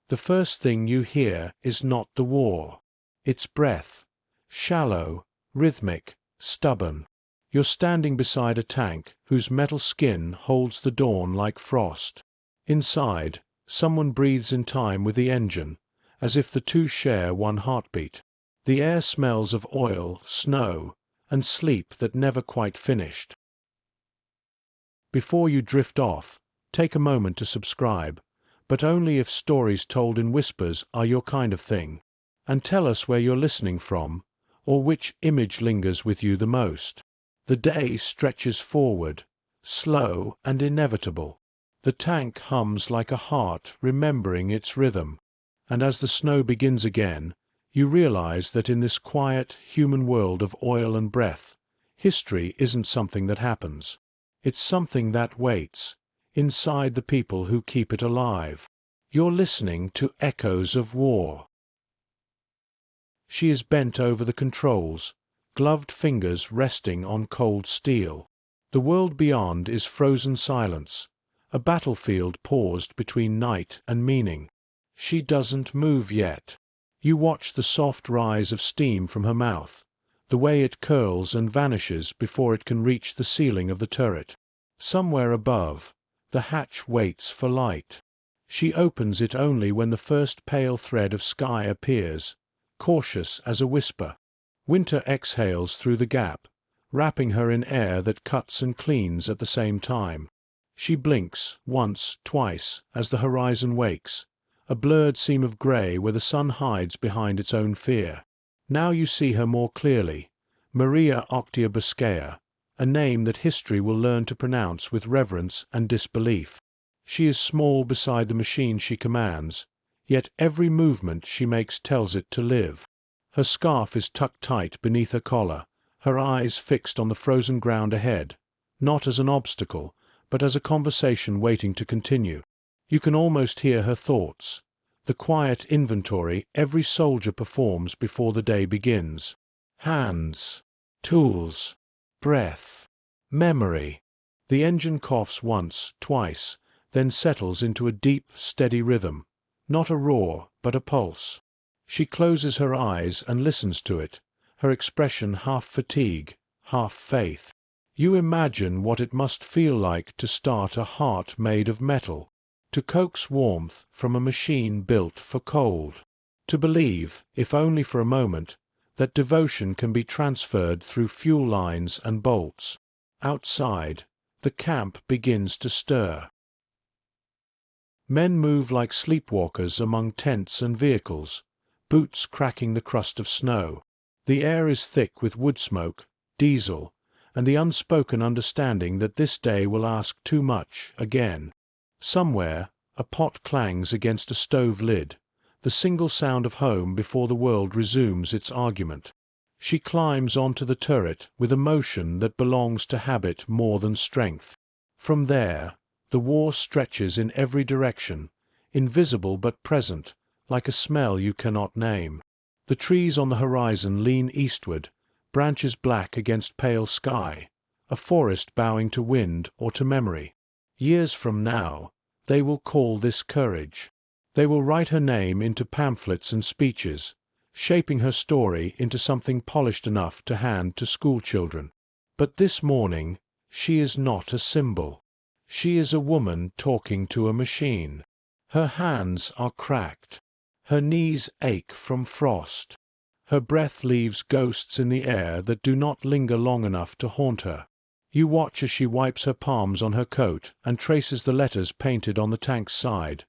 The first thing you hear is not the war. Its breath. Shallow, rhythmic, stubborn. You're standing beside a tank whose metal skin holds the dawn like frost. Inside, someone breathes in time with the engine, as if the two share one heartbeat. The air smells of oil, snow, and sleep that never quite finished. Before you drift off, take a moment to subscribe, but only if stories told in whispers are your kind of thing. And tell us where you're listening from, or which image lingers with you the most. The day stretches forward, slow and inevitable. The tank hums like a heart remembering its rhythm. And as the snow begins again, you realize that in this quiet, human world of oil and breath, history isn't something that happens. It's something that waits, inside the people who keep it alive. You're listening to echoes of war. She is bent over the controls, gloved fingers resting on cold steel. The world beyond is frozen silence, a battlefield paused between night and meaning. She doesn't move yet. You watch the soft rise of steam from her mouth, the way it curls and vanishes before it can reach the ceiling of the turret. Somewhere above, the hatch waits for light. She opens it only when the first pale thread of sky appears, cautious as a whisper. Winter exhales through the gap, wrapping her in air that cuts and cleans at the same time. She blinks once, twice, as the horizon wakes, a blurred seam of grey where the sun hides behind its own fear. Now you see her more clearly, Mariya Oktyabrskaya, a name that history will learn to pronounce with reverence and disbelief. She is small beside the machine she commands, yet every movement she makes tells it to live. Her scarf is tucked tight beneath her collar, her eyes fixed on the frozen ground ahead, not as an obstacle, but as a conversation waiting to continue. You can almost hear her thoughts, the quiet inventory every soldier performs before the day begins. Hands, tools, breath, memory. The engine coughs once, twice, then settles into a deep, steady rhythm, not a roar, but a pulse. She closes her eyes and listens to it, her expression half fatigue, half faith. You imagine what it must feel like to start a heart made of metal, to coax warmth from a machine built for cold, to believe, if only for a moment, that devotion can be transferred through fuel lines and bolts. Outside, the camp begins to stir. Men move like sleepwalkers among tents and vehicles, boots cracking the crust of snow. The air is thick with wood smoke, diesel, and the unspoken understanding that this day will ask too much again. Somewhere, a pot clangs against a stove lid, the single sound of home before the world resumes its argument. She climbs onto the turret with a motion that belongs to habit more than strength. From there, the war stretches in every direction, invisible but present, like a smell you cannot name. The trees on the horizon lean eastward, branches black against pale sky, a forest bowing to wind or to memory. Years from now, they will call this courage. They will write her name into pamphlets and speeches, shaping her story into something polished enough to hand to schoolchildren. But this morning, she is not a symbol. She is a woman talking to a machine. Her hands are cracked. Her knees ache from frost. Her breath leaves ghosts in the air that do not linger long enough to haunt her. You watch as she wipes her palms on her coat and traces the letters painted on the tank's side.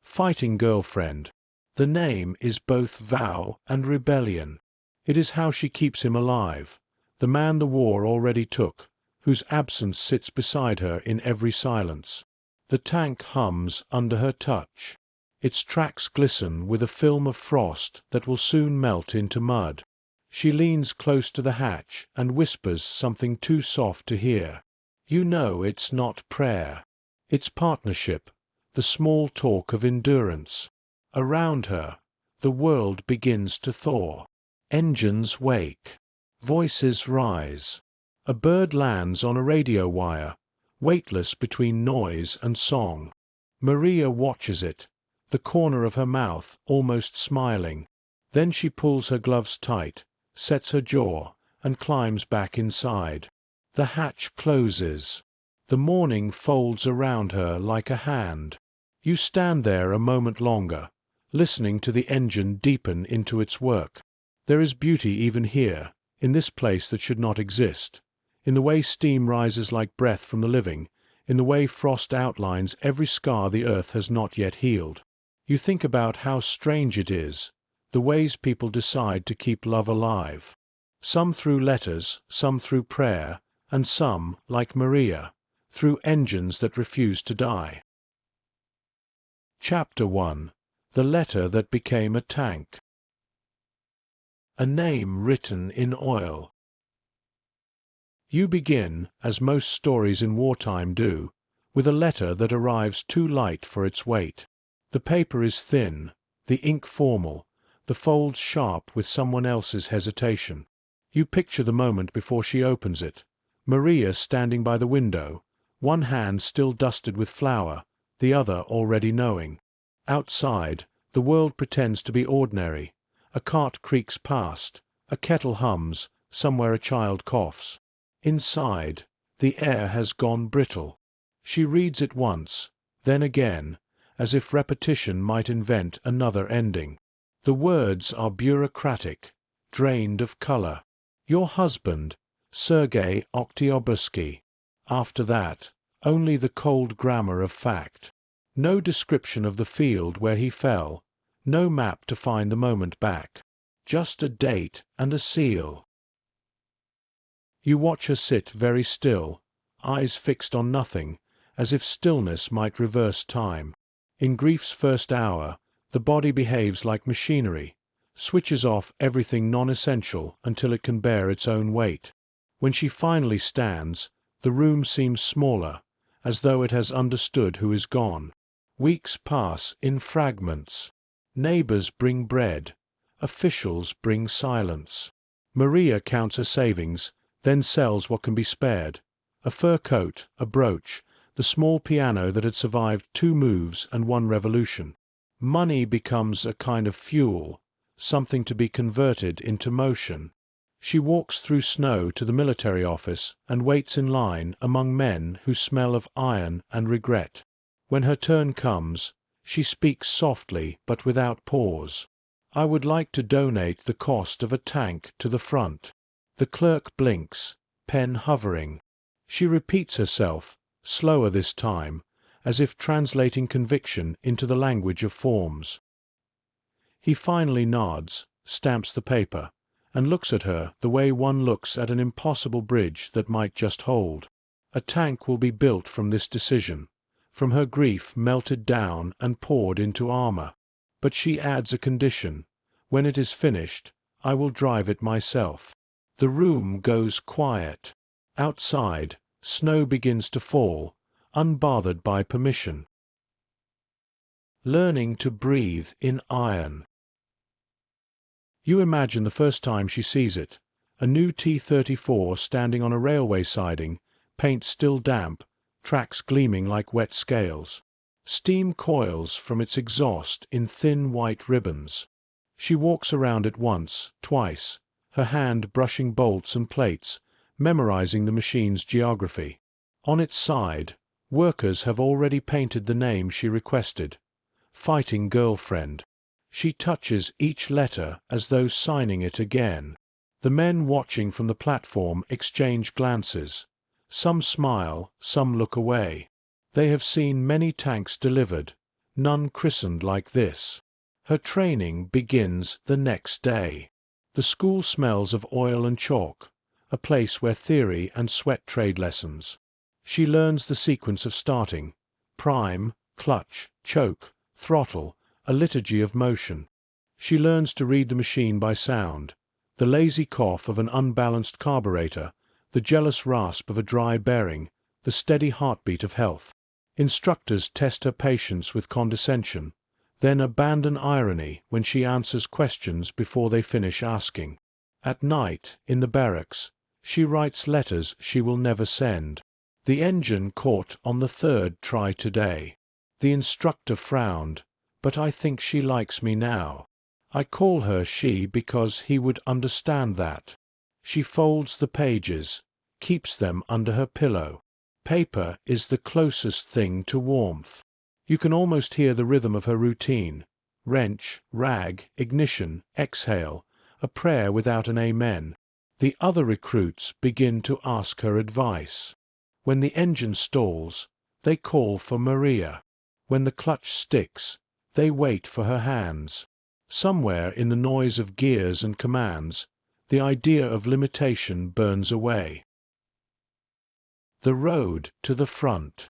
Fighting girlfriend. The name is both vow and rebellion. It is how she keeps him alive, the man the war already took, whose absence sits beside her in every silence. The tank hums under her touch. Its tracks glisten with a film of frost that will soon melt into mud. She leans close to the hatch and whispers something too soft to hear. You know it's not prayer. It's partnership, the small talk of endurance. Around her, the world begins to thaw. Engines wake. Voices rise. A bird lands on a radio wire, weightless between noise and song. Mariya watches it, the corner of her mouth almost smiling. Then she pulls her gloves tight, sets her jaw, and climbs back inside. The hatch closes. The morning folds around her like a hand. You stand there a moment longer, listening to the engine deepen into its work. There is beauty even here, in this place that should not exist, in the way steam rises like breath from the living, in the way frost outlines every scar the earth has not yet healed. You think about how strange it is, the ways people decide to keep love alive. Some through letters, some through prayer, and some, like Mariya, through engines that refuse to die. Chapter 1. The Letter That Became a Tank. A name written in oil. You begin, as most stories in wartime do, with a letter that arrives too light for its weight. The paper is thin, the ink formal, the folds sharp with someone else's hesitation. You picture the moment before she opens it, Mariya standing by the window, one hand still dusted with flour, the other already knowing. Outside, the world pretends to be ordinary. A cart creaks past, a kettle hums, somewhere a child coughs. Inside, the air has gone brittle. She reads it once, then again, as if repetition might invent another ending. The words are bureaucratic, drained of color. Your husband, Mariya Oktyabrskaya. After that, only the cold grammar of fact. No description of the field where he fell, no map to find the moment back. Just a date and a seal. You watch her sit very still, eyes fixed on nothing, as if stillness might reverse time. In grief's first hour, the body behaves like machinery, switches off everything non-essential until it can bear its own weight. When she finally stands, the room seems smaller, as though it has understood who is gone. Weeks pass in fragments. Neighbors bring bread. Officials bring silence. Mariya counts her savings, then sells what can be spared. A fur coat, a brooch, the small piano that had survived 2 moves and 1 revolution. Money becomes a kind of fuel, something to be converted into motion. She walks through snow to the military office and waits in line among men who smell of iron and regret. When her turn comes, she speaks softly but without pause. I would like to donate the cost of a tank to the front. The clerk blinks, pen hovering. She repeats herself, slower this time, as if translating conviction into the language of forms. He finally nods, stamps the paper, and looks at her the way one looks at an impossible bridge that might just hold. A tank will be built from this decision, from her grief melted down and poured into armor. But she adds a condition. When it is finished, I will drive it myself. The room goes quiet. Outside, snow begins to fall, unbothered by permission. Learning to breathe in iron. You imagine the first time she sees it, a new T-34 standing on a railway siding, paint still damp, tracks gleaming like wet scales. Steam coils from its exhaust in thin white ribbons. She walks around it once, twice, her hand brushing bolts and plates, memorizing the machine's geography. On its side, workers have already painted the name she requested. Fighting girlfriend. She touches each letter as though signing it again. The men watching from the platform exchange glances. Some smile, some look away. They have seen many tanks delivered, none christened like this. Her training begins the next day. The school smells of oil and chalk, a place where theory and sweat trade lessons. She learns the sequence of starting: prime, clutch, choke, throttle, a liturgy of motion. She learns to read the machine by sound, the lazy cough of an unbalanced carburetor, the jealous rasp of a dry bearing, the steady heartbeat of health. Instructors test her patience with condescension, then abandon irony when she answers questions before they finish asking. At night, in the barracks, she writes letters she will never send. The engine caught on the 3rd try today. The instructor frowned, but I think she likes me now. I call her she because he would understand that. She folds the pages, keeps them under her pillow. Paper is the closest thing to warmth. You can almost hear the rhythm of her routine. Wrench, rag, ignition, exhale, a prayer without an amen. The other recruits begin to ask her advice. When the engine stalls, they call for Mariya. When the clutch sticks, they wait for her hands. Somewhere in the noise of gears and commands, the idea of limitation burns away. The road to the front.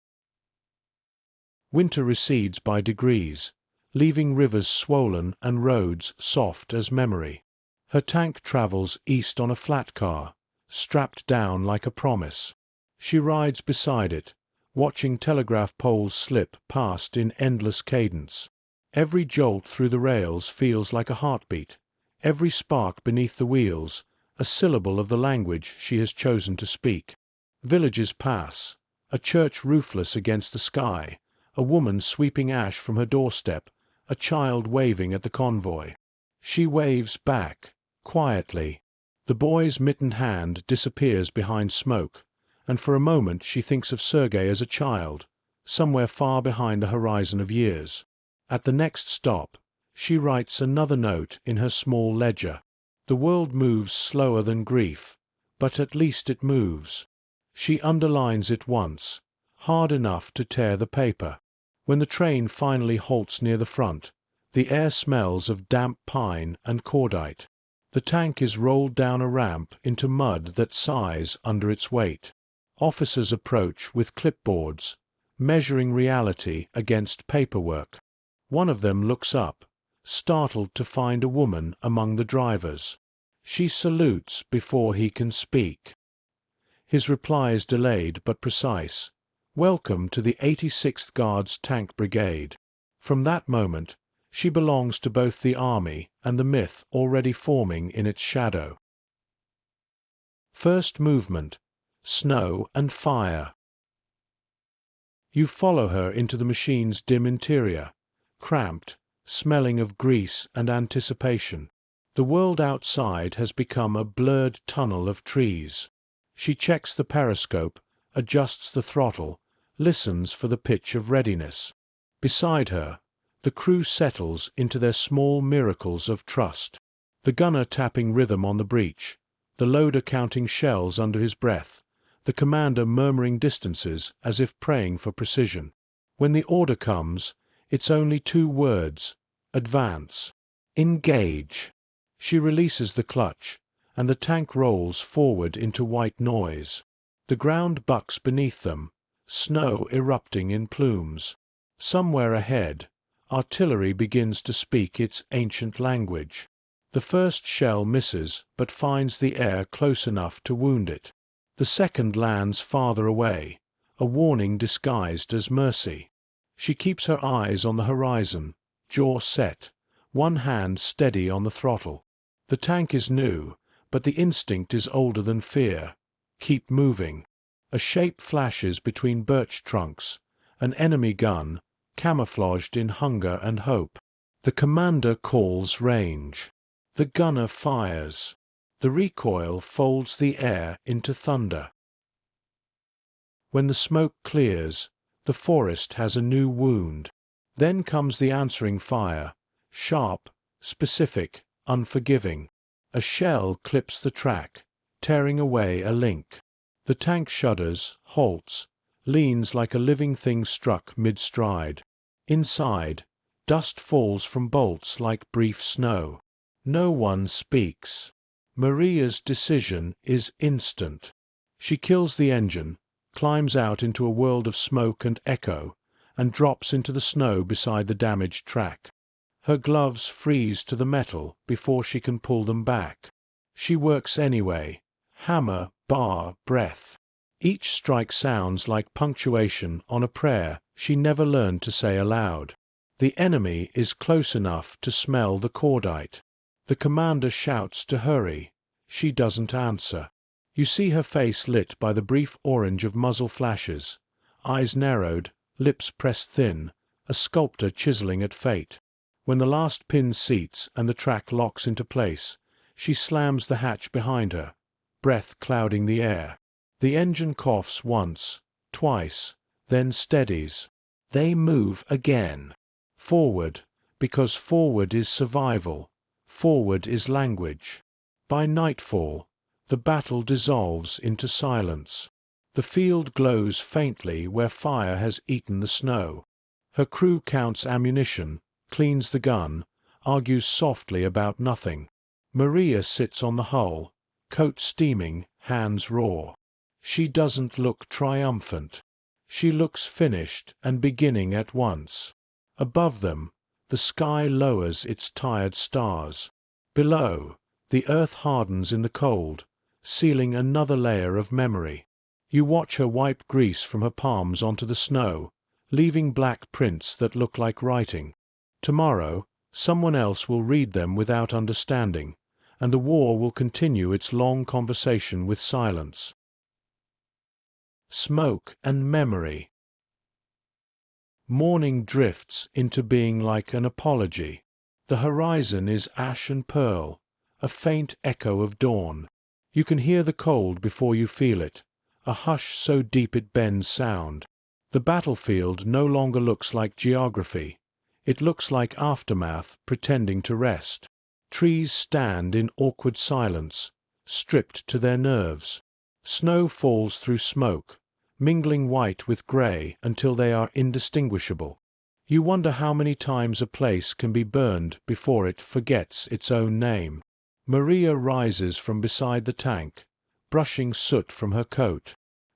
Winter recedes by degrees, leaving rivers swollen and roads soft as memory. Her tank travels east on a flat car, strapped down like a promise. She rides beside it, watching telegraph poles slip past in endless cadence. Every jolt through the rails feels like a heartbeat, every spark beneath the wheels, a syllable of the language she has chosen to speak. Villages pass, a church roofless against the sky, a woman sweeping ash from her doorstep, a child waving at the convoy. She waves back, quietly. The boy's mittened hand disappears behind smoke, and for a moment she thinks of Sergei as a child, somewhere far behind the horizon of years. At the next stop, she writes another note in her small ledger. The world moves slower than grief, but at least it moves. She underlines it once, hard enough to tear the paper. When the train finally halts near the front, the air smells of damp pine and cordite. The tank is rolled down a ramp into mud that sighs under its weight. Officers approach with clipboards, measuring reality against paperwork. One of them looks up, startled to find a woman among the drivers. She salutes before he can speak. His reply is delayed but precise. "Welcome to the 86th Guards Tank Brigade." From that moment, she belongs to both the army and the myth already forming in its shadow. First movement: snow and fire. You follow her into the machine's dim interior, cramped, smelling of grease and anticipation. The world outside has become a blurred tunnel of trees. She checks the periscope, adjusts the throttle, listens for the pitch of readiness. Beside her, the crew settles into their small miracles of trust. The gunner tapping rhythm on the breech, the loader counting shells under his breath, the commander murmuring distances as if praying for precision. When the order comes, it's only 2 words: advance. Engage. She releases the clutch, and the tank rolls forward into white noise. The ground bucks beneath them, snow erupting in plumes. Somewhere ahead, artillery begins to speak its ancient language. The first shell misses but finds the air close enough to wound it. The second lands farther away, a warning disguised as mercy. She keeps her eyes on the horizon, jaw set, one hand steady on the throttle. The tank is new, but the instinct is older than fear. Keep moving. A shape flashes between birch trunks, an enemy gun, camouflaged in hunger and hope. The commander calls range. The gunner fires. The recoil folds the air into thunder. When the smoke clears, the forest has a new wound. Then comes the answering fire, sharp, specific, unforgiving. A shell clips the track, tearing away a link. The tank shudders, halts, leans like a living thing struck mid-stride. Inside, dust falls from bolts like brief snow. No one speaks. Mariya's decision is instant. She kills the engine, climbs out into a world of smoke and echo, and drops into the snow beside the damaged track. Her gloves freeze to the metal before she can pull them back. She works anyway, hammer, bar, breath. Each strike sounds like punctuation on a prayer she never learned to say aloud. The enemy is close enough to smell the cordite. The commander shouts to hurry. She doesn't answer. You see her face lit by the brief orange of muzzle flashes, eyes narrowed, lips pressed thin, a sculptor chiseling at fate. When the last pin seats and the track locks into place, she slams the hatch behind her, breath clouding the air. The engine coughs once, twice, then steadies. They move again. Forward, because forward is survival. Forward is language. By nightfall, the battle dissolves into silence. The field glows faintly where fire has eaten the snow. Her crew counts ammunition, cleans the gun, argues softly about nothing. Mariya sits on the hull, coat steaming, hands raw. She doesn't look triumphant. She looks finished and beginning at once. Above them, the sky lowers its tired stars. Below, the earth hardens in the cold, sealing another layer of memory. You watch her wipe grease from her palms onto the snow, leaving black prints that look like writing. Tomorrow, someone else will read them without understanding, and the war will continue its long conversation with silence. Smoke and memory. Morning drifts into being like an apology. The horizon is ash and pearl, a faint echo of dawn. You can hear the cold before you feel it, a hush so deep it bends sound. The battlefield no longer looks like geography. It looks like aftermath pretending to rest. Trees stand in awkward silence, stripped to their nerves. Snow falls through smoke, mingling white with gray until they are indistinguishable. You wonder how many times a place can be burned before it forgets its own name. Mariya rises from beside the tank, brushing soot from her coat.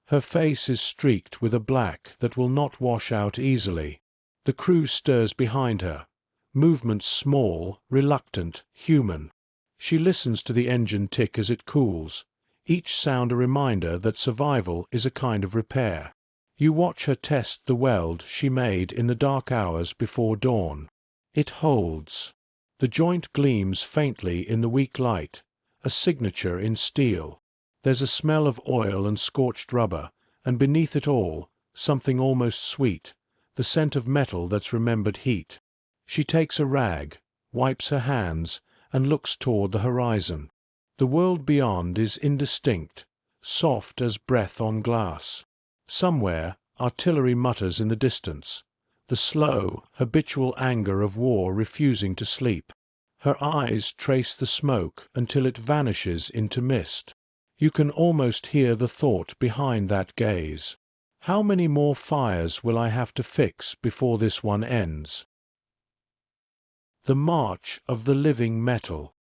Her face is streaked with a black that will not wash out easily. The crew stirs behind her, movements small, reluctant, human. She listens to the engine tick as it cools, each sound a reminder that survival is a kind of repair. You watch her test the weld she made in the dark hours before dawn. It holds. The joint gleams faintly in the weak light, a signature in steel. There's a smell of oil and scorched rubber, and beneath it all, something almost sweet, the scent of metal that's remembered heat. She takes a rag, wipes her hands, and looks toward the horizon. The world beyond is indistinct, soft as breath on glass. Somewhere, artillery mutters in the distance, the slow, habitual anger of war refusing to sleep. Her eyes trace the smoke until it vanishes into mist. You can almost hear the thought behind that gaze. How many more fires will I have to fix before this one ends? The March of the Living Metal.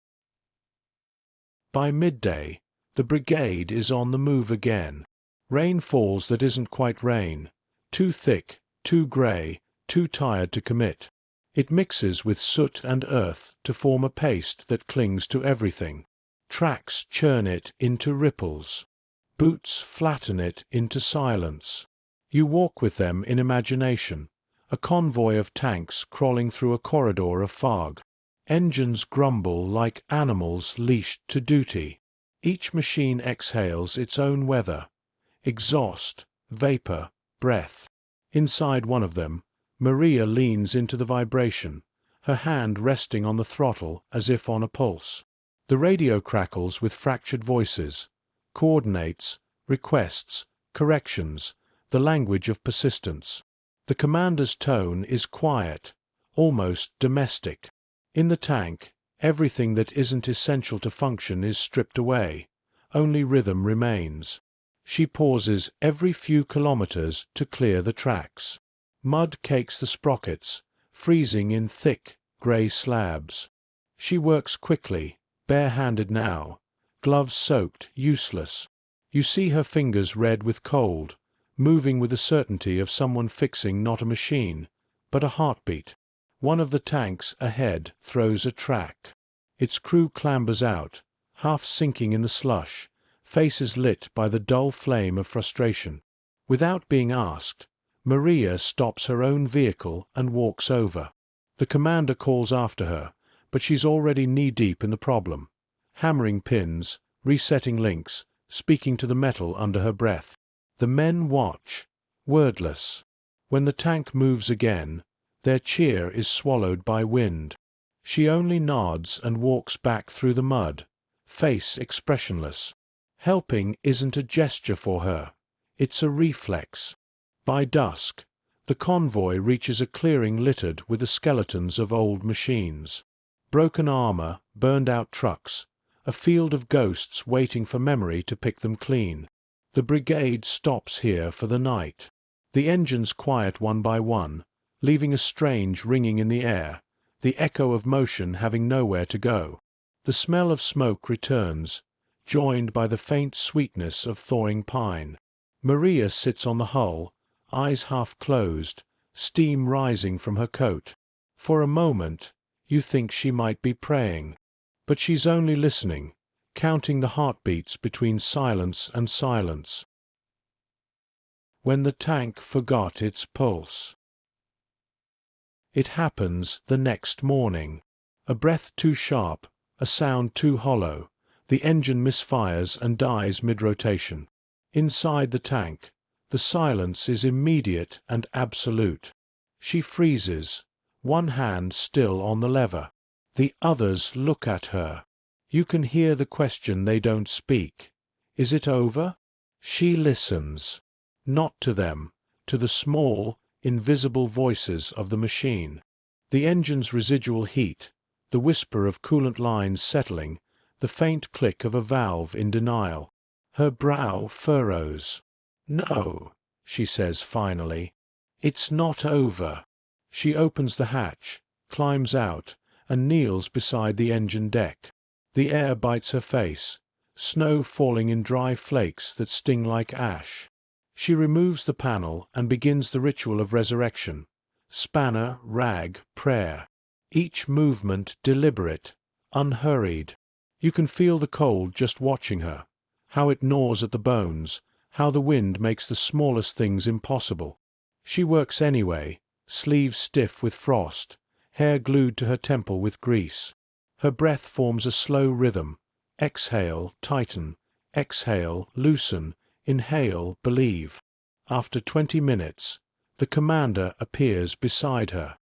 By midday, the brigade is on the move again. Rain falls that isn't quite rain, too thick, too grey, too tired to commit. It mixes with soot and earth to form a paste that clings to everything. Tracks churn it into ripples. Boots flatten it into silence. You walk with them in imagination, a convoy of tanks crawling through a corridor of fog. Engines grumble like animals leashed to duty. Each machine exhales its own weather, exhaust, vapor, breath. Inside one of them, Mariya leans into the vibration, her hand resting on the throttle as if on a pulse. The radio crackles with fractured voices, coordinates, requests, corrections, the language of persistence. The commander's tone is quiet, almost domestic. In the tank, everything that isn't essential to function is stripped away. Only rhythm remains. She pauses every few kilometers to clear the tracks. Mud cakes the sprockets, freezing in thick, grey slabs. She works quickly, bare-handed now, gloves soaked, useless. You see her fingers red with cold, moving with the certainty of someone fixing not a machine, but a heartbeat. One of the tanks ahead throws a track. Its crew clambers out, half sinking in the slush, faces lit by the dull flame of frustration. Without being asked, Mariya stops her own vehicle and walks over. The commander calls after her, but she's already knee-deep in the problem, hammering pins, resetting links, speaking to the metal under her breath. The men watch, wordless. When the tank moves again, Their cheer is swallowed by wind. She only nods and walks back through the mud, face expressionless. Helping isn't a gesture for her. It's a reflex. By dusk, the convoy reaches a clearing littered with the skeletons of old machines. Broken armor, burned-out trucks, a field of ghosts waiting for memory to pick them clean. The brigade stops here for the night. The engines quiet one by one, leaving a strange ringing in the air, the echo of motion having nowhere to go. The smell of smoke returns, joined by the faint sweetness of thawing pine. Mariya sits on the hull, eyes half closed, steam rising from her coat. For a moment, you think she might be praying. But she's only listening, counting the heartbeats between silence and silence. When the tank forgot its pulse. It happens the next morning. A breath too sharp, a sound too hollow, the engine misfires and dies mid-rotation. Inside the tank, the silence is immediate and absolute. She freezes, one hand still on the lever. The others look at her. You can hear the question they don't speak. Is it over? She listens. Not to them, to the small, invisible voices of the machine. The engine's residual heat, the whisper of coolant lines settling, the faint click of a valve in denial. Her brow furrows. No, she says finally. It's not over. She opens the hatch, climbs out, and kneels beside the engine deck. The air bites her face, snow falling in dry flakes that sting like ash. She removes the panel and begins the ritual of resurrection. Spanner, rag, prayer. Each movement deliberate, unhurried. You can feel the cold just watching her, how it gnaws at the bones, how the wind makes the smallest things impossible. She works anyway, sleeves stiff with frost, hair glued to her temple with grease. Her breath forms a slow rhythm. Exhale, tighten. Exhale, loosen. Inhale, believe. After 20 minutes, the commander appears beside her.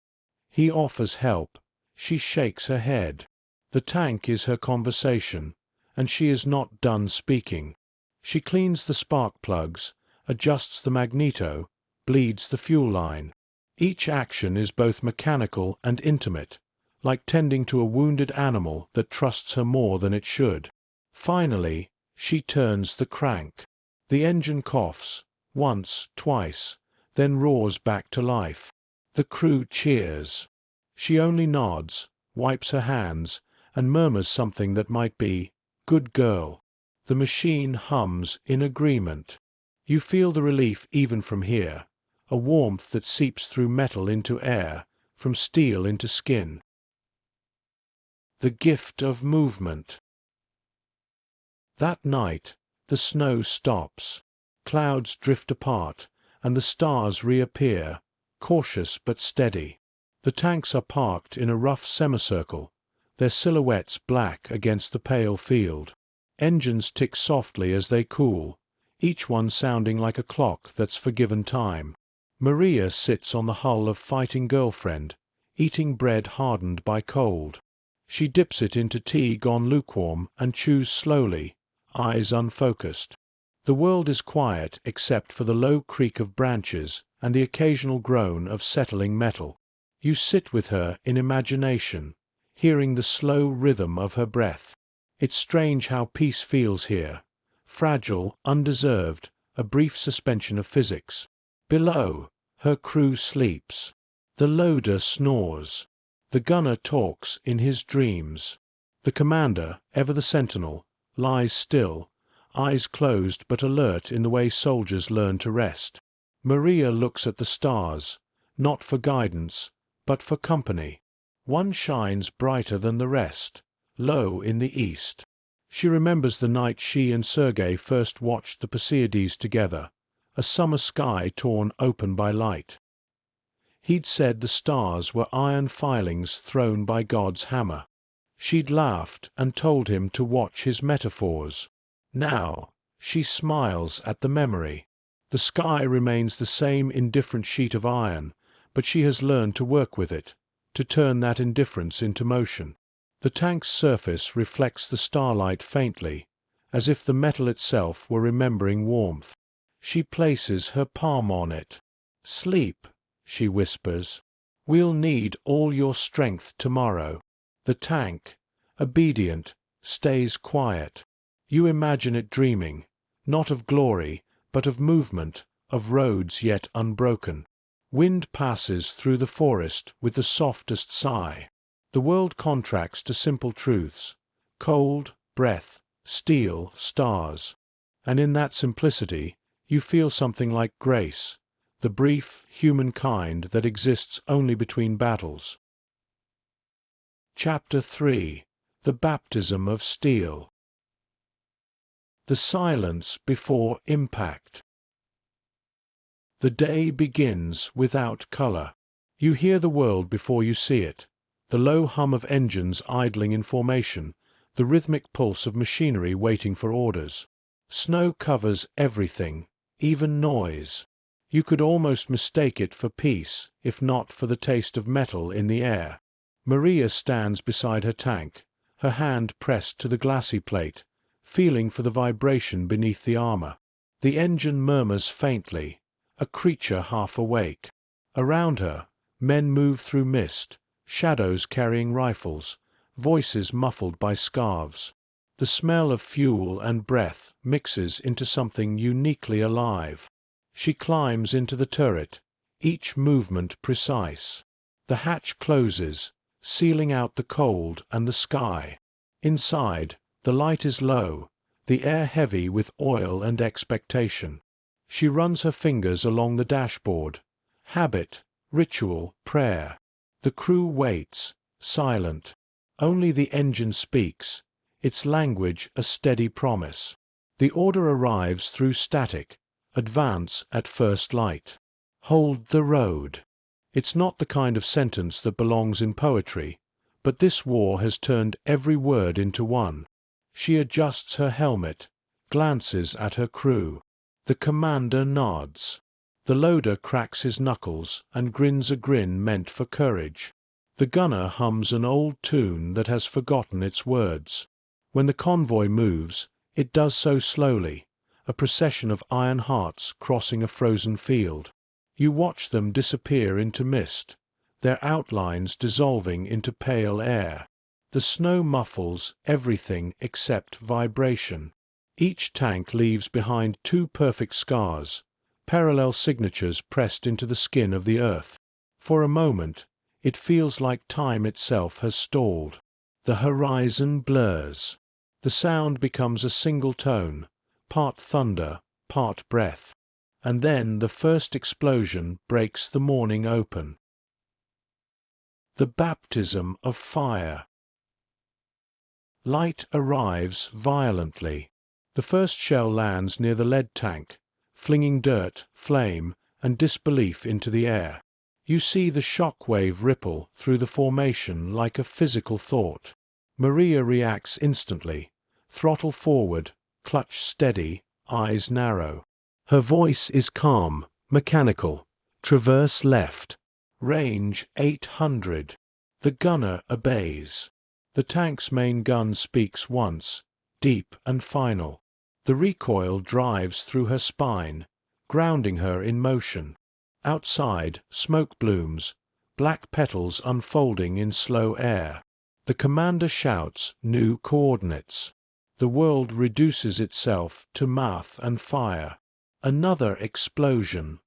He offers help. She shakes her head. The tank is her conversation, and she is not done speaking. She cleans the spark plugs, adjusts the magneto, bleeds the fuel line. Each action is both mechanical and intimate, like tending to a wounded animal that trusts her more than it should. Finally, she turns the crank. The engine coughs, once, twice, then roars back to life. The crew cheers. She only nods, wipes her hands, and murmurs something that might be, "Good girl." The machine hums in agreement. You feel the relief even from here, a warmth that seeps through metal into air, from steel into skin. The gift of movement. That night, the snow stops. Clouds drift apart, and the stars reappear, cautious but steady. The tanks are parked in a rough semicircle, their silhouettes black against the pale field. Engines tick softly as they cool, each one sounding like a clock that's forgiven time. Mariya sits on the hull of Fighting Girlfriend, eating bread hardened by cold. She dips it into tea gone lukewarm and chews slowly, eyes unfocused. The world is quiet except for the low creak of branches and the occasional groan of settling metal. You sit with her in imagination, hearing the slow rhythm of her breath. It's strange how peace feels here. Fragile, undeserved, a brief suspension of physics. Below, her crew sleeps. The loader snores. The gunner talks in his dreams. The commander, ever the sentinel, lies still, eyes closed but alert in the way soldiers learn to rest. Mariya looks at the stars, not for guidance, but for company. One shines brighter than the rest, low in the east. She remembers the night she and Sergei first watched the Perseids together, a summer sky torn open by light. He'd said the stars were iron filings thrown by God's hammer. She'd laughed and told him to watch his metaphors. Now, she smiles at the memory. The sky remains the same indifferent sheet of iron, but she has learned to work with it, to turn that indifference into motion. The tank's surface reflects the starlight faintly, as if the metal itself were remembering warmth. She places her palm on it. "Sleep," she whispers. "We'll need all your strength tomorrow." The tank, obedient, stays quiet. You imagine it dreaming, not of glory, but of movement, of roads yet unbroken. Wind passes through the forest with the softest sigh. The world contracts to simple truths: cold, breath, steel, stars. And in that simplicity, you feel something like grace, the brief, human kind that exists only between battles. Chapter 3: The Baptism of Steel. The silence before impact. The day begins without color. You hear the world before you see it, the low hum of engines idling in formation, the rhythmic pulse of machinery waiting for orders. Snow covers everything, even noise. You could almost mistake it for peace, if not for the taste of metal in the air. Mariya stands beside her tank, her hand pressed to the glassy plate, feeling for the vibration beneath the armor. The engine murmurs faintly, a creature half awake. Around her, men move through mist, shadows carrying rifles, voices muffled by scarves. The smell of fuel and breath mixes into something uniquely alive. She climbs into the turret, each movement precise. The hatch closes, sealing out the cold and the sky. Inside, the light is low, the air heavy with oil and expectation. She runs her fingers along the dashboard. Habit, ritual, prayer. The crew waits, silent. Only the engine speaks, its language a steady promise. The order arrives through static: advance at first light. Hold the road. It's not the kind of sentence that belongs in poetry, but this war has turned every word into one. She adjusts her helmet, glances at her crew. The commander nods. The loader cracks his knuckles and grins a grin meant for courage. The gunner hums an old tune that has forgotten its words. When the convoy moves, it does so slowly, a procession of iron hearts crossing a frozen field. You watch them disappear into mist, their outlines dissolving into pale air. The snow muffles everything except vibration. Each tank leaves behind two perfect scars, parallel signatures pressed into the skin of the earth. For a moment, it feels like time itself has stalled. The horizon blurs. The sound becomes a single tone, part thunder, part breath. And then the first explosion breaks the morning open. The baptism of fire. Light arrives violently. The first shell lands near the lead tank, flinging dirt, flame, and disbelief into the air. You see the shock wave ripple through the formation like a physical thought. Mariya reacts instantly, throttle forward, clutch steady, eyes narrow. Her voice is calm, mechanical. Traverse left. Range 800. The gunner obeys. The tank's main gun speaks once, deep and final. The recoil drives through her spine, grounding her in motion. Outside, smoke blooms, black petals unfolding in slow air. The commander shouts new coordinates. The world reduces itself to math and fire. Another explosion.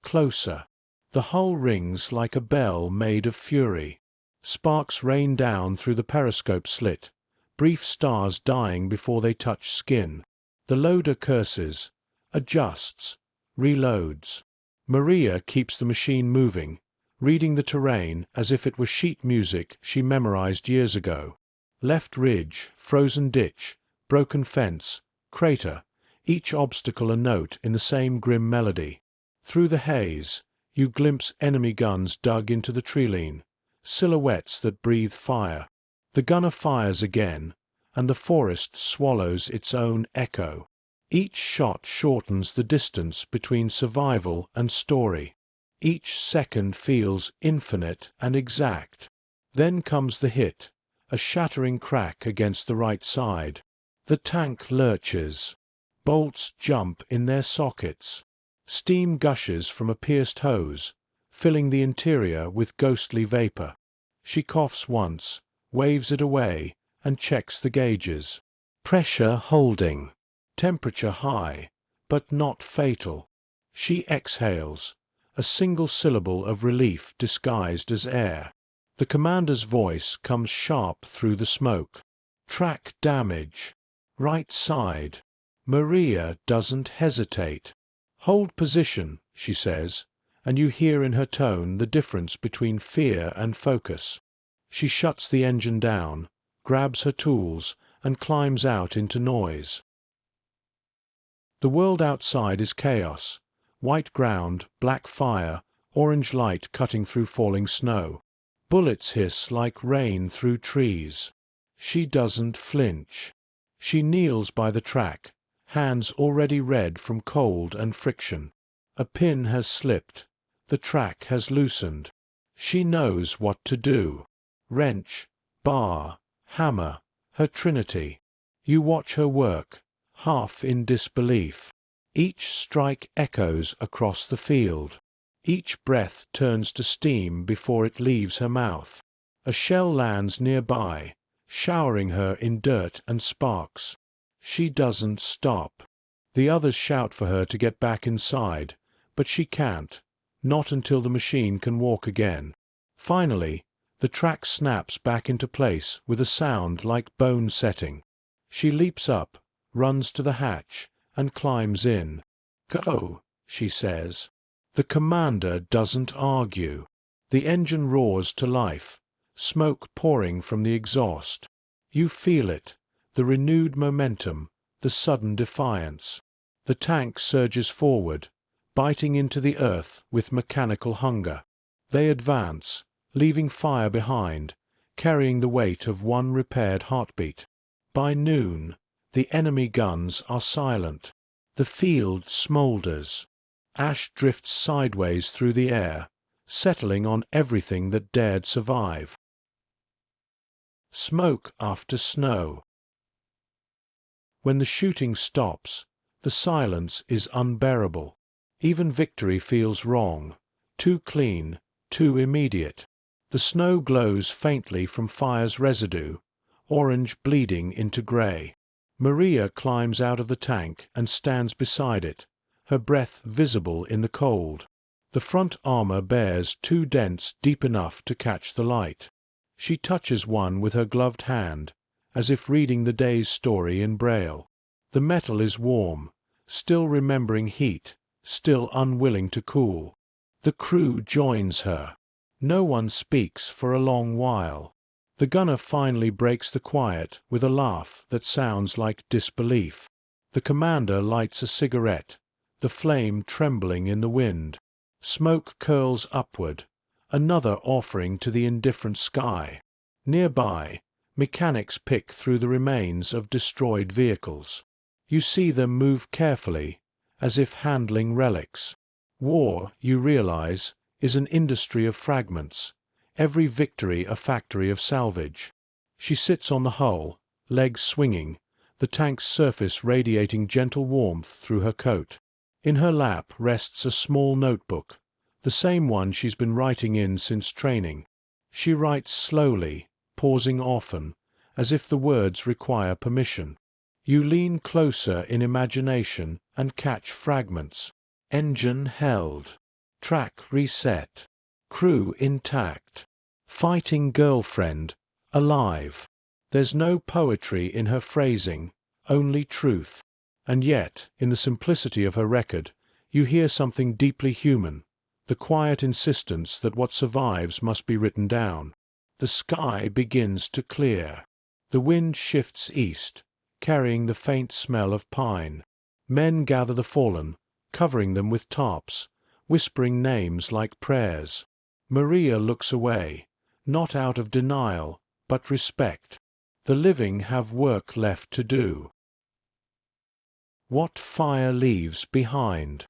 Closer. The hull rings like a bell made of fury. Sparks rain down through the periscope slit, brief stars dying before they touch skin. The loader curses, adjusts, reloads. Mariya keeps the machine moving, reading the terrain as if it were sheet music she memorized years ago. Left ridge, frozen ditch, broken fence, crater, each obstacle a note in the same grim melody. Through the haze, you glimpse enemy guns dug into the treeline, silhouettes that breathe fire. The gunner fires again, and the forest swallows its own echo. Each shot shortens the distance between survival and story. Each second feels infinite and exact. Then comes the hit, a shattering crack against the right side. The tank lurches. Bolts jump in their sockets. Steam gushes from a pierced hose, filling the interior with ghostly vapor. She coughs once, waves it away, and checks the gauges. Pressure holding. Temperature high, but not fatal. She exhales, a single syllable of relief disguised as air. The commander's voice comes sharp through the smoke. Track damage. Right side. Mariya doesn't hesitate. Hold position, she says, and you hear in her tone the difference between fear and focus. She shuts the engine down, grabs her tools, and climbs out into noise. The world outside is chaos. White ground, black fire, orange light cutting through falling snow. Bullets hiss like rain through trees. She doesn't flinch. She kneels by the track, hands already red from cold and friction. A pin has slipped. The track has loosened. She knows what to do. Wrench, bar, hammer, her trinity. You watch her work, half in disbelief. Each strike echoes across the field. Each breath turns to steam before it leaves her mouth. A shell lands nearby, showering her in dirt and sparks. She doesn't stop. The others shout for her to get back inside, but she can't, not until the machine can walk again. Finally, the track snaps back into place with a sound like bone setting. She leaps up, runs to the hatch, and climbs in. "Go," she says. The commander doesn't argue. The engine roars to life, smoke pouring from the exhaust. You feel it, the renewed momentum, the sudden defiance. The tank surges forward, biting into the earth with mechanical hunger. They advance, leaving fire behind, carrying the weight of one repaired heartbeat. By noon, the enemy guns are silent. The field smolders. Ash drifts sideways through the air, settling on everything that dared survive. Smoke after snow. When the shooting stops, the silence is unbearable. Even victory feels wrong, too clean, too immediate. The snow glows faintly from fire's residue, orange bleeding into gray. Mariya climbs out of the tank and stands beside it, her breath visible in the cold. The front armor bears 2 dents deep enough to catch the light. She touches one with her gloved hand, as if reading the day's story in braille. The metal is warm, still remembering heat, still unwilling to cool. The crew joins her. No one speaks for a long while. The gunner finally breaks the quiet with a laugh that sounds like disbelief. The commander lights a cigarette, the flame trembling in the wind. Smoke curls upward, another offering to the indifferent sky. Nearby, mechanics pick through the remains of destroyed vehicles. You see them move carefully, as if handling relics. War, you realize, is an industry of fragments, every victory a factory of salvage. She sits on the hull, legs swinging, the tank's surface radiating gentle warmth through her coat. In her lap rests a small notebook, the same one she's been writing in since training. She writes slowly, pausing often, as if the words require permission. You lean closer in imagination and catch fragments. Engine held. Track reset. Crew intact. Fighting girlfriend, alive. There's no poetry in her phrasing, only truth. And yet, in the simplicity of her record, you hear something deeply human, the quiet insistence that what survives must be written down. The sky begins to clear. The wind shifts east, carrying the faint smell of pine. Men gather the fallen, covering them with tarps, whispering names like prayers. Mariya looks away, not out of denial, but respect. The living have work left to do. What fire leaves behind.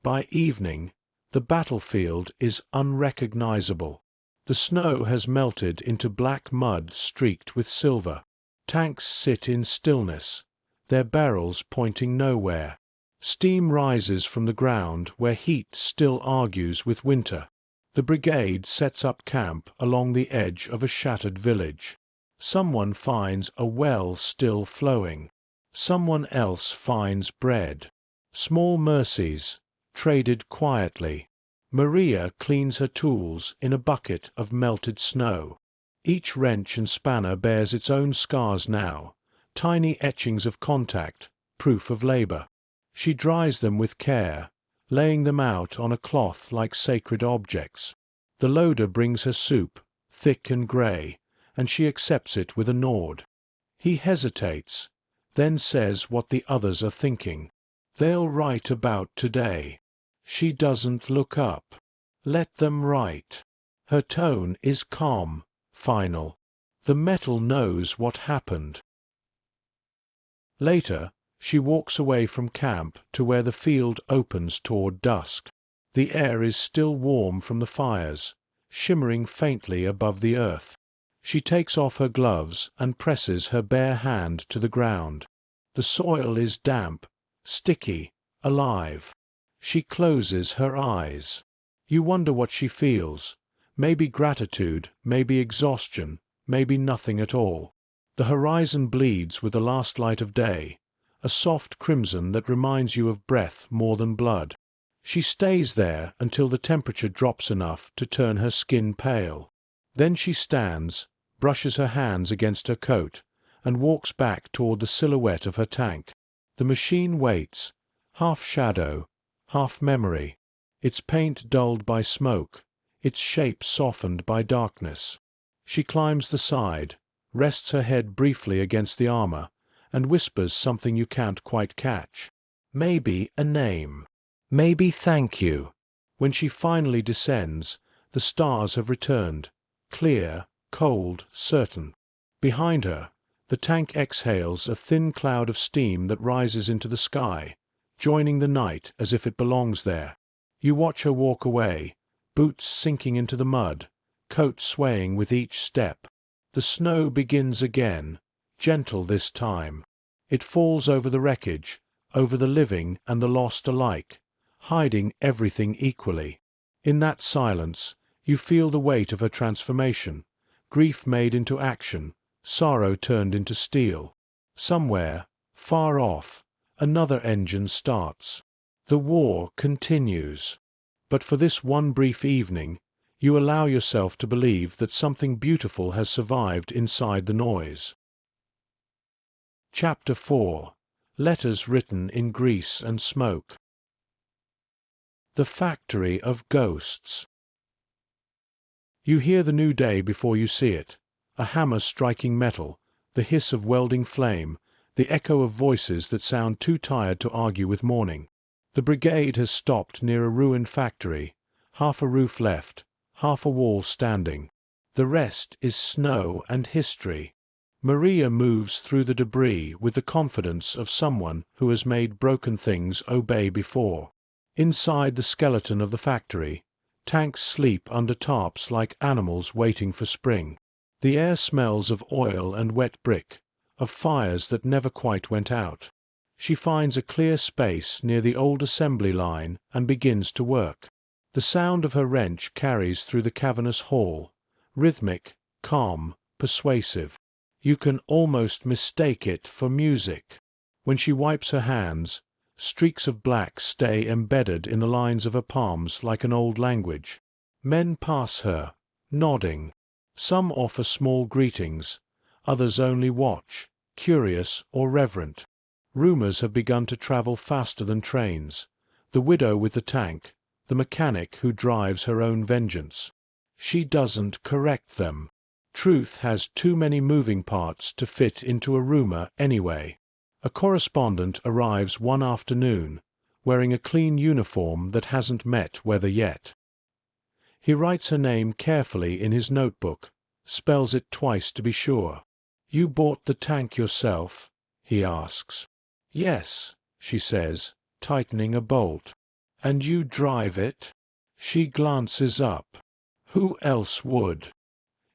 By evening, The battlefield is unrecognizable. The snow has melted into black mud streaked with silver. Tanks sit in stillness, their barrels pointing nowhere. Steam rises from the ground where heat still argues with winter. The brigade sets up camp along the edge of a shattered village. Someone finds a well still flowing. Someone else finds bread. Small mercies, traded quietly. Mariya cleans her tools in a bucket of melted snow. Each wrench and spanner bears its own scars now, tiny etchings of contact, proof of labor. She dries them with care, laying them out on a cloth like sacred objects. The loader brings her soup, thick and grey, and she accepts it with a nod. He hesitates, then says what the others are thinking. They'll write about today. She doesn't look up. Let them write. Her tone is calm, final. The metal knows what happened. Later, she walks away from camp to where the field opens toward dusk. The air is still warm from the fires, shimmering faintly above the earth. She takes off her gloves and presses her bare hand to the ground. The soil is damp, sticky, alive. She closes her eyes. You wonder what she feels. Maybe gratitude, maybe exhaustion, maybe nothing at all. The horizon bleeds with the last light of day, a soft crimson that reminds you of breath more than blood. She stays there until the temperature drops enough to turn her skin pale. Then she stands, brushes her hands against her coat, and walks back toward the silhouette of her tank. The machine waits, half shadow, half memory, its paint dulled by smoke, its shape softened by darkness. She climbs the side, rests her head briefly against the armor, and whispers something you can't quite catch. Maybe a name. Maybe thank you. When she finally descends, the stars have returned, clear, cold, certain. Behind her, the tank exhales a thin cloud of steam that rises into the sky, joining the night as if it belongs there. You watch her walk away, boots sinking into the mud, coat swaying with each step. The snow begins again, gentle this time. It falls over the wreckage, over the living and the lost alike, hiding everything equally. In that silence, you feel the weight of her transformation, grief made into action, sorrow turned into steel. Somewhere, far off, another engine starts. The war continues. But for this one brief evening, you allow yourself to believe that something beautiful has survived inside the noise. Chapter 4. Letters Written in Grease and Smoke. The Factory of Ghosts. You hear the new day before you see it, a hammer striking metal, the hiss of welding flame, the echo of voices that sound too tired to argue with morning. The brigade has stopped near a ruined factory, half a roof left, half a wall standing. The rest is snow and history. Mariya moves through the debris with the confidence of someone who has made broken things obey before. Inside the skeleton of the factory, tanks sleep under tarps like animals waiting for spring. The air smells of oil and wet brick, of fires that never quite went out. She finds a clear space near the old assembly line and begins to work. The sound of her wrench carries through the cavernous hall, rhythmic, calm, persuasive. You can almost mistake it for music. When she wipes her hands, streaks of black stay embedded in the lines of her palms like an old language. Men pass her, nodding. Some offer small greetings, others only watch, curious or reverent. Rumors have begun to travel faster than trains. The widow with the tank, the mechanic who drives her own vengeance. She doesn't correct them. Truth has too many moving parts to fit into a rumor anyway. A correspondent arrives one afternoon, wearing a clean uniform that hasn't met weather yet. He writes her name carefully in his notebook, spells it twice to be sure. "You bought the tank yourself?" he asks. "Yes," she says, tightening a bolt. "And you drive it?" She glances up. Who else would?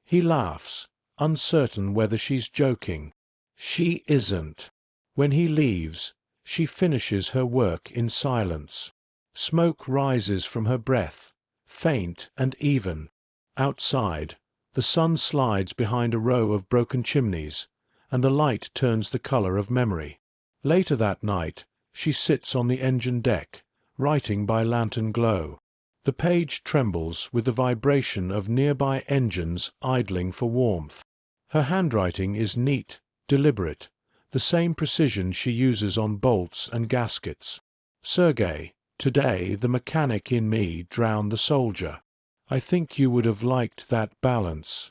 He laughs, uncertain whether she's joking. She isn't. When he leaves, she finishes her work in silence. Smoke rises from her breath, faint and even. Outside, the sun slides behind a row of broken chimneys, and the light turns the color of memory. Later that night, she sits on the engine deck, writing by lantern glow. The page trembles with the vibration of nearby engines idling for warmth. Her handwriting is neat, deliberate, the same precision she uses on bolts and gaskets. Sergei, today the mechanic in me drowned the soldier. I think you would have liked that balance.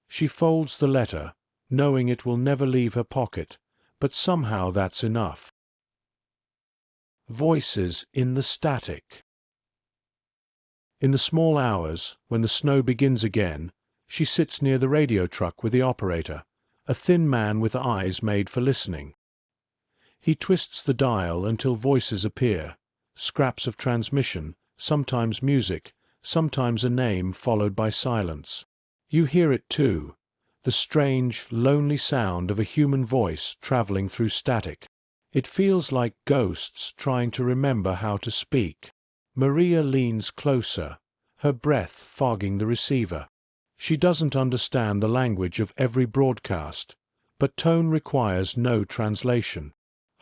She folds the letter, knowing it will never leave her pocket, but somehow that's enough. Voices in the static. In the small hours, when the snow begins again, she sits near the radio truck with the operator, a thin man with eyes made for listening. He twists the dial until voices appear, scraps of transmission, sometimes music, sometimes a name followed by silence. You hear it too, the strange, lonely sound of a human voice traveling through static. It feels like ghosts trying to remember how to speak. Mariya leans closer, her breath fogging the receiver. She doesn't understand the language of every broadcast, but tone requires no translation.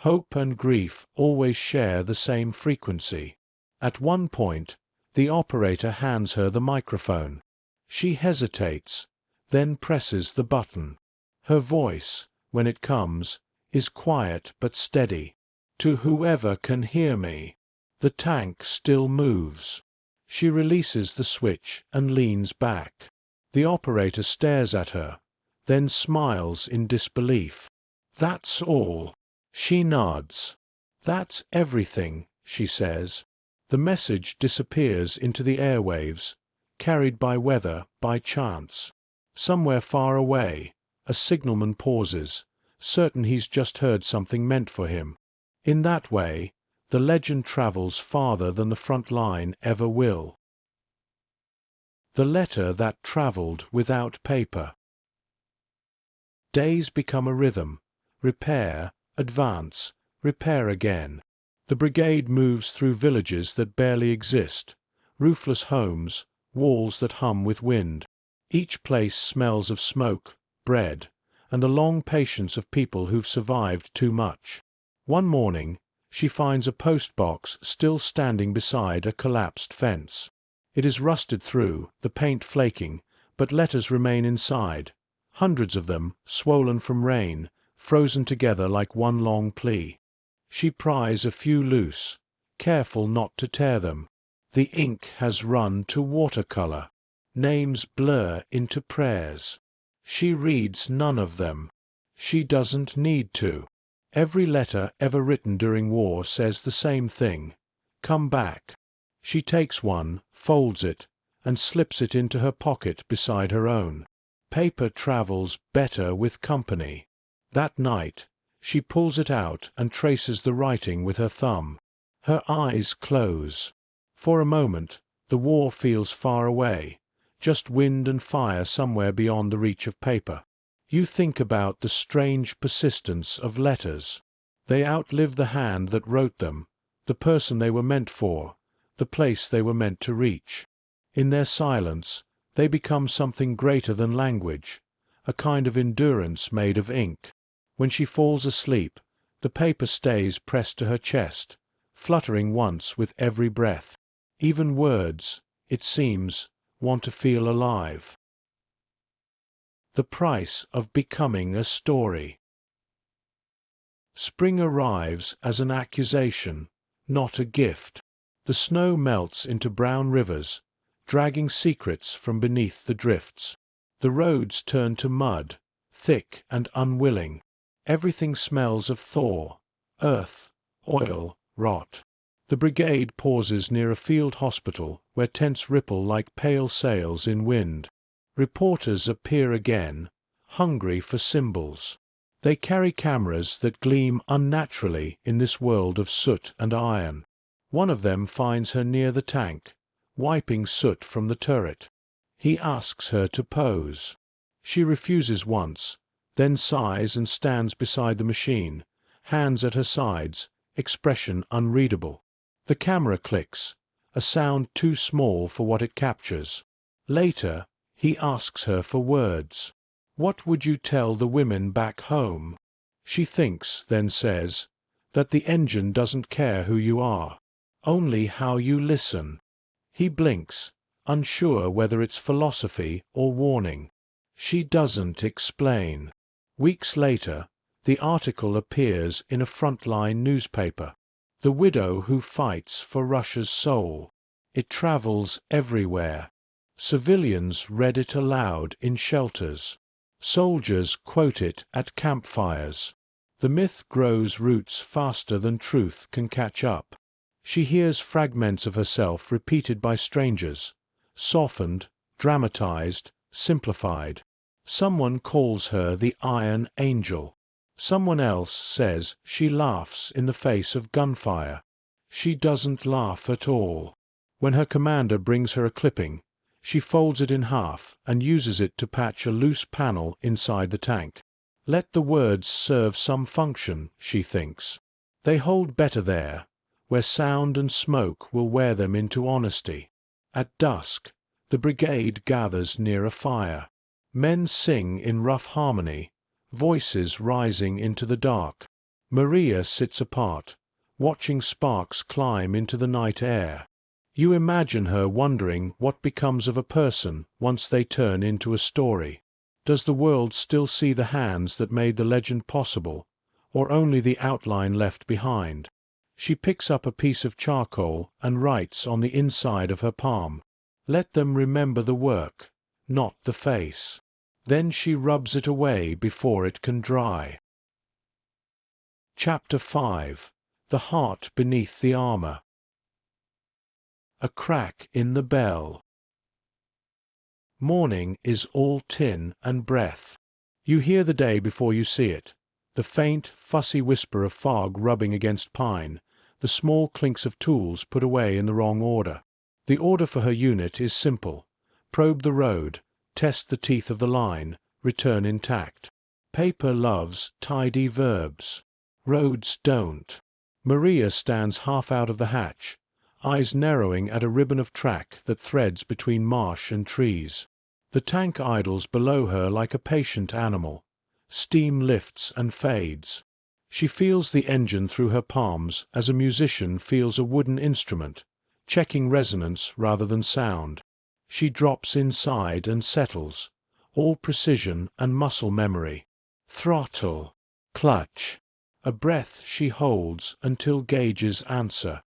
Hope and grief always share the same frequency. At one point, the operator hands her the microphone. She hesitates, then presses the button. Her voice, when it comes, is quiet but steady. To whoever can hear me. The tank still moves. She releases the switch and leans back. The operator stares at her, then smiles in disbelief. That's all. She nods. That's everything, she says. The message disappears into the airwaves, carried by weather, by chance. Somewhere far away, a signalman pauses, certain he's just heard something meant for him. In that way, the legend travels farther than the front line ever will. The letter that traveled without paper. Days become a rhythm. Repair, advance, repair again. The brigade moves through villages that barely exist, roofless homes, walls that hum with wind. Each place smells of smoke, bread, and the long patience of people who've survived too much. One morning, she finds a post box still standing beside a collapsed fence. It is rusted through, the paint flaking, but letters remain inside. Hundreds of them, swollen from rain, frozen together like one long plea. She pries a few loose, careful not to tear them. The ink has run to watercolor. Names blur into prayers. She reads none of them. She doesn't need to. Every letter ever written during war says the same thing. Come back. She takes one, folds it, and slips it into her pocket beside her own. Paper travels better with company. That night, she pulls it out and traces the writing with her thumb. Her eyes close. For a moment, the war feels far away, just wind and fire somewhere beyond the reach of paper. You think about the strange persistence of letters. They outlive the hand that wrote them, the person they were meant for, the place they were meant to reach. In their silence, they become something greater than language, a kind of endurance made of ink. When she falls asleep, the paper stays pressed to her chest, fluttering once with every breath. Even words, it seems, want to feel alive. The price of becoming a story. Spring arrives as an accusation, not a gift. The snow melts into brown rivers, dragging secrets from beneath the drifts. The roads turn to mud, thick and unwilling. Everything smells of thaw, earth, oil, rot. The brigade pauses near a field hospital where tents ripple like pale sails in wind. Reporters appear again, hungry for symbols. They carry cameras that gleam unnaturally in this world of soot and iron. One of them finds her near the tank, wiping soot from the turret. He asks her to pose. She refuses once, then sighs and stands beside the machine, hands at her sides, expression unreadable. The camera clicks, a sound too small for what it captures. Later, he asks her for words. What would you tell the women back home? She thinks, then says, that the engine doesn't care who you are, only how you listen. He blinks, unsure whether it's philosophy or warning. She doesn't explain. Weeks later, the article appears in a frontline newspaper. The widow who fights for Russia's soul. It travels everywhere. Civilians read it aloud in shelters. Soldiers quote it at campfires. The myth grows roots faster than truth can catch up. She hears fragments of herself repeated by strangers, softened, dramatized, simplified. Someone calls her the Iron Angel. Someone else says she laughs in the face of gunfire. She doesn't laugh at all. When her commander brings her a clipping, she folds it in half and uses it to patch a loose panel inside the tank. Let the words serve some function, she thinks. They hold better there, where sound and smoke will wear them into honesty. At dusk, the brigade gathers near a fire. Men sing in rough harmony, voices rising into the dark. Mariya sits apart, watching sparks climb into the night air. You imagine her wondering what becomes of a person once they turn into a story. Does the world still see the hands that made the legend possible, or only the outline left behind? She picks up a piece of charcoal and writes on the inside of her palm. Let them remember the work, not the face. Then she rubs it away before it can dry. Chapter 5. The Heart Beneath the Armor. A crack in the bell. Morning is all tin and breath. You hear the day before you see it, the faint, fussy whisper of fog rubbing against pine, the small clinks of tools put away in the wrong order. The order for her unit is simple: probe the road, test the teeth of the line, return intact. Paper loves tidy verbs. Roads don't. Mariya stands half out of the hatch, eyes narrowing at a ribbon of track that threads between marsh and trees. The tank idles below her like a patient animal. Steam lifts and fades. She feels the engine through her palms as a musician feels a wooden instrument, checking resonance rather than sound. She drops inside and settles, all precision and muscle memory. Throttle, clutch. A breath she holds until gauges answer.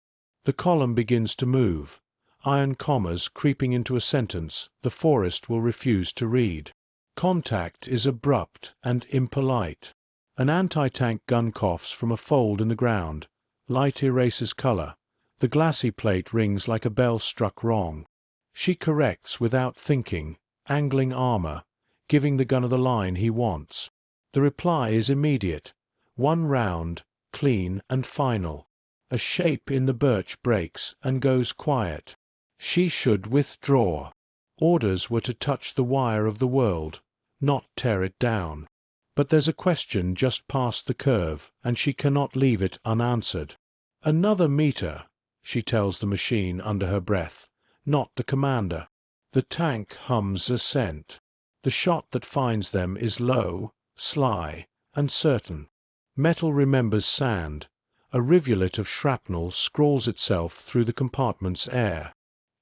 The column begins to move, iron commas creeping into a sentence the forest will refuse to read. Contact is abrupt and impolite. An anti-tank gun coughs from a fold in the ground. Light erases color. The glassy plate rings like a bell struck wrong. She corrects without thinking, angling armor, giving the gunner the line he wants. The reply is immediate. One round, clean and final. A shape in the birch breaks and goes quiet. She should withdraw. Orders were to touch the wire of the world, not tear it down. But there's a question just past the curve, and she cannot leave it unanswered. Another meter, she tells the machine under her breath, not the commander. The tank hums assent. The shot that finds them is low, sly, and certain. Metal remembers sand. A rivulet of shrapnel scrawls itself through the compartment's air.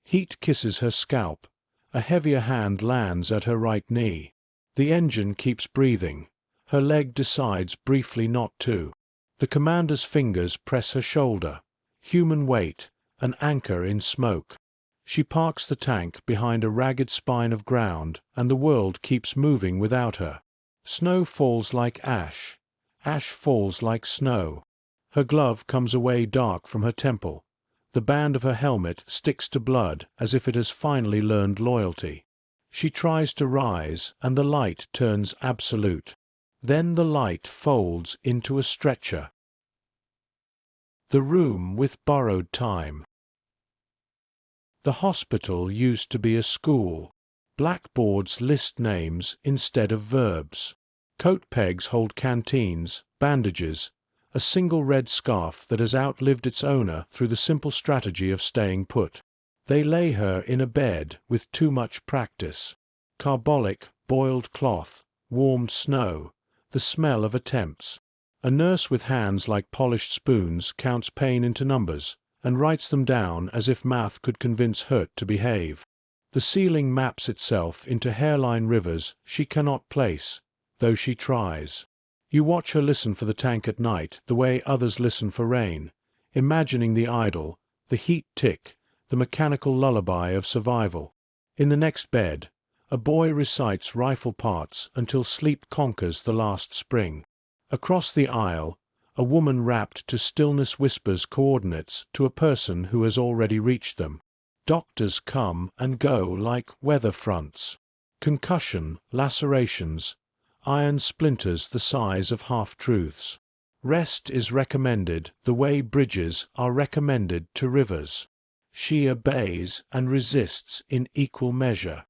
Heat kisses her scalp. A heavier hand lands at her right knee. The engine keeps breathing. Her leg decides briefly not to. The commander's fingers press her shoulder. Human weight, an anchor in smoke. She parks the tank behind a ragged spine of ground, and the world keeps moving without her. Snow falls like ash. Ash falls like snow. Her glove comes away dark from her temple. The band of her helmet sticks to blood as if it has finally learned loyalty. She tries to rise, and the light turns absolute. Then the light folds into a stretcher. The room with borrowed time. The hospital used to be a school. Blackboards list names instead of verbs. Coat pegs hold canteens, bandages, a single red scarf that has outlived its owner through the simple strategy of staying put. They lay her in a bed with too much practice. Carbolic, boiled cloth, warmed snow, the smell of attempts. A nurse with hands like polished spoons counts pain into numbers and writes them down as if math could convince hurt to behave. The ceiling maps itself into hairline rivers she cannot place, though she tries. You watch her listen for the tank at night the way others listen for rain, imagining the idle, the heat tick, the mechanical lullaby of survival. In the next bed, a boy recites rifle parts until sleep conquers the last spring. Across the aisle, a woman wrapped to stillness whispers coordinates to a person who has already reached them. Doctors come and go like weather fronts. Concussion, lacerations, iron splinters the size of half-truths. Rest is recommended the way bridges are recommended to rivers. She obeys and resists in equal measure.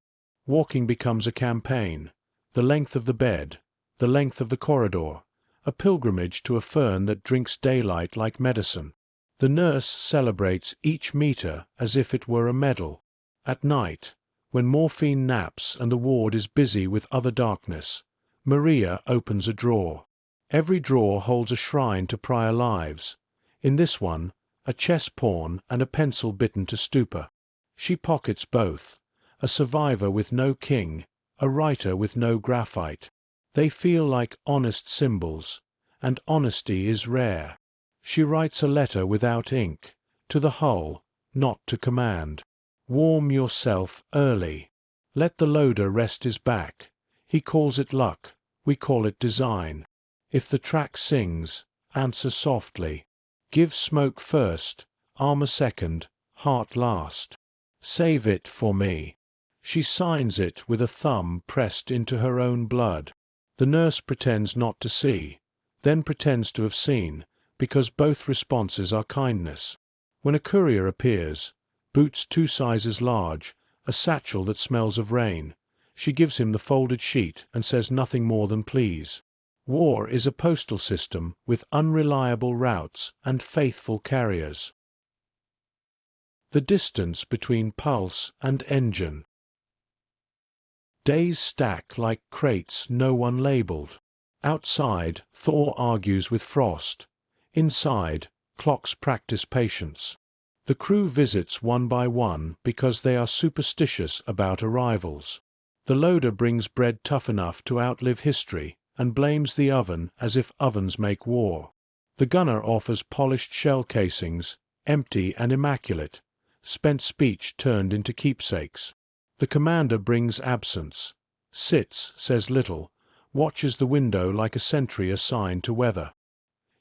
Walking becomes a campaign, the length of the bed, the length of the corridor, a pilgrimage to a fern that drinks daylight like medicine. The nurse celebrates each meter as if it were a medal. At night, when morphine naps and the ward is busy with other darkness, Mariya opens a drawer. Every drawer holds a shrine to prior lives. In this one, a chess pawn and a pencil bitten to stupor. She pockets both, a survivor with no king, a writer with no graphite. They feel like honest symbols, and honesty is rare. She writes a letter without ink, to the hull, not to command. Warm yourself early. Let the loader rest his back. He calls it luck, we call it design. If the track sings, answer softly. Give smoke first, armor second, heart last. Save it for me. She signs it with a thumb pressed into her own blood. The nurse pretends not to see, then pretends to have seen, because both responses are kindness. When a courier appears, boots 2 sizes large, a satchel that smells of rain, she gives him the folded sheet and says nothing more than please. War is a postal system with unreliable routes and faithful carriers. The distance between pulse and engine. Days stack like crates no one labeled. Outside, thaw argues with frost. Inside, clocks practice patience. The crew visits one by one because they are superstitious about arrivals. The loader brings bread tough enough to outlive history and blames the oven as if ovens make war. The gunner offers polished shell casings, empty and immaculate, spent speech turned into keepsakes. The commander brings absence, sits, says little, watches the window like a sentry assigned to weather.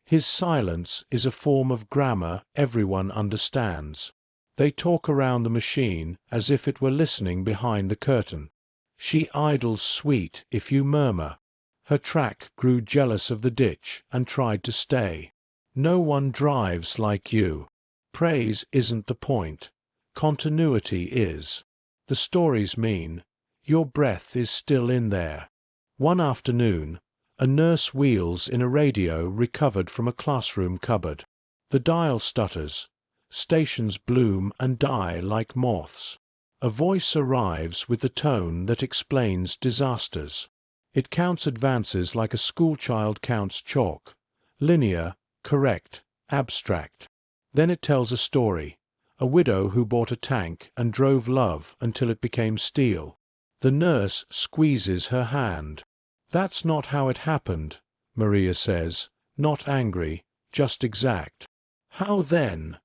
His silence is a form of grammar everyone understands. They talk around the machine as if it were listening behind the curtain. She idles sweet if you murmur. Her track grew jealous of the ditch and tried to stay. No one drives like you. Praise isn't the point. Continuity is. The stories mean, your breath is still in there. One afternoon, a nurse wheels in a radio recovered from a classroom cupboard. The dial stutters. Stations bloom and die like moths. A voice arrives with the tone that explains disasters. It counts advances like a schoolchild counts chalk. Linear, correct, abstract. Then it tells a story. A widow who bought a tank and drove love until it became steel. The nurse squeezes her hand. That's not how it happened, Mariya says, not angry, just exact. How then?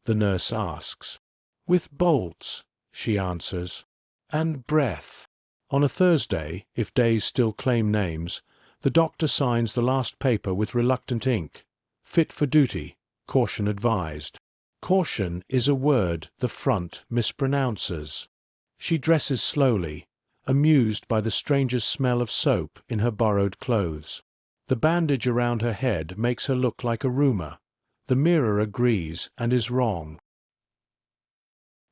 The nurse asks. With bolts, she answers. And breath. On a Thursday, if days still claim names, the doctor signs the last paper with reluctant ink. Fit for duty, caution advised. Caution is a word the front mispronounces. She dresses slowly, amused by the stranger's smell of soap in her borrowed clothes. The bandage around her head makes her look like a rumor. The mirror agrees and is wrong.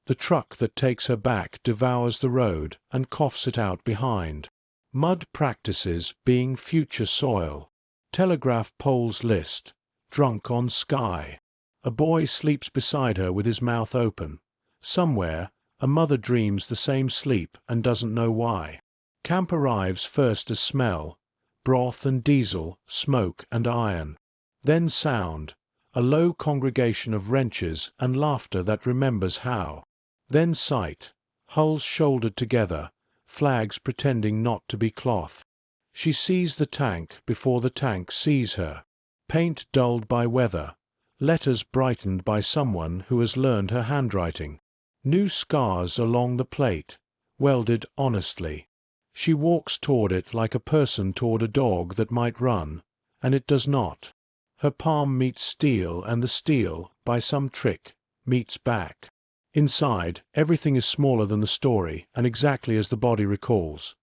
The truck that takes her back devours the road and coughs it out behind. Mud practices being future soil. Telegraph poles list. Drunk on sky. A boy sleeps beside her with his mouth open. Somewhere, a mother dreams the same sleep and doesn't know why. Camp arrives first as smell. Broth and diesel, smoke and iron. Then sound. A low congregation of wrenches and laughter that remembers how. Then sight. Hulls shouldered together, flags pretending not to be cloth. She sees the tank before the tank sees her. Paint dulled by weather. Letters brightened by someone who has learned her handwriting. New scars along the plate, welded honestly. She walks toward it like a person toward a dog that might run, and it does not. Her palm meets steel, and the steel, by some trick, meets back. Inside, everything is smaller than the story and exactly as the body recalls.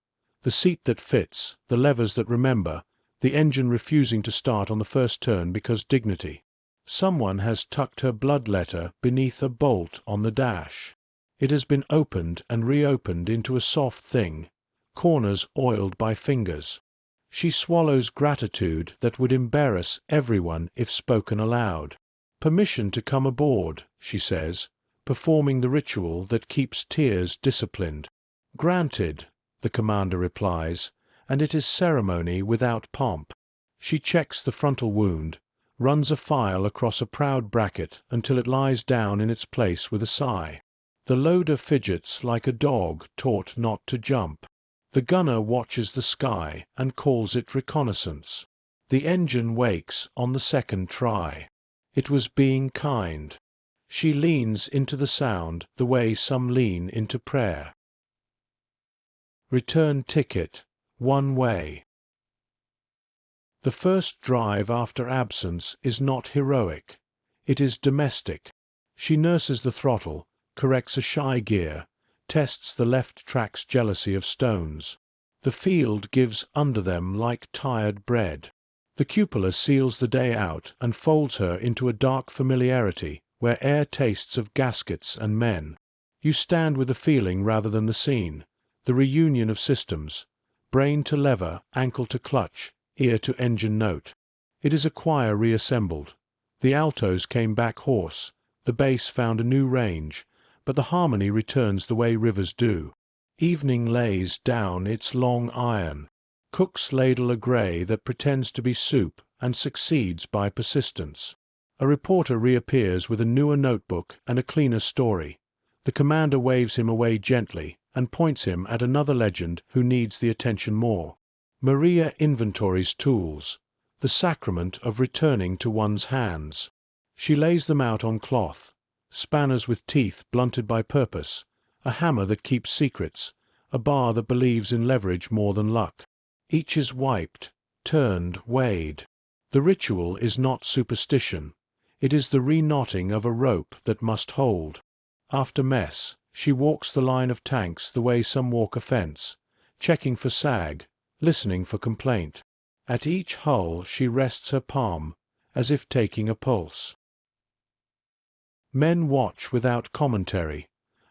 The seat that fits, the levers that remember, the engine refusing to start on the first turn because dignity. Someone has tucked her blood letter beneath a bolt on the dash. It has been opened and reopened into a soft thing, corners oiled by fingers. She swallows gratitude that would embarrass everyone if spoken aloud. Permission to come aboard, she says, performing the ritual that keeps tears disciplined. Granted, the commander replies, and it is ceremony without pomp. She checks the frontal wound, runs a file across a proud bracket until it lies down in its place with a sigh. The loader fidgets like a dog taught not to jump. The gunner watches the sky and calls it reconnaissance. The engine wakes on the second try. It was being kind. She leans into the sound the way some lean into prayer. Return ticket, one way. The first drive after absence is not heroic. It is domestic. She nurses the throttle, corrects a shy gear, tests the left track's jealousy of stones. The field gives under them like tired bread. The cupola seals the day out and folds her into a dark familiarity where air tastes of gaskets and men. You stand with the feeling rather than the scene, the reunion of systems, brain to lever, ankle to clutch, ear to engine note. It is a choir reassembled. The altos came back hoarse, the bass found a new range, but the harmony returns the way rivers do. Evening lays down its long iron. Cooks ladle a grey that pretends to be soup and succeeds by persistence. A reporter reappears with a newer notebook and a cleaner story. The commander waves him away gently and points him at another legend who needs the attention more. Mariya inventories tools, the sacrament of returning to one's hands. She lays them out on cloth, spanners with teeth blunted by purpose, a hammer that keeps secrets, a bar that believes in leverage more than luck. Each is wiped, turned, weighed. The ritual is not superstition. It is the reknotting of a rope that must hold. After mess, she walks the line of tanks the way some walk a fence, checking for sag, listening for complaint. At each hull she rests her palm, as if taking a pulse. Men watch without commentary.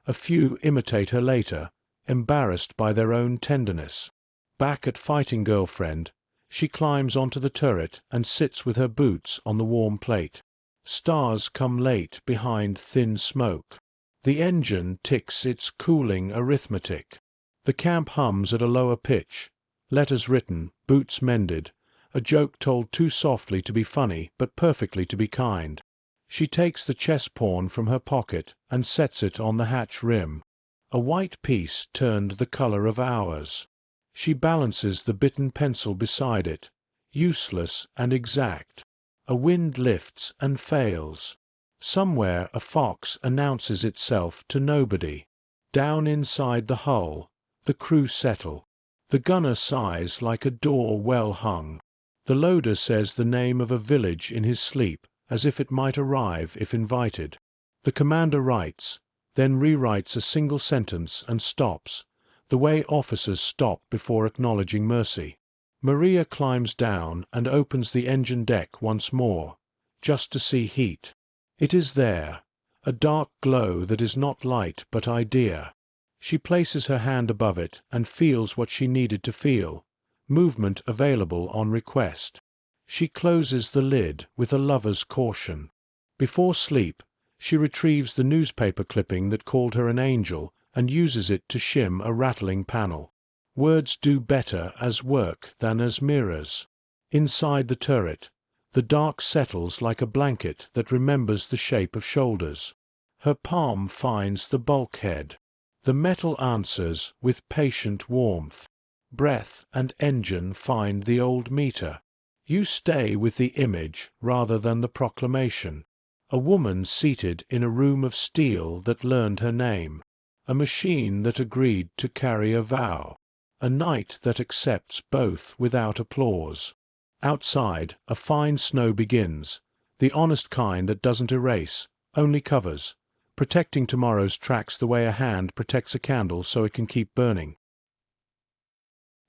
A few imitate her later, embarrassed by their own tenderness. Back at Fighting Girlfriend, she climbs onto the turret and sits with her boots on the warm plate. Stars come late behind thin smoke. The engine ticks its cooling arithmetic. The camp hums at a lower pitch. Letters written, boots mended, a joke told too softly to be funny but perfectly to be kind. She takes the chess pawn from her pocket and sets it on the hatch rim. A white piece turned the color of hours. She balances the bitten pencil beside it, useless and exact. A wind lifts and fails. Somewhere a fox announces itself to nobody. Down inside the hull, the crew settle. The gunner sighs like a door well hung. The loader says the name of a village in his sleep, as if it might arrive if invited. The commander writes, then rewrites a single sentence and stops, the way officers stop before acknowledging mercy. Mariya climbs down and opens the engine deck once more, just to see heat. It is there, a dark glow that is not light but idea. She places her hand above it and feels what she needed to feel, movement available on request. She closes the lid with a lover's caution. Before sleep, she retrieves the newspaper clipping that called her an angel and uses it to shim a rattling panel. Words do better as work than as mirrors. Inside the turret, the dark settles like a blanket that remembers the shape of shoulders. Her palm finds the bulkhead. The metal answers with patient warmth. Breath and engine find the old meter. You stay with the image rather than the proclamation. A woman seated in a room of steel that learned her name. A machine that agreed to carry a vow. A night that accepts both without applause. Outside, a fine snow begins, the honest kind that doesn't erase, only covers, protecting tomorrow's tracks the way a hand protects a candle so it can keep burning.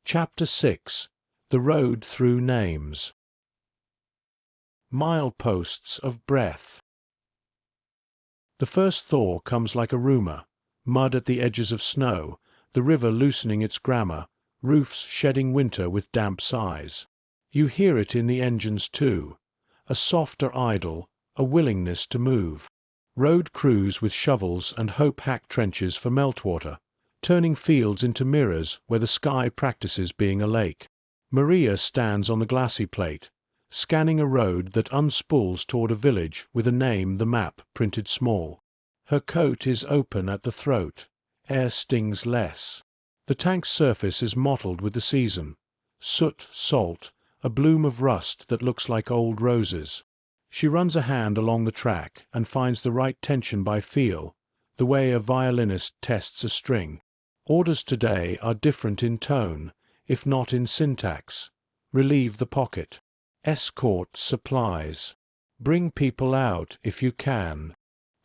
Chapter 6. The Road Through Names. Mileposts of breath. The first thaw comes like a rumor, mud at the edges of snow, the river loosening its grammar, roofs shedding winter with damp sighs. You hear it in the engines too, a softer idle, a willingness to move. Road crews with shovels and hope-hack trenches for meltwater, turning fields into mirrors where the sky practices being a lake. Mariya stands on the glassy plate, scanning a road that unspools toward a village with a name the map printed small. Her coat is open at the throat, air stings less. The tank's surface is mottled with the season, soot, salt, a bloom of rust that looks like old roses. She runs a hand along the track and finds the right tension by feel, the way a violinist tests a string. Orders today are different in tone, if not in syntax. Relieve the pocket. Escort supplies. Bring people out if you can.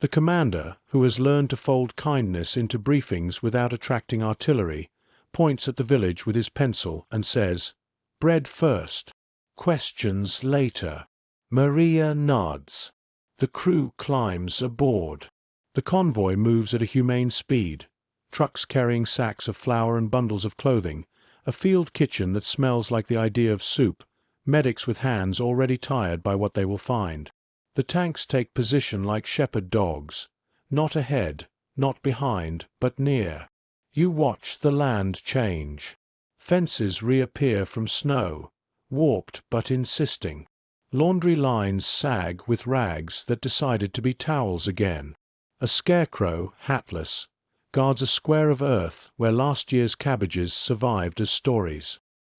The commander, who has learned to fold kindness into briefings without attracting artillery, points at the village with his pencil and says, "Bread first. Questions later." Mariya nods. The crew climbs aboard. The convoy moves at a humane speed. Trucks carrying sacks of flour and bundles of clothing, a field kitchen that smells like the idea of soup, medics with hands already tired by what they will find. The tanks take position like shepherd dogs, not ahead, not behind, but near. You watch the land change. Fences reappear from snow, warped but insisting. Laundry lines sag with rags that decided to be towels again. A scarecrow, hatless, guards a square of earth where last year's cabbages survived as stories.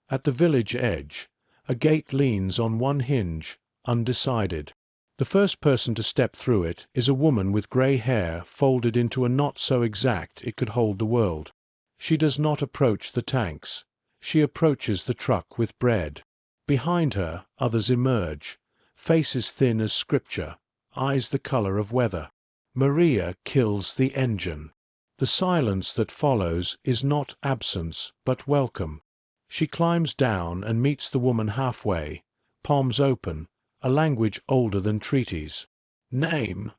At the village edge, a gate leans on one hinge, undecided. The first person to step through it is a woman with grey hair folded into a knot so exact it could hold the world. She does not approach the tanks. She approaches the truck with bread. Behind her, others emerge, faces thin as scripture, eyes the color of weather. Mariya kills the engine. The silence that follows is not absence, but welcome. She climbs down and meets the woman halfway, palms open, a language older than treaties. "Name?"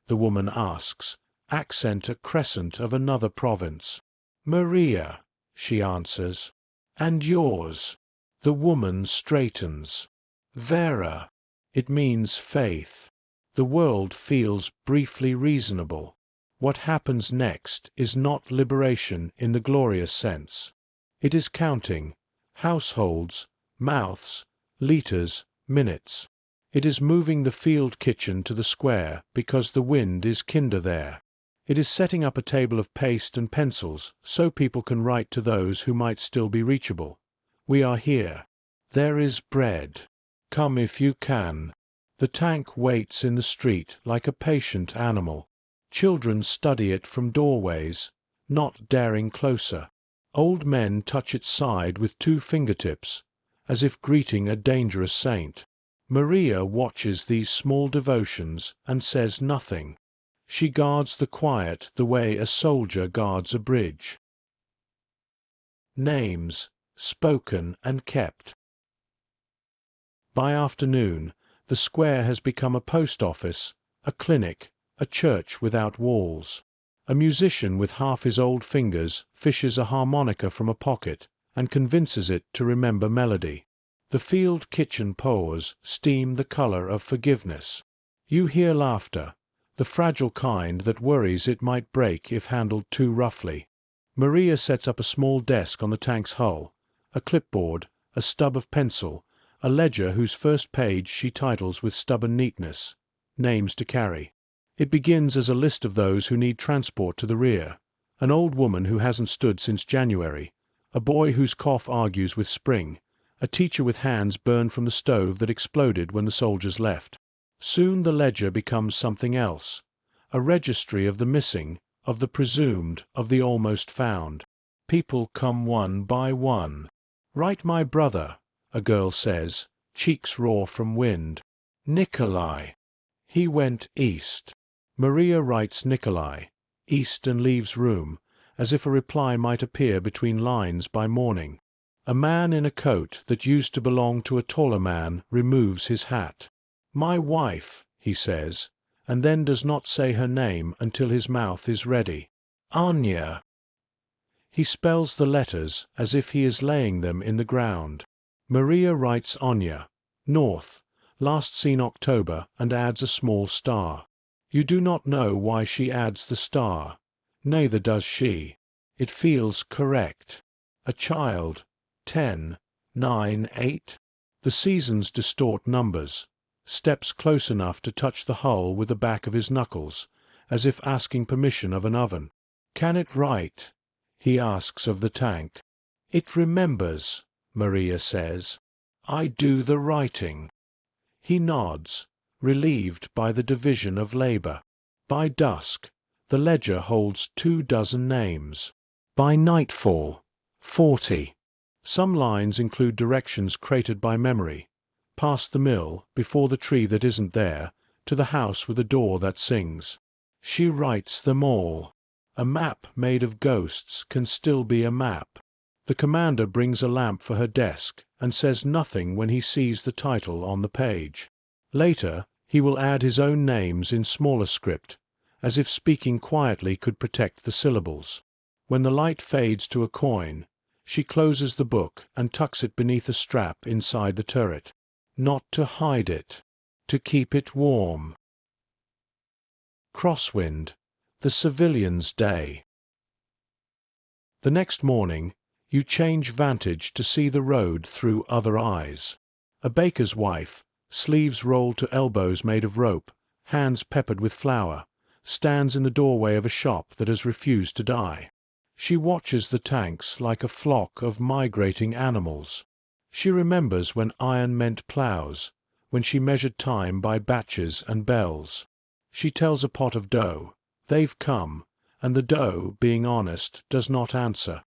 the woman asks, accent a crescent of another province. "Mariya," she answers. "And yours?" The woman straightens. "Vera." It means faith. The world feels briefly reasonable. What happens next is not liberation in the glorious sense. It is counting, households, mouths, liters, minutes. It is moving the field kitchen to the square because the wind is kinder there. It is setting up a table of paste and pencils so people can write to those who might still be reachable. We are here. There is bread. Come if you can. The tank waits in the street like a patient animal. Children study it from doorways, not daring closer. Old men touch its side with two fingertips, as if greeting a dangerous saint. Mariya watches these small devotions and says nothing. She guards the quiet the way a soldier guards a bridge. Names, spoken and kept. By afternoon, the square has become a post office, a clinic, a church without walls. A musician with half his old fingers fishes a harmonica from a pocket and convinces it to remember melody. The field kitchen pours steam the color of forgiveness. You hear laughter, the fragile kind that worries it might break if handled too roughly. Mariya sets up a small desk on the tank's hull, a clipboard, a stub of pencil, a ledger whose first page she titles with stubborn neatness, "Names to carry." It begins as a list of those who need transport to the rear: an old woman who hasn't stood since January, a boy whose cough argues with spring, a teacher with hands burned from the stove that exploded when the soldiers left. Soon the ledger becomes something else, a registry of the missing, of the presumed, of the almost found. People come one by one. "Write my brother," a girl says, cheeks raw from wind. "Nikolai. He went east." Mariya writes Nikolai, east, and leaves room, as if a reply might appear between lines by morning. A man in a coat that used to belong to a taller man removes his hat. "My wife," he says, and then does not say her name until his mouth is ready. "Anya." He spells the letters as if he is laying them in the ground. Mariya writes Anya, north, last seen October, and adds a small star. You do not know why she adds the star. Neither does she. It feels correct. A child, 10, 9, 8. The seasons distort numbers. Steps close enough to touch the hull with the back of his knuckles, as if asking permission of an oven. "Can it write?" he asks of the tank. "It remembers," Mariya says. "I do the writing." He nods, relieved by the division of labor. By dusk, the ledger holds 24 names. By nightfall, 40. Some lines include directions created by memory: past the mill, before the tree that isn't there, to the house with a door that sings. She writes them all. A map made of ghosts can still be a map. The commander brings a lamp for her desk and says nothing when he sees the title on the page. Later, he will add his own names in smaller script, as if speaking quietly could protect the syllables. When the light fades to a coin, she closes the book and tucks it beneath a strap inside the turret. Not to hide it, to keep it warm. Crosswind, the civilian's day. The next morning, you change vantage to see the road through other eyes. A baker's wife, sleeves rolled to elbows made of rope, hands peppered with flour, stands in the doorway of a shop that has refused to die. She watches the tanks like a flock of migrating animals. She remembers when iron meant plows, when she measured time by batches and bells. She tells a pot of dough, "They've come," and the dough, being honest, does not answer.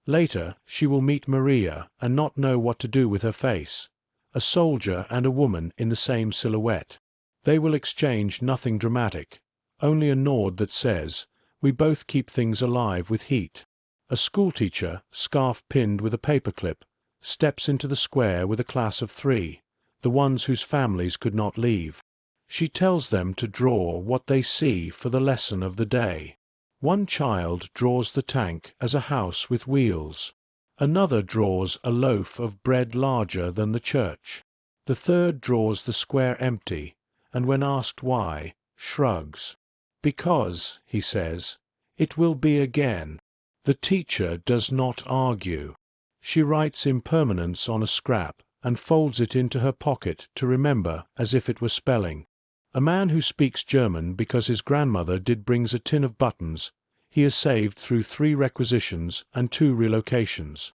Later, she will meet Mariya and not know what to do with her face. A soldier and a woman in the same silhouette. They will exchange nothing dramatic, only a nod that says, "We both keep things alive with heat." A schoolteacher, scarf pinned with a paperclip, steps into the square with a class of 3, the ones whose families could not leave. She tells them to draw what they see for the lesson of the day. One child draws the tank as a house with wheels. Another draws a loaf of bread larger than the church. The third draws the square empty, and when asked why, shrugs. "Because," he says, "it will be again." The teacher does not argue. She writes impermanence on a scrap and folds it into her pocket to remember as if it were spelling. A man who speaks German because his grandmother did brings a tin of buttons. He is saved through 3 requisitions and 2 relocations.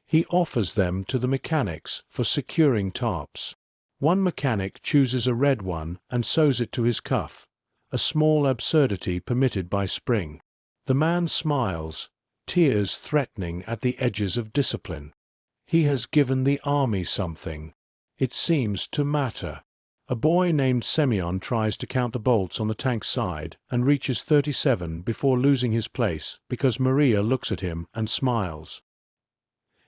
He offers them to the mechanics for securing tarps. One mechanic chooses a red one and sews it to his cuff, a small absurdity permitted by spring. The man smiles, tears threatening at the edges of discipline. He has given the army something. It seems to matter. A boy named Semyon tries to count the bolts on the tank's side and reaches 37 before losing his place because Mariya looks at him and smiles.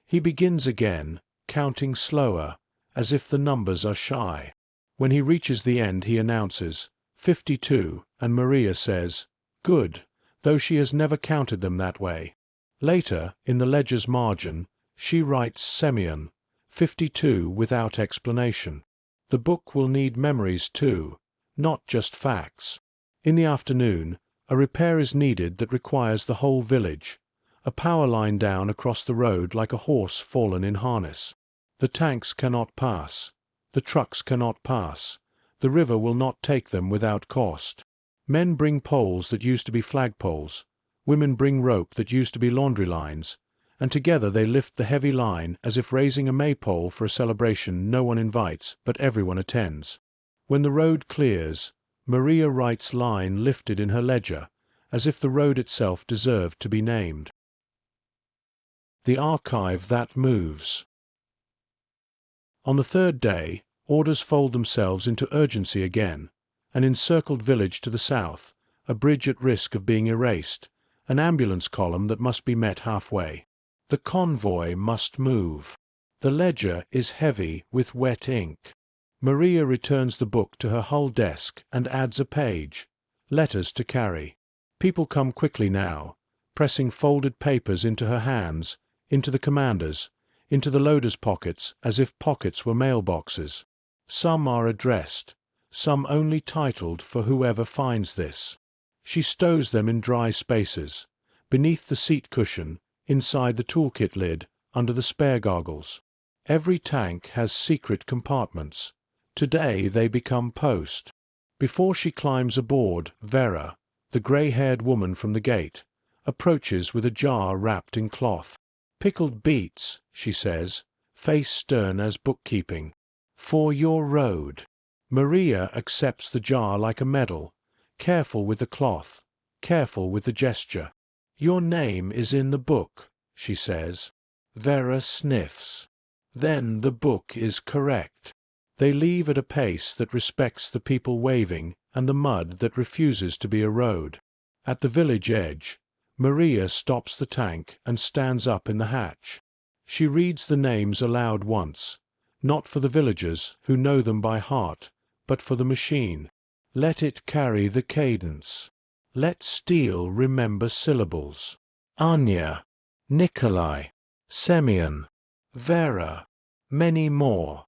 He begins again, counting slower, as if the numbers are shy. When he reaches the end, he announces, 52, and Mariya says, "Good," though she has never counted them that way. Later, in the ledger's margin, she writes Semyon, 52, without explanation. The book will need memories too, not just facts. In the afternoon, a repair is needed that requires the whole village. A power line down across the road like a horse fallen in harness. The tanks cannot pass. The trucks cannot pass. The river will not take them without cost. Men bring poles that used to be flagpoles. Women bring rope that used to be laundry lines, and together they lift the heavy line as if raising a maypole for a celebration no one invites but everyone attends. When the road clears, Mariya writes line lifted in her ledger, as if the road itself deserved to be named. The archive that moves. On the third day, orders fold themselves into urgency again. An encircled village to the south, a bridge at risk of being erased, an ambulance column that must be met halfway. The convoy must move. The ledger is heavy with wet ink. Mariya returns the book to her hull desk and adds a page. Letters to carry. People come quickly now, pressing folded papers into her hands, into the commander's, into the loader's pockets as if pockets were mailboxes. Some are addressed, some only titled for whoever finds this. She stows them in dry spaces, beneath the seat cushion, inside the toolkit lid, under the spare goggles. Every tank has secret compartments. Today they become post. Before she climbs aboard, Vera, the grey-haired woman from the gate, approaches with a jar wrapped in cloth. "Pickled beets," she says, face stern as bookkeeping. "For your road." Mariya accepts the jar like a medal, careful with the cloth, careful with the gesture. "Your name is in the book," she says. Vera sniffs. Then the book is correct. They leave at a pace that respects the people waving and the mud that refuses to be a road. At the village edge, Mariya stops the tank and stands up in the hatch. She reads the names aloud once, not for the villagers who know them by heart, but for the machine. Let it carry the cadence. Let steel remember syllables. Anya, Nikolai, Semyon, Vera, many more.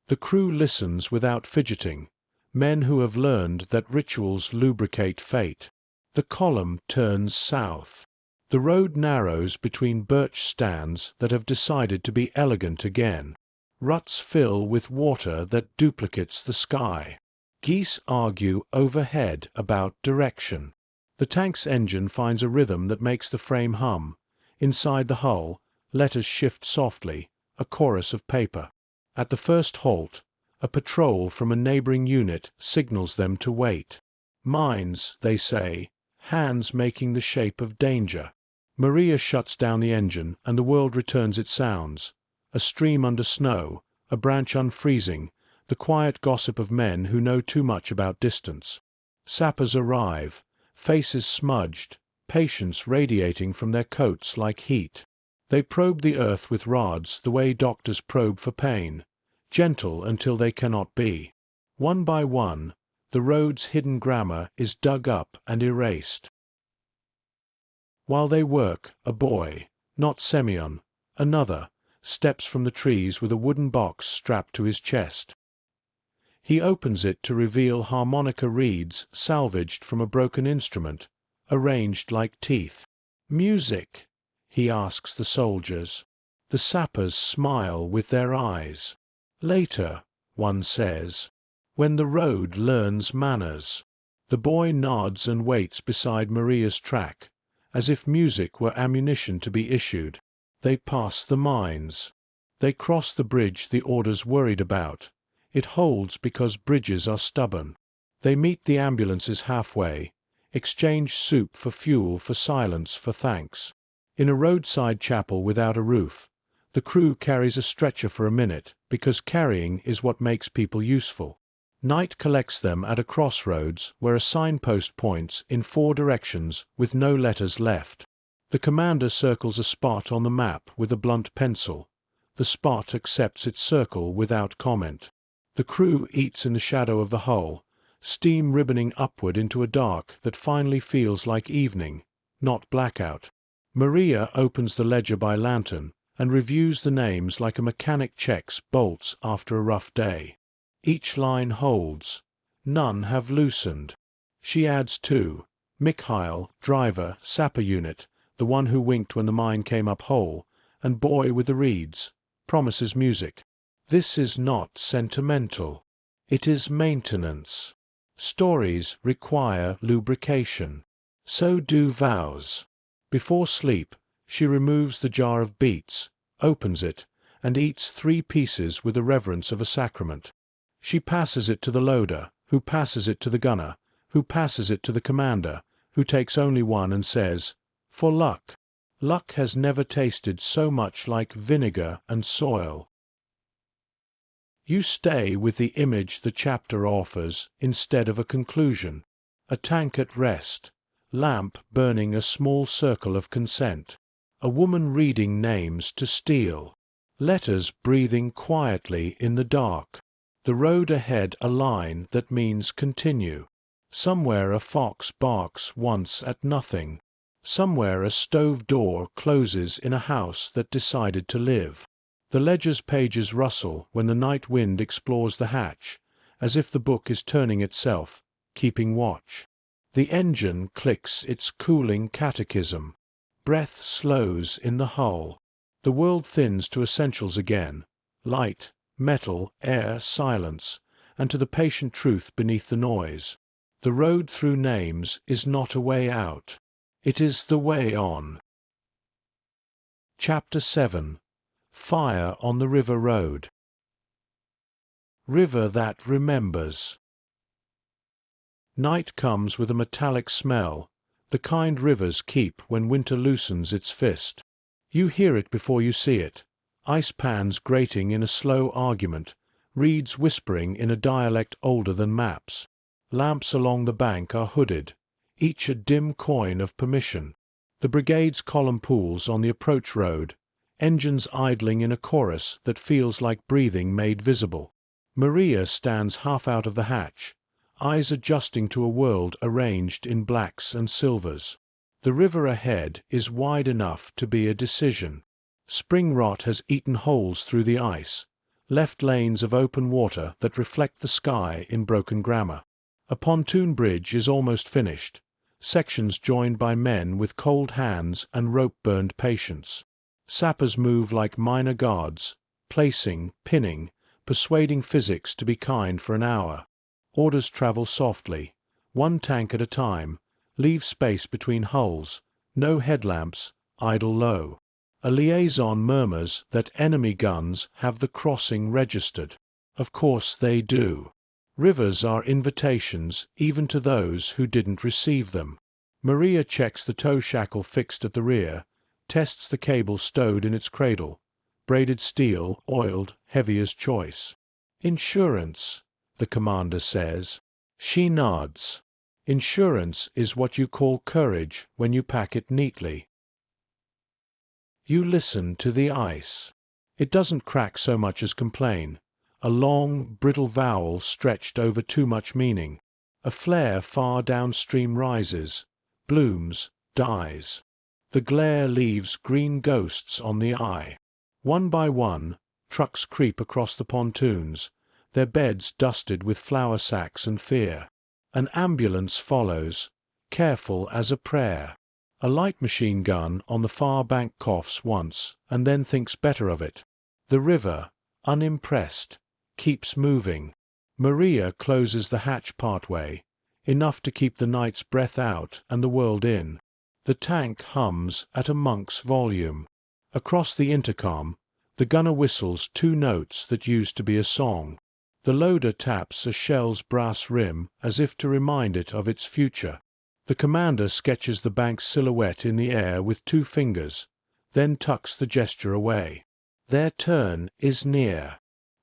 The crew listens without fidgeting, men who have learned that rituals lubricate fate. The column turns south. The road narrows between birch stands that have decided to be elegant again. Ruts fill with water that duplicates the sky. Geese argue overhead about direction. The tank's engine finds a rhythm that makes the frame hum. Inside the hull, letters shift softly, a chorus of paper. At the first halt, a patrol from a neighboring unit signals them to wait. Mines, they say, hands making the shape of danger. Mariya shuts down the engine and the world returns its sounds. A stream under snow, a branch unfreezing, the quiet gossip of men who know too much about distance. Sappers arrive, faces smudged, patience radiating from their coats like heat. They probe the earth with rods the way doctors probe for pain, gentle until they cannot be. One by one, the road's hidden grammar is dug up and erased. While they work, a boy, not Semyon, another, steps from the trees with a wooden box strapped to his chest. He opens it to reveal harmonica reeds salvaged from a broken instrument, arranged like teeth. "Music?" he asks the soldiers. The sappers smile with their eyes. "Later," one says, "when the road learns manners." The boy nods and waits beside Mariya's track, as if music were ammunition to be issued. They pass the mines. They cross the bridge the orders worried about. It holds because bridges are stubborn. They meet the ambulances halfway, exchange soup for fuel, for silence, for thanks. In a roadside chapel without a roof, the crew carries a stretcher for a minute because carrying is what makes people useful. Night collects them at a crossroads where a signpost points in 4 directions with no letters left. The commander circles a spot on the map with a blunt pencil. The spot accepts its circle without comment. The crew eats in the shadow of the hull, steam ribboning upward into a dark that finally feels like evening, not blackout. Mariya opens the ledger by lantern and reviews the names like a mechanic checks bolts after a rough day. Each line holds. None have loosened. She adds two: Mikhail, driver, sapper unit, the one who winked when the mine came up whole, and boy with the reeds, promises music. This is not sentimental. It is maintenance. Stories require lubrication. So do vows. Before sleep, she removes the jar of beets, opens it, and eats 3 pieces with the reverence of a sacrament. She passes it to the loader, who passes it to the gunner, who passes it to the commander, who takes only one and says, "For luck." Luck has never tasted so much like vinegar and soil. You stay with the image the chapter offers instead of a conclusion. A tank at rest, lamp burning a small circle of consent, a woman reading names to steal, letters breathing quietly in the dark, the road ahead a line that means continue. Somewhere a fox barks once at nothing. Somewhere a stove door closes in a house that decided to live. The ledger's pages rustle when the night wind explores the hatch, as if the book is turning itself, keeping watch. The engine clicks its cooling catechism. Breath slows in the hull. The world thins to essentials again: light, metal, air, silence, and to the patient truth beneath the noise. The road through names is not a way out. It is the way on. Chapter 7. Fire on the River Road. River that remembers. Night comes with a metallic smell, the kind rivers keep when winter loosens its fist. You hear it before you see it: ice pans grating in a slow argument, reeds whispering in a dialect older than maps. Lamps along the bank are hooded, each a dim coin of permission. The brigade's column pools on the approach road, engines idling in a chorus that feels like breathing made visible. Mariya stands half out of the hatch, eyes adjusting to a world arranged in blacks and silvers. The river ahead is wide enough to be a decision. Spring rot has eaten holes through the ice, left lanes of open water that reflect the sky in broken grammar. A pontoon bridge is almost finished, sections joined by men with cold hands and rope-burned patience. Sappers move like minor guards, placing, pinning, persuading physics to be kind for an hour. Orders travel softly, one tank at a time, leave space between hulls, no headlamps, idle low. A liaison murmurs that enemy guns have the crossing registered. Of course they do. Rivers are invitations even to those who didn't receive them. Mariya checks the tow shackle fixed at the rear, tests the cable stowed in its cradle. Braided steel, oiled, heavy as choice. Insurance, the commander says. She nods. Insurance is what you call courage when you pack it neatly. You listen to the ice. It doesn't crack so much as complain. A long, brittle vowel stretched over too much meaning. A flare far downstream rises, blooms, dies. The glare leaves green ghosts on the eye. One by one, trucks creep across the pontoons, their beds dusted with flour sacks and fear. An ambulance follows, careful as a prayer. A light machine gun on the far bank coughs once and then thinks better of it. The river, unimpressed, keeps moving. Mariya closes the hatch partway, enough to keep the night's breath out and the world in. The tank hums at a monk's volume. Across the intercom, the gunner whistles 2 notes that used to be a song. The loader taps a shell's brass rim as if to remind it of its future. The commander sketches the bank's silhouette in the air with 2 fingers, then tucks the gesture away. Their turn is near.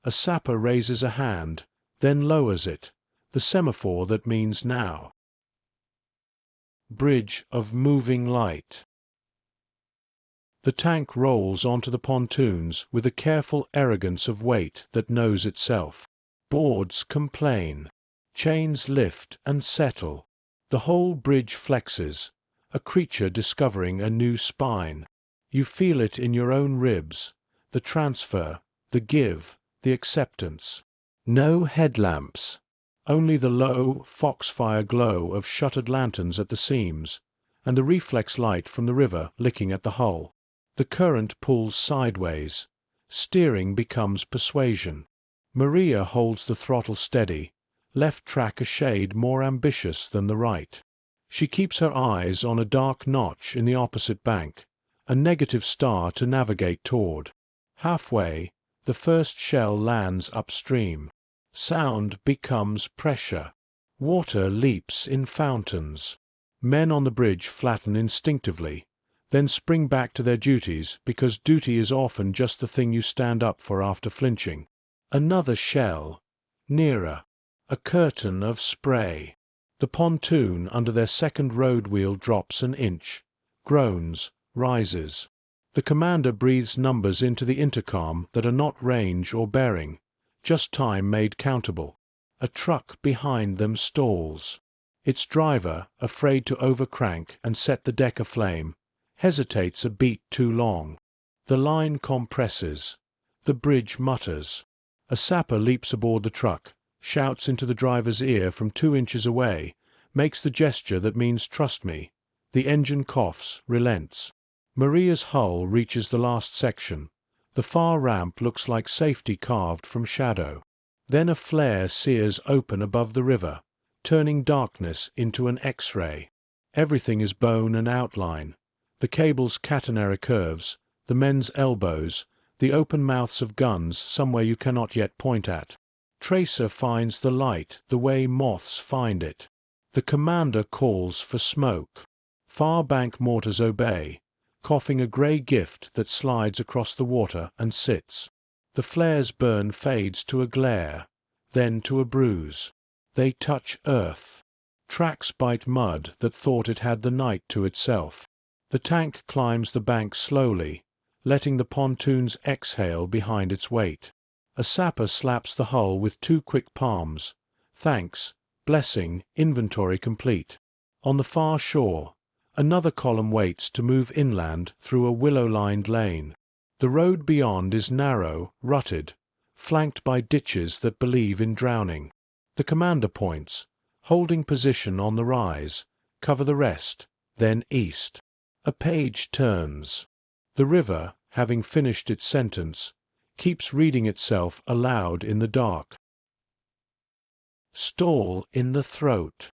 A sapper raises a hand, then lowers it, the semaphore that means now. Bridge of moving light. The tank rolls onto the pontoons with a careful arrogance of weight that knows itself. Boards complain. Chains lift and settle. The whole bridge flexes, a creature discovering a new spine. You feel it in your own ribs, the transfer, the give, the acceptance. No headlamps. Only the low, foxfire glow of shuttered lanterns at the seams, and the reflex light from the river licking at the hull. The current pulls sideways. Steering becomes persuasion. Mariya holds the throttle steady, left track a shade more ambitious than the right. She keeps her eyes on a dark notch in the opposite bank, a negative star to navigate toward. Halfway, the first shell lands upstream. Sound becomes pressure. Water leaps in fountains. Men on the bridge flatten instinctively, then spring back to their duties because duty is often just the thing you stand up for after flinching. Another shell. Nearer. A curtain of spray. The pontoon under their second road wheel drops an inch, groans, rises. The commander breathes numbers into the intercom that are not range or bearing, just time made countable. A truck behind them stalls. Its driver, afraid to overcrank and set the deck aflame, hesitates a beat too long. The line compresses. The bridge mutters. A sapper leaps aboard the truck, shouts into the driver's ear from 2 inches away, makes the gesture that means trust me. The engine coughs, relents. Mariya's hull reaches the last section. The far ramp looks like safety carved from shadow. Then a flare sears open above the river, turning darkness into an X-ray. Everything is bone and outline. The cable's catenary curves, the men's elbows, the open mouths of guns somewhere you cannot yet point at. Tracer finds the light the way moths find it. The commander calls for smoke. Far bank mortars obey, coughing a grey gift that slides across the water and sits. The flare's burn fades to a glare, then to a bruise. They touch earth. Tracks bite mud that thought it had the night to itself. The tank climbs the bank slowly, letting the pontoons exhale behind its weight. A sapper slaps the hull with 2 quick palms. Thanks, blessing, inventory complete. On the far shore, another column waits to move inland through a willow-lined lane. The road beyond is narrow, rutted, flanked by ditches that believe in drowning. The commander points, holding position on the rise, cover the rest, then east. A page turns. The river, having finished its sentence, keeps reading itself aloud in the dark. Stall in the throat.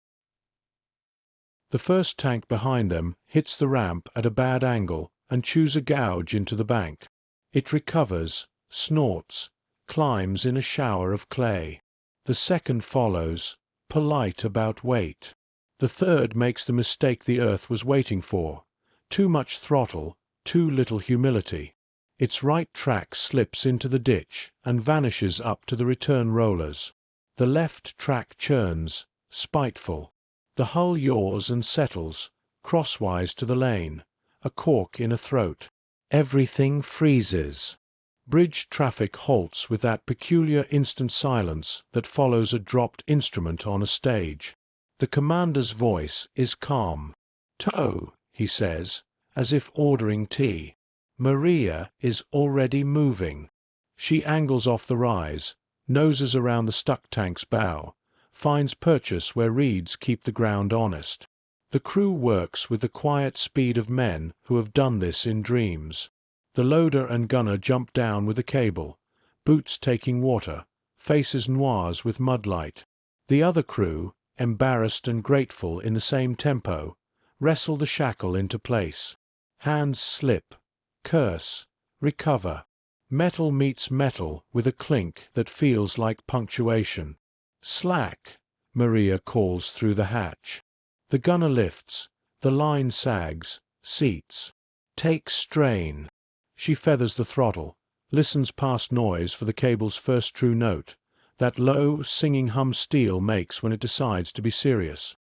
The first tank behind them hits the ramp at a bad angle and chews a gouge into the bank. It recovers, snorts, climbs in a shower of clay. The second follows, polite about weight. The third makes the mistake the earth was waiting for. Too much throttle, too little humility. Its right track slips into the ditch and vanishes up to the return rollers. The left track churns, spiteful. The hull yaws and settles, crosswise to the lane, a cork in a throat. Everything freezes. Bridge traffic halts with that peculiar instant silence that follows a dropped instrument on a stage. The commander's voice is calm. "Tow," he says, as if ordering tea. Mariya is already moving. She angles off the rise, noses around the stuck tank's bow, finds purchase where reeds keep the ground honest. The crew works with the quiet speed of men who have done this in dreams. The loader and gunner jump down with a cable, boots taking water, faces noirs with mudlight. The other crew, embarrassed and grateful in the same tempo, wrestle the shackle into place. Hands slip, curse, recover. Metal meets metal with a clink that feels like punctuation. "Slack," Mariya calls through the hatch. The gunner lifts, the line sags, seats. "Take strain." She feathers the throttle, listens past noise for the cable's first true note, that low, singing hum steel makes when it decides to be serious.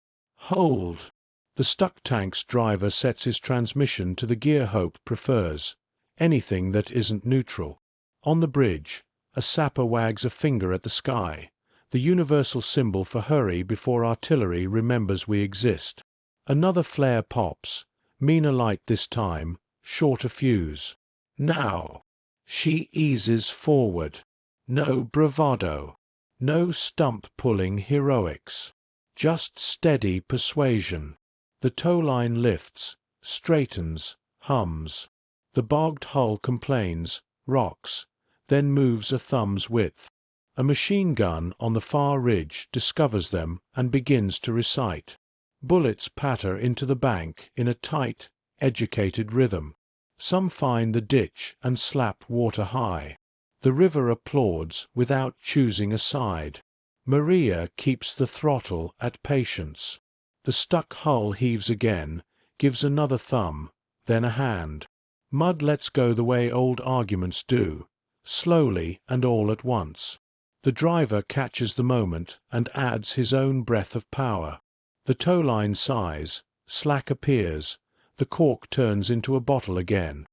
"Hold." The stuck tank's driver sets his transmission to the gear Hope prefers, anything that isn't neutral. On the bridge, a sapper wags a finger at the sky, the universal symbol for hurry before artillery remembers we exist. Another flare pops, meaner light this time, shorter fuse. Now. She eases forward. No bravado. No stump-pulling heroics. Just steady persuasion. The tow line lifts, straightens, hums. The bogged hull complains, rocks, then moves a thumb's width. A machine gun on the far ridge discovers them and begins to recite. Bullets patter into the bank in a tight, educated rhythm. Some find the ditch and slap water high. The river applauds without choosing a side. Mariya keeps the throttle at patience. The stuck hull heaves again, gives another thumb, then a hand. Mud lets go the way old arguments do, slowly and all at once. The driver catches the moment and adds his own breath of power. The tow line sighs, slack appears, the cork turns into a bottle again.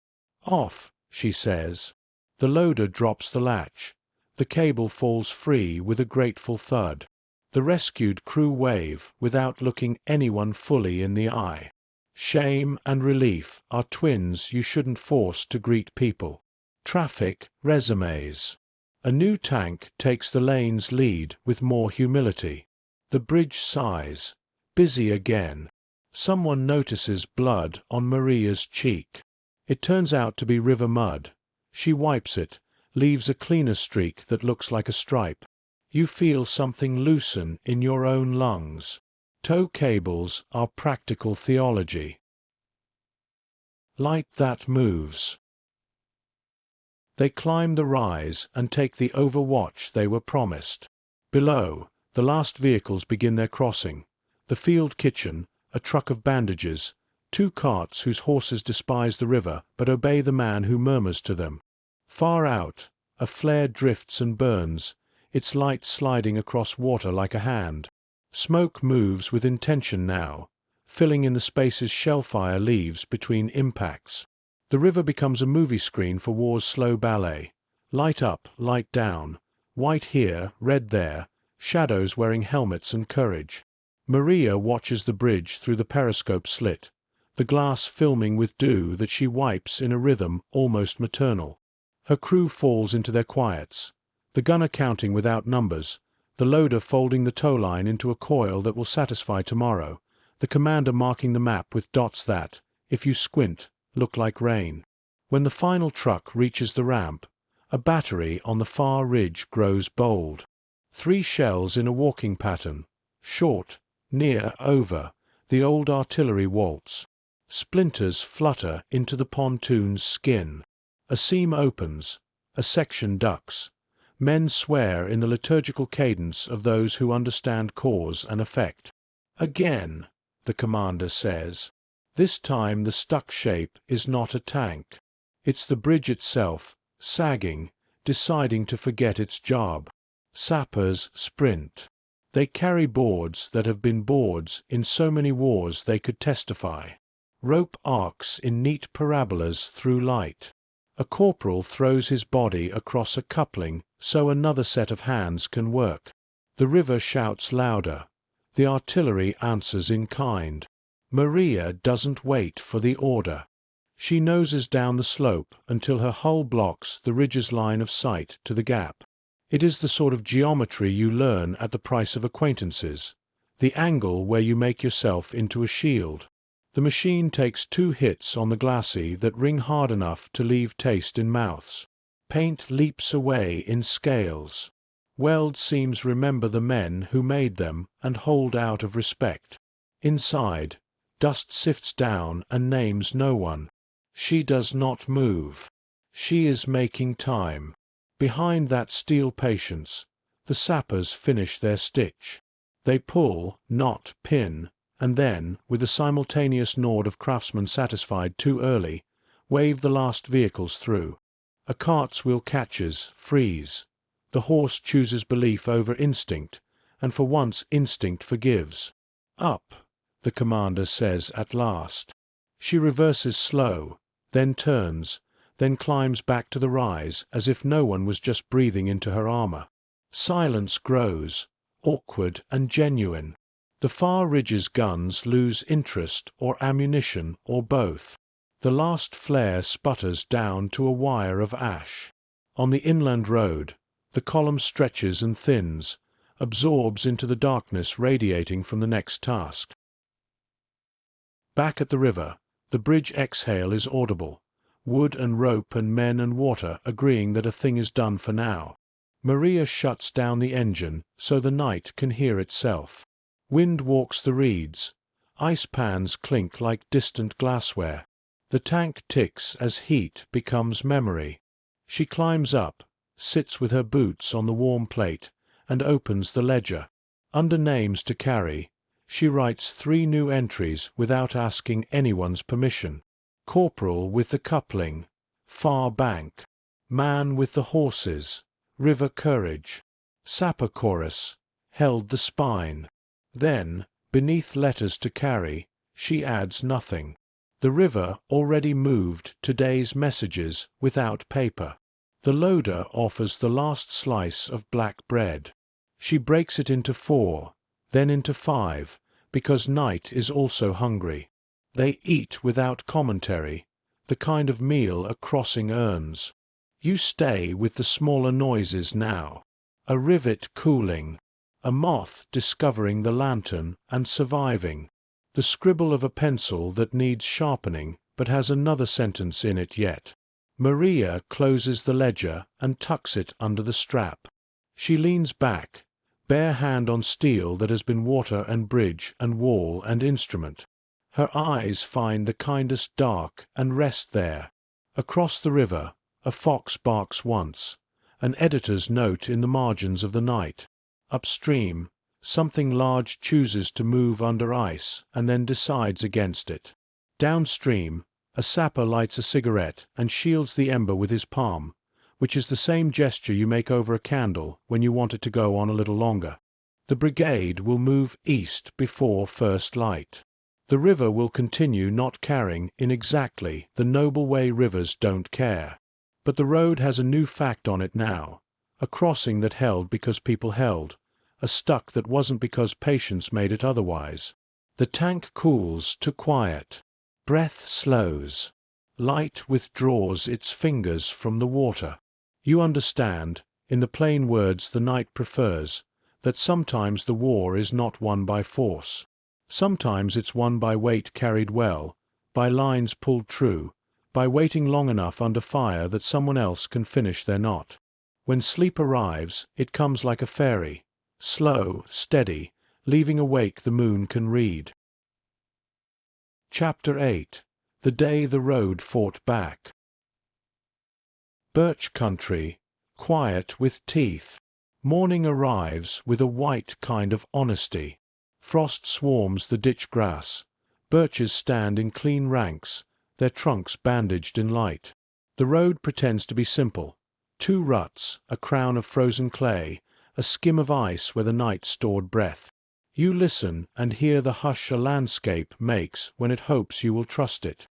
Off, she says. The loader drops the latch. The cable falls free with a grateful thud. The rescued crew wave without looking anyone fully in the eye. Shame and relief are twins you shouldn't force to greet people. Traffic resumes. A new tank takes the lane's lead with more humility. The bridge sighs. Busy again. Someone notices blood on Mariya's cheek. It turns out to be river mud. She wipes it, leaves a cleaner streak that looks like a stripe. You feel something loosen in your own lungs. Tow cables are practical theology. Light that moves. They climb the rise and take the overwatch they were promised. Below, the last vehicles begin their crossing. The field kitchen, a truck of bandages, 2 carts whose horses despise the river but obey the man who murmurs to them. Far out, a flare drifts and burns, its light sliding across water like a hand. Smoke moves with intention now, filling in the spaces shellfire leaves between impacts. The river becomes a movie screen for war's slow ballet. Light up, light down, white here, red there, shadows wearing helmets and courage. Mariya watches the bridge through the periscope slit, the glass filming with dew that she wipes in a rhythm almost maternal. Her crew falls into their quiets, the gunner counting without numbers, the loader folding the tow line into a coil that will satisfy tomorrow, the commander marking the map with dots that, if you squint, look like rain. When the final truck reaches the ramp, a battery on the far ridge grows bold. 3 shells in a walking pattern, short, near, over, the old artillery waltz. Splinters flutter into the pontoon's skin. A seam opens, a section ducks. Men swear in the liturgical cadence of those who understand cause and effect. Again, the commander says. This time the stuck shape is not a tank. It's the bridge itself, sagging, deciding to forget its job. Sappers sprint. They carry boards that have been boards in so many wars they could testify. Rope arcs in neat parabolas through light. A corporal throws his body across a coupling so another set of hands can work. The river shouts louder. The artillery answers in kind. Mariya doesn't wait for the order. She noses down the slope until her hull blocks the ridge's line of sight to the gap. It is the sort of geometry you learn at the price of acquaintances, the angle where you make yourself into a shield. The machine takes 2 hits on the glacis that ring hard enough to leave taste in mouths. Paint leaps away in scales. Weld seams remember the men who made them and hold out of respect. Inside, dust sifts down and names no one. She does not move. She is making time. Behind that steel patience, the sappers finish their stitch. They pull, not pin, and then, with a simultaneous nod of craftsmen satisfied too early, wave the last vehicles through. A cart's wheel catches, frees. The horse chooses belief over instinct, and for once instinct forgives. Up, the commander says at last. She reverses slow, then turns, then climbs back to the rise as if no one was just breathing into her armor. Silence grows, awkward and genuine. The far ridge's guns lose interest or ammunition or both. The last flare sputters down to a wire of ash. On the inland road, the column stretches and thins, absorbs into the darkness radiating from the next task. Back at the river, the bridge exhale is audible, wood and rope and men and water agreeing that a thing is done for now. Mariya shuts down the engine so the night can hear itself. Wind walks the reeds. Ice pans clink like distant glassware. The tank ticks as heat becomes memory. She climbs up, sits with her boots on the warm plate, and opens the ledger. Under names to carry, she writes 3 new entries without asking anyone's permission. Corporal with the coupling, far bank. Man with the horses, river courage. Sapper chorus, held the spine. Then, beneath letters to carry, she adds nothing. The river already moved today's messages without paper. The loader offers the last slice of black bread. She breaks it into 4, then into 5, because night is also hungry. They eat without commentary, the kind of meal a crossing earns. You stay with the smaller noises now. A rivet cooling, a moth discovering the lantern and surviving, the scribble of a pencil that needs sharpening but has another sentence in it yet. Mariya closes the ledger and tucks it under the strap. She leans back, bare hand on steel that has been water and bridge and wall and instrument. Her eyes find the kindest dark and rest there. Across the river, a fox barks once, an editor's note in the margins of the night. Upstream, something large chooses to move under ice and then decides against it. Downstream, a sapper lights a cigarette and shields the ember with his palm, which is the same gesture you make over a candle when you want it to go on a little longer. The brigade will move east before first light. The river will continue not caring in exactly the noble way rivers don't care. But the road has a new fact on it now, a crossing that held because people held, a stuck that wasn't because patience made it otherwise. The tank cools to quiet. Breath slows. Light withdraws its fingers from the water. You understand, in the plain words the night prefers, that sometimes the war is not won by force. Sometimes it's won by weight carried well, by lines pulled true, by waiting long enough under fire that someone else can finish their knot. When sleep arrives, it comes like a fairy, slow, steady, leaving a wake the moon can read. Chapter 8. The Day the Road Fought Back. Birch country, quiet with teeth. Morning arrives with a white kind of honesty. Frost swarms the ditch grass. Birches stand in clean ranks, their trunks bandaged in light. The road pretends to be simple. 2 ruts, a crown of frozen clay, a skim of ice where the night stored breath. You listen and hear the hush a landscape makes when it hopes you will trust it.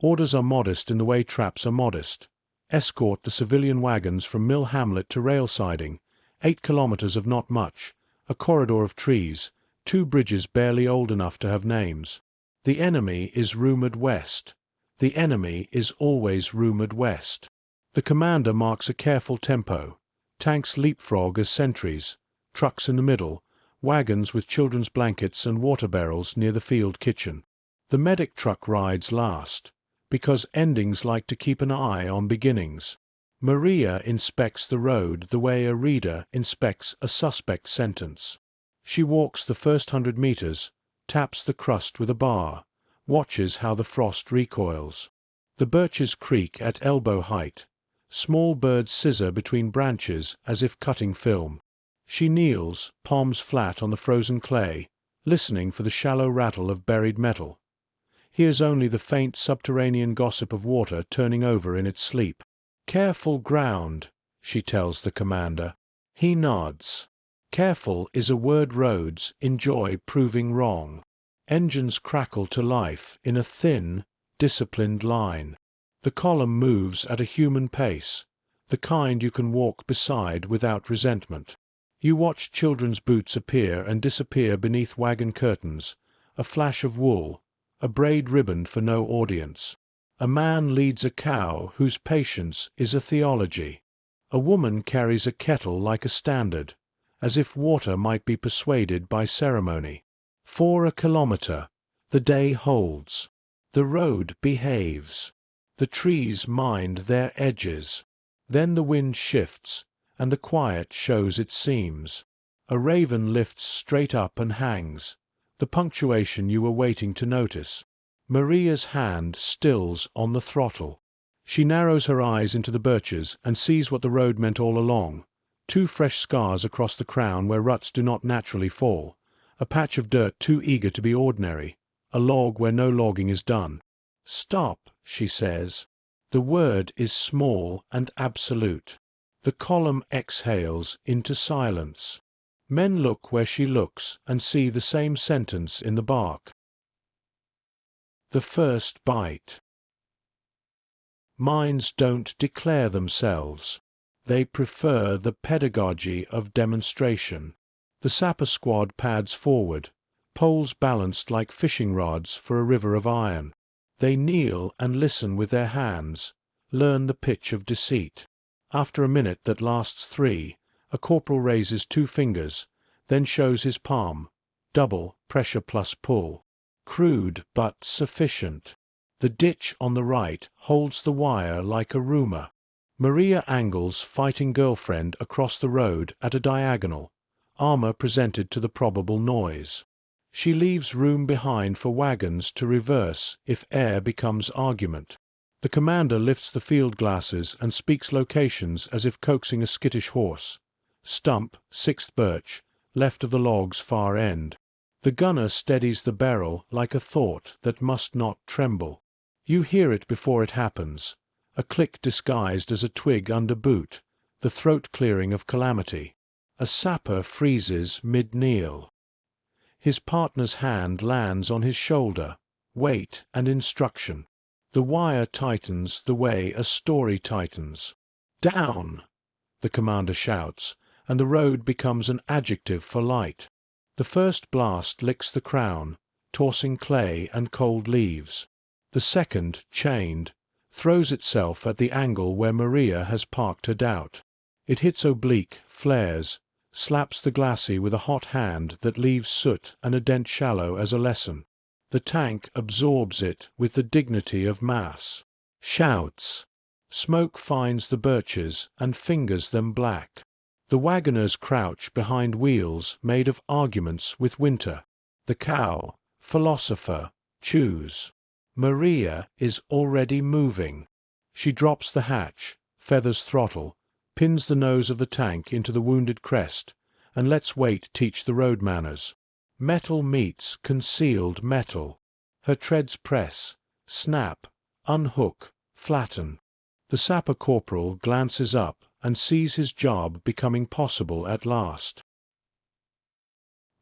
Orders are modest in the way traps are modest. Escort the civilian wagons from mill hamlet to rail siding, 8 kilometers of not much, a corridor of trees, 2 bridges barely old enough to have names. The enemy is rumored west. The enemy is always rumored west. The commander marks a careful tempo. Tanks leapfrog as sentries, trucks in the middle, wagons with children's blankets and water barrels near the field kitchen. The medic truck rides last, because endings like to keep an eye on beginnings. Mariya inspects the road the way a reader inspects a suspect sentence. She walks the first 100 meters, taps the crust with a bar, watches how the frost recoils. The birches creak at elbow height. Small birds scissor between branches as if cutting film. She kneels, palms flat on the frozen clay, listening for the shallow rattle of buried metal. Hears only the faint subterranean gossip of water turning over in its sleep. "Careful ground," she tells the commander. He nods. Careful is a word roads enjoy proving wrong. Engines crackle to life in a thin, disciplined line. The column moves at a human pace, the kind you can walk beside without resentment. You watch children's boots appear and disappear beneath wagon curtains, a flash of wool, a braid ribbon for no audience. A man leads a cow whose patience is a theology. A woman carries a kettle like a standard, as if water might be persuaded by ceremony. For a kilometer, the day holds. The road behaves. The trees mind their edges. Then the wind shifts, and the quiet shows its seams. A raven lifts straight up and hangs, the punctuation you were waiting to notice. Mariya's hand stills on the throttle. She narrows her eyes into the birches and sees what the road meant all along. 2 fresh scars across the crown where ruts do not naturally fall, a patch of dirt too eager to be ordinary, a log where no logging is done. "Stop," she says. The word is small and absolute. The column exhales into silence. Men look where she looks and see the same sentence in the bark. The first bite. Minds don't declare themselves. They prefer the pedagogy of demonstration. The sapper squad pads forward, poles balanced like fishing rods for a river of iron. They kneel and listen with their hands, learn the pitch of deceit. After a minute that lasts 3, a corporal raises 2 fingers, then shows his palm. Double, pressure plus pull. Crude but sufficient. The ditch on the right holds the wire like a rumor. Mariya angles fighting girlfriend across the road at a diagonal, armor presented to the probable noise. She leaves room behind for wagons to reverse if air becomes argument. The commander lifts the field glasses and speaks locations as if coaxing a skittish horse. Stump, 6th birch, left of the log's far end. The gunner steadies the barrel like a thought that must not tremble. You hear it before it happens, a click disguised as a twig under boot, the throat clearing of calamity. A sapper freezes mid-kneel. His partner's hand lands on his shoulder, weight and instruction. The wire tightens the way a story tightens. "Down!" the commander shouts, and the road becomes an adjective for light. The first blast licks the crown, tossing clay and cold leaves. The second, chained, throws itself at the angle where Mariya has parked her doubt. It hits oblique, flares, slaps the glacis with a hot hand that leaves soot and a dent shallow as a lesson. The tank absorbs it with the dignity of mass. Shouts. Smoke finds the birches and fingers them black. The wagoners crouch behind wheels made of arguments with winter. The cow, philosopher, chews. Mariya is already moving. She drops the hatch, feathers throttle, pins the nose of the tank into the wounded crest, and lets weight teach the road manners. Metal meets concealed metal. Her treads press, snap, unhook, flatten. The sapper corporal glances up and sees his job becoming possible at last.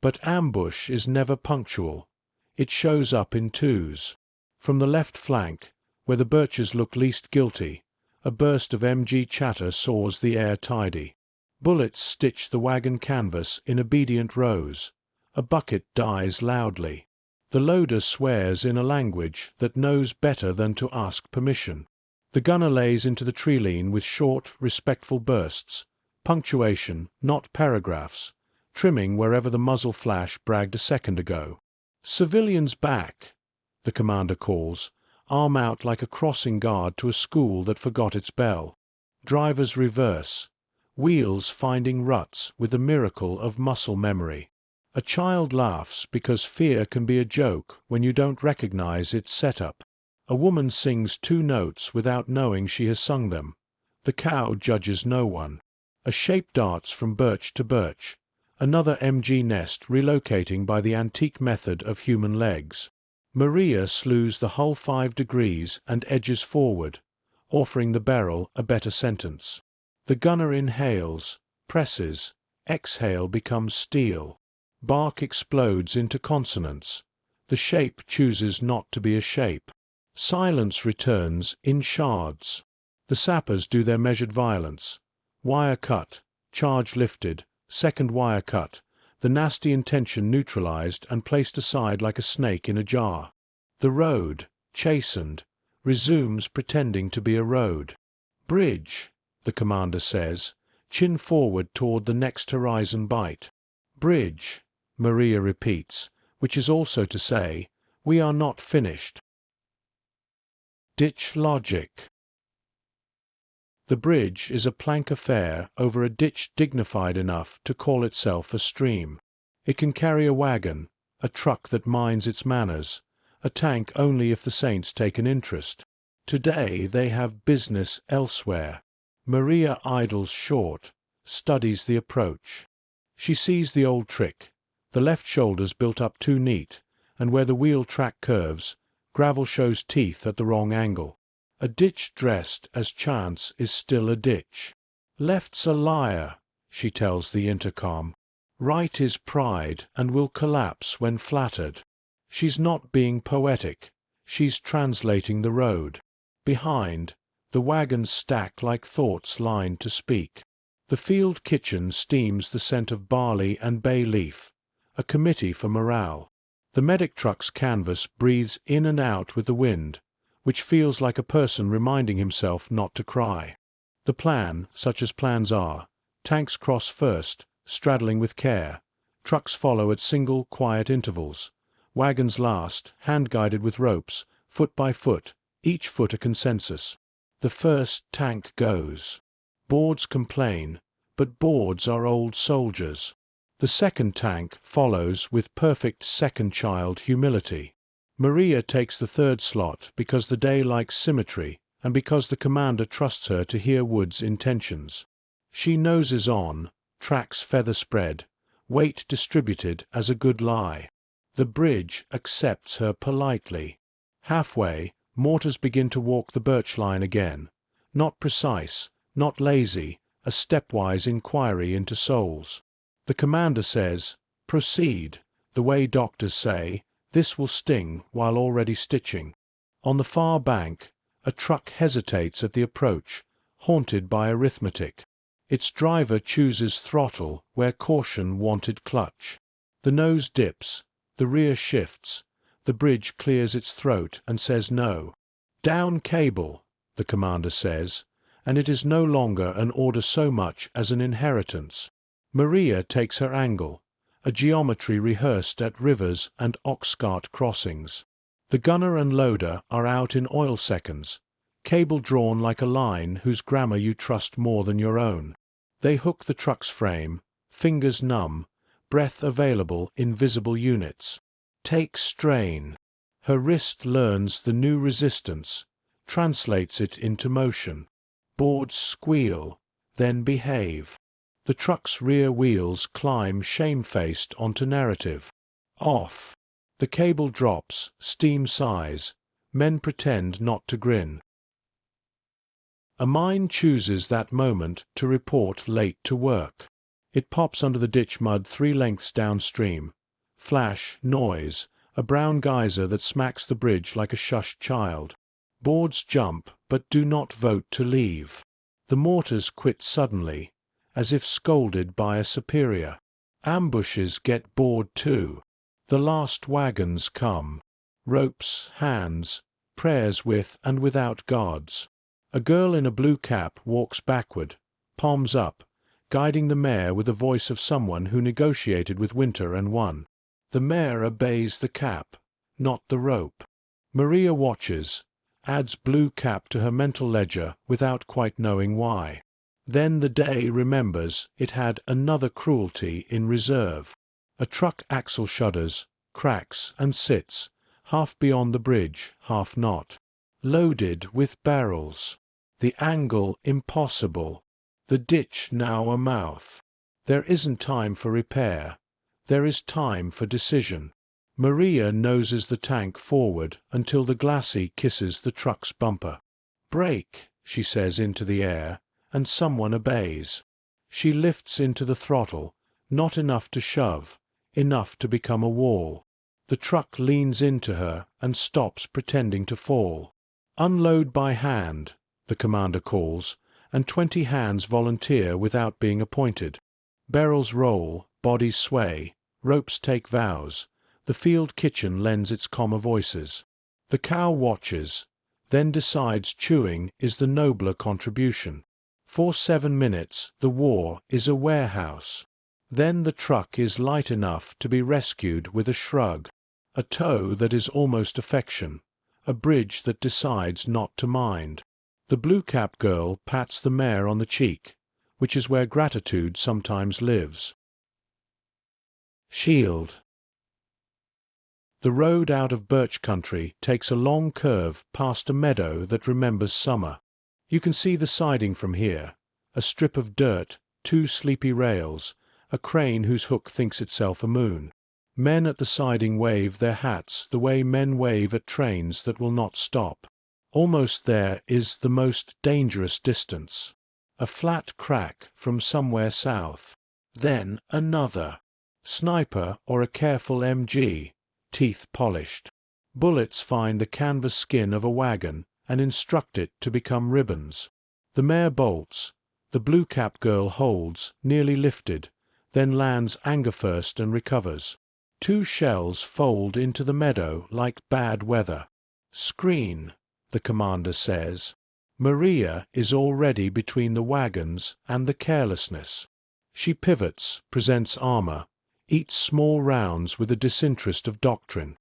But ambush is never punctual. It shows up in twos. From the left flank, where the birches look least guilty, a burst of MG chatter saws the air tidy. Bullets stitch the wagon canvas in obedient rows. A bucket dies loudly. The loader swears in a language that knows better than to ask permission. The gunner lays into the tree-lean with short, respectful bursts, punctuation, not paragraphs, trimming wherever the muzzle flash bragged a second ago. "Civilians back," the commander calls, arm out like a crossing guard to a school that forgot its bell. Drivers reverse, wheels finding ruts with the miracle of muscle memory. A child laughs because fear can be a joke when you don't recognize its setup. A woman sings 2 notes without knowing she has sung them. The cow judges no one. A shape darts from birch to birch, another MG nest relocating by the antique method of human legs. Mariya slews the hull 5 degrees and edges forward, offering the barrel a better sentence. The gunner inhales, presses, exhale becomes steel. Bark explodes into consonants. The shape chooses not to be a shape. Silence returns in shards. The sappers do their measured violence. Wire cut, charge lifted, second wire cut, the nasty intention neutralized and placed aside like a snake in a jar. The road, chastened, resumes pretending to be a road. Bridge, the commander says, chin forward toward the next horizon bight. Bridge, Mariya repeats, which is also to say, we are not finished. Ditch logic. The bridge is a plank affair over a ditch dignified enough to call itself a stream. It can carry a wagon, a truck that minds its manners, a tank only if the saints take an interest. Today they have business elsewhere. Mariya idles short, studies the approach. She sees the old trick, the left shoulder's built up too neat, and where the wheel track curves, gravel shows teeth at the wrong angle. A ditch dressed as chance is still a ditch. Left's a liar, she tells the intercom. Right is pride and will collapse when flattered. She's not being poetic, she's translating the road. Behind, the wagons stack like thoughts lined to speak. The field kitchen steams the scent of barley and bay leaf, a committee for morale. The medic truck's canvas breathes in and out with the wind, which feels like a person reminding himself not to cry. The plan, such as plans are, tanks cross first, straddling with care. Trucks follow at single, quiet intervals. Wagons last, hand-guided with ropes, foot by foot, each foot a consensus. The first tank goes. Boards complain, but boards are old soldiers. The second tank follows with perfect second-child humility. Mariya takes the third slot because the day likes symmetry and because the commander trusts her to hear Wood's intentions. She noses on, tracks feather spread, weight distributed as a good lie. The bridge accepts her politely. Halfway, mortars begin to walk the birch line again. Not precise, not lazy, a stepwise inquiry into souls. The commander says, proceed, the way doctors say, this will sting while already stitching. On the far bank, a truck hesitates at the approach, haunted by arithmetic. Its driver chooses throttle where caution wanted clutch. The nose dips, the rear shifts, the bridge clears its throat and says no. Down cable, the commander says, and it is no longer an order so much as an inheritance. Mariya takes her angle, a geometry rehearsed at rivers and ox-cart crossings. The gunner and loader are out in oil seconds, cable drawn like a line whose grammar you trust more than your own. They hook the truck's frame, fingers numb, breath available in visible units. Take strain. Her wrist learns the new resistance, translates it into motion. Boards squeal, then behave. The truck's rear wheels climb shamefaced onto narrative. Off. The cable drops, steam sighs. Men pretend not to grin. A mine chooses that moment to report late to work. It pops under the ditch mud 3 lengths downstream. Flash, noise, a brown geyser that smacks the bridge like a shushed child. Boards jump, but do not vote to leave. The mortars quit suddenly, as if scolded by a superior. Ambushes get bored too. The last wagons come. Ropes, hands, prayers with and without gods. A girl in a blue cap walks backward, palms up, guiding the mare with the voice of someone who negotiated with winter and won. The mare obeys the cap, not the rope. Mariya watches, adds blue cap to her mental ledger without quite knowing why. Then the day remembers it had another cruelty in reserve. A truck axle shudders, cracks and sits, half beyond the bridge, half not. Loaded with barrels. The angle impossible. The ditch now a mouth. There isn't time for repair. There is time for decision. Mariya noses the tank forward until the glacis kisses the truck's bumper. Brake, she says into the air, and someone obeys. She lifts into the throttle, not enough to shove, enough to become a wall. The truck leans into her and stops pretending to fall. Unload by hand, the commander calls, and 20 hands volunteer without being appointed. Barrels roll, bodies sway, ropes take vows. The field kitchen lends its calmer voices. The cow watches, then decides chewing is the nobler contribution. For 7 minutes, the war is a warehouse. Then the truck is light enough to be rescued with a shrug, a toe that is almost affection, a bridge that decides not to mind. The blue-cap girl pats the mare on the cheek, which is where gratitude sometimes lives. Shield. The road out of birch country takes a long curve past a meadow that remembers summer. You can see the siding from here, a strip of dirt, 2 sleepy rails, a crane whose hook thinks itself a moon. Men at the siding wave their hats the way men wave at trains that will not stop. Almost there is the most dangerous distance. A flat crack from somewhere south. Then another. Sniper or a careful MG. Teeth polished. Bullets find the canvas skin of a wagon and instruct it to become ribbons. The mare bolts. The blue-cap girl holds, nearly lifted, then lands anger first and recovers. 2 shells fold into the meadow like bad weather. Screen, the commander says. Mariya is already between the wagons and the carelessness. She pivots, presents armor, eats small rounds with the disinterest of doctrine.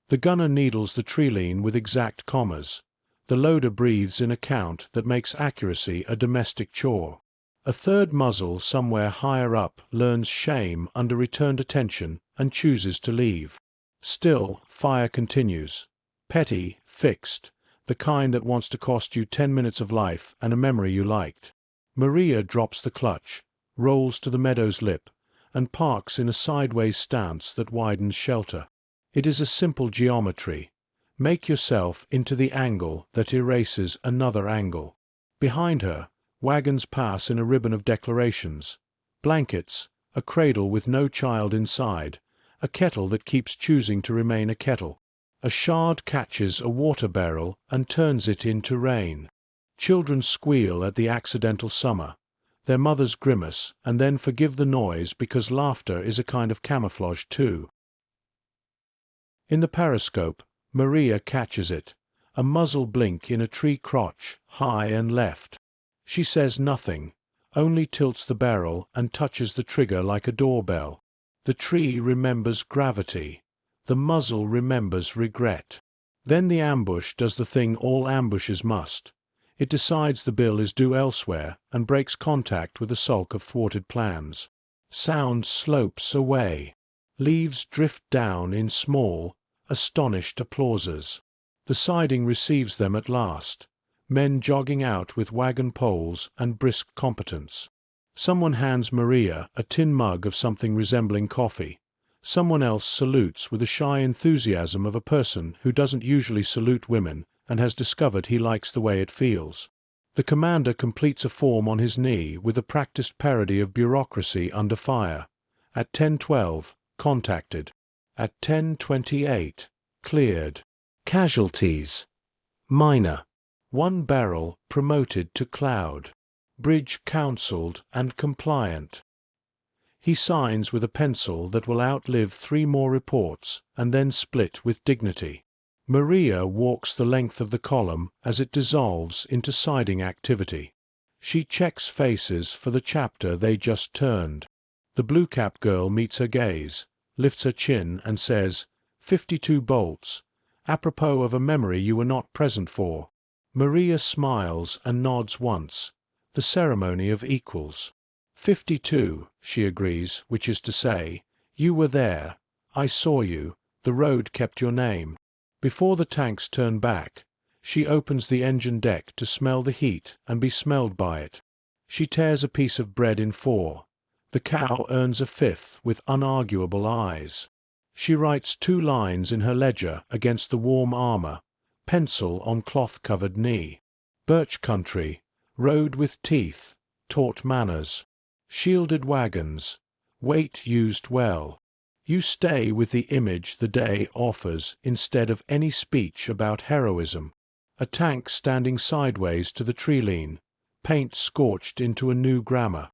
The gunner needles the trilene with exact commas. The loader breathes in a count that makes accuracy a domestic chore. A third muzzle somewhere higher up learns shame under returned attention and chooses to leave. Still, fire continues. Petty, fixed, the kind that wants to cost you 10 minutes of life and a memory you liked. Mariya drops the clutch, rolls to the meadow's lip, and parks in a sideways stance that widens shelter. It is a simple geometry. Make yourself into the angle that erases another angle. Behind her, wagons pass in a ribbon of declarations. Blankets, a cradle with no child inside, a kettle that keeps choosing to remain a kettle. A shard catches a water barrel and turns it into rain. Children squeal at the accidental summer. Their mothers grimace and then forgive the noise because laughter is a kind of camouflage too. In the periscope, Mariya catches it, a muzzle blink in a tree crotch, high and left. She says nothing, only tilts the barrel and touches the trigger like a doorbell. The tree remembers gravity. The muzzle remembers regret. Then the ambush does the thing all ambushes must. It decides the bill is due elsewhere and breaks contact with the sulk of thwarted plans. Sound slopes away. Leaves drift down in small, astonished applauses. The siding receives them at last. Men jogging out with wagon poles and brisk competence. Someone hands Mariya a tin mug of something resembling coffee. Someone else salutes with the shy enthusiasm of a person who doesn't usually salute women and has discovered he likes the way it feels. The commander completes a form on his knee with a practiced parody of bureaucracy under fire. At 10:12, contacted. At 10:28, cleared. Casualties. Minor. 1 barrel promoted to cloud. Bridge counseled and compliant. He signs with a pencil that will outlive 3 more reports and then split with dignity. Mariya walks the length of the column as it dissolves into siding activity. She checks faces for the chapter they just turned. The blue-cap girl meets her gaze, lifts her chin and says, 52 bolts, apropos of a memory you were not present for. Mariya smiles and nods once, the ceremony of equals. 52, she agrees, which is to say, you were there, I saw you, the road kept your name. Before the tanks turn back, she opens the engine deck to smell the heat and be smelled by it. She tears a piece of bread in 4. The cow earns a 5th with unarguable eyes. She writes 2 lines in her ledger against the warm armor, pencil on cloth-covered knee. Birch country, road with teeth, taught manners. Shielded wagons, weight used well. You stay with the image the day offers instead of any speech about heroism. A tank standing sideways to the trilene, paint scorched into a new grammar.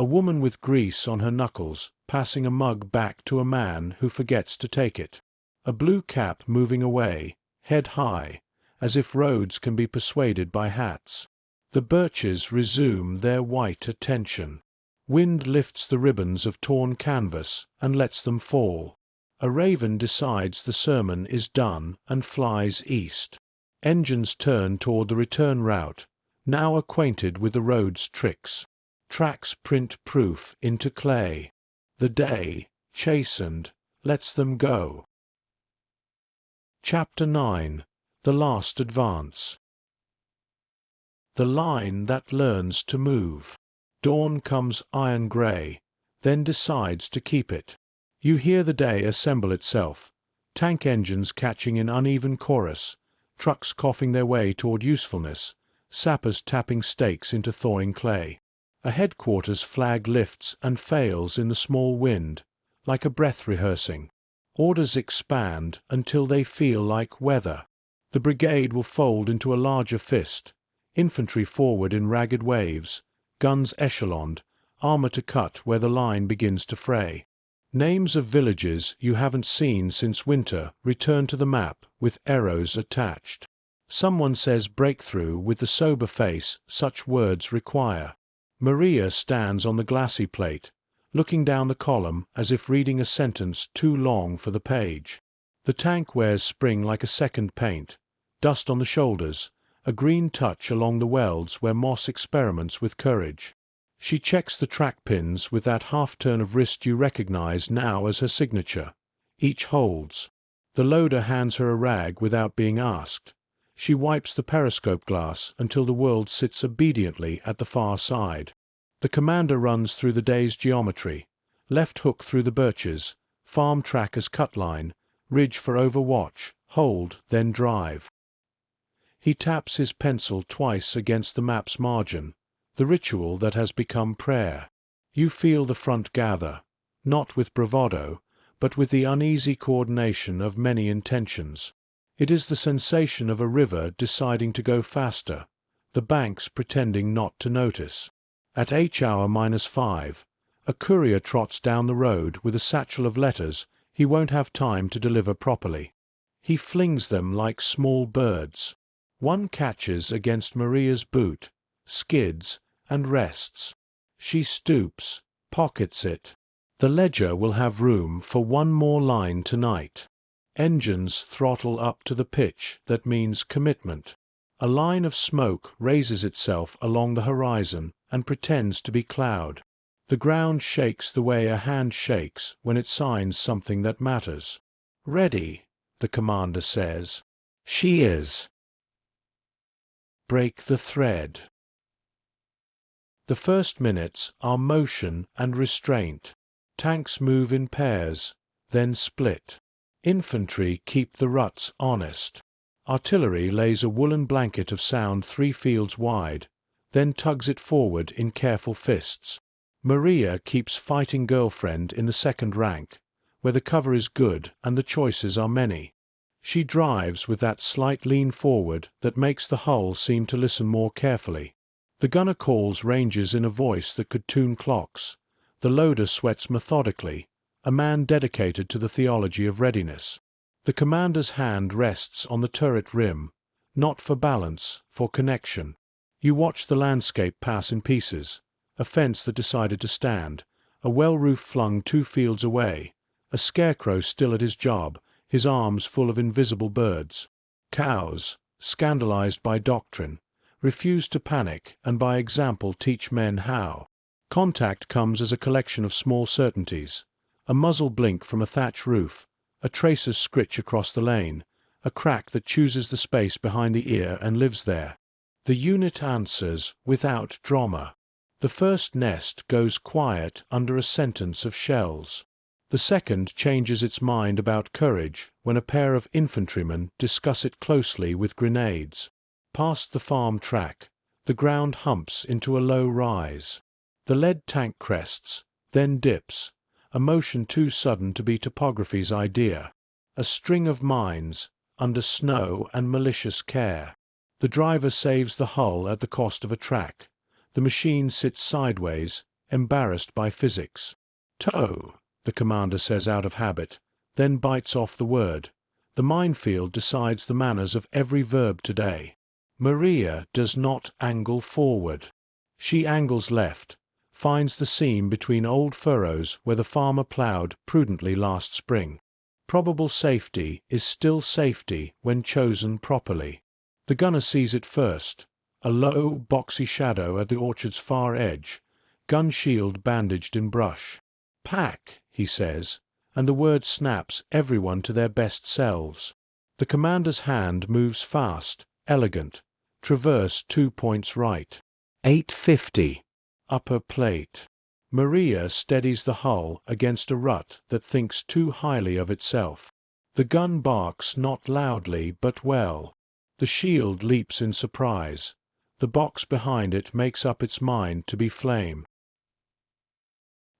A woman with grease on her knuckles, passing a mug back to a man who forgets to take it. A blue cap moving away, head high, as if roads can be persuaded by hats. The birches resume their white attention. Wind lifts the ribbons of torn canvas and lets them fall. A raven decides the sermon is done and flies east. Engines turn toward the return route, now acquainted with the road's tricks. Tracks print proof into clay. The day, chastened, lets them go. Chapter 9. The Last Advance. The line that learns to move. Dawn comes iron gray, then decides to keep it. You hear the day assemble itself, tank engines catching in uneven chorus, trucks coughing their way toward usefulness, sappers tapping stakes into thawing clay. A headquarters flag lifts and fails in the small wind, like a breath rehearsing. Orders expand until they feel like weather. The brigade will fold into a larger fist, infantry forward in ragged waves, guns echeloned, armor to cut where the line begins to fray. Names of villages you haven't seen since winter return to the map with arrows attached. Someone says breakthrough with the sober face such words require. Mariya stands on the glassy plate, looking down the column as if reading a sentence too long for the page. The tank wears spring like a second paint, dust on the shoulders, a green touch along the welds where moss experiments with courage. She checks the track pins with that half-turn of wrist you recognize now as her signature. Each holds. The loader hands her a rag without being asked. She wipes the periscope glass until the world sits obediently at the far side. The commander runs through the day's geometry. Left hook through the birches, farm track as cut line, ridge for overwatch, hold, then drive. He taps his pencil twice against the map's margin, the ritual that has become prayer. You feel the front gather, not with bravado, but with the uneasy coordination of many intentions. It is the sensation of a river deciding to go faster, the banks pretending not to notice. At H-hour -5, a courier trots down the road with a satchel of letters he won't have time to deliver properly. He flings them like small birds. One catches against Mariya's boot, skids, and rests. She stoops, pockets it. The ledger will have room for one more line tonight. Engines throttle up to the pitch that means commitment. A line of smoke raises itself along the horizon and pretends to be cloud. The ground shakes the way a hand shakes when it signs something that matters. "Ready," the commander says. She is. Break the thread. The first minutes are motion and restraint. Tanks move in pairs, then split. Infantry keep the ruts honest. Artillery lays a woolen blanket of sound 3 fields wide, then tugs it forward in careful fists. Mariya keeps fighting girlfriend in the second rank, where the cover is good and the choices are many. She drives with that slight lean forward that makes the hull seem to listen more carefully. The gunner calls ranges in a voice that could tune clocks. The loader sweats methodically, a man dedicated to the theology of readiness. The commander's hand rests on the turret rim, not for balance, for connection. You watch the landscape pass in pieces, a fence that decided to stand, a well roof flung 2 fields away, a scarecrow still at his job, his arms full of invisible birds. Cows, scandalized by doctrine, refuse to panic and by example teach men how. Contact comes as a collection of small certainties, a muzzle blink from a thatch roof, a tracer's scritch across the lane, a crack that chooses the space behind the ear and lives there. The unit answers without drama. The first nest goes quiet under a sentence of shells. The second changes its mind about courage when a pair of infantrymen discuss it closely with grenades. Past the farm track, the ground humps into a low rise. The lead tank crests, then dips, a motion too sudden to be topography's idea. A string of mines, under snow and malicious care. The driver saves the hull at the cost of a track. The machine sits sideways, embarrassed by physics. "Toe," the commander says out of habit, then bites off the word. The minefield decides the manners of every verb today. Mariya does not angle forward. She angles left, finds the seam between old furrows where the farmer ploughed prudently last spring. Probable safety is still safety when chosen properly. The gunner sees it first, a low, boxy shadow at the orchard's far edge, gun shield bandaged in brush. "Pack," he says, and the word snaps everyone to their best selves. The commander's hand moves fast, elegant, traverse 2 points right. 850. Upper plate. Mariya steadies the hull against a rut that thinks too highly of itself. The gun barks not loudly but well. The shield leaps in surprise. The box behind it makes up its mind to be flame.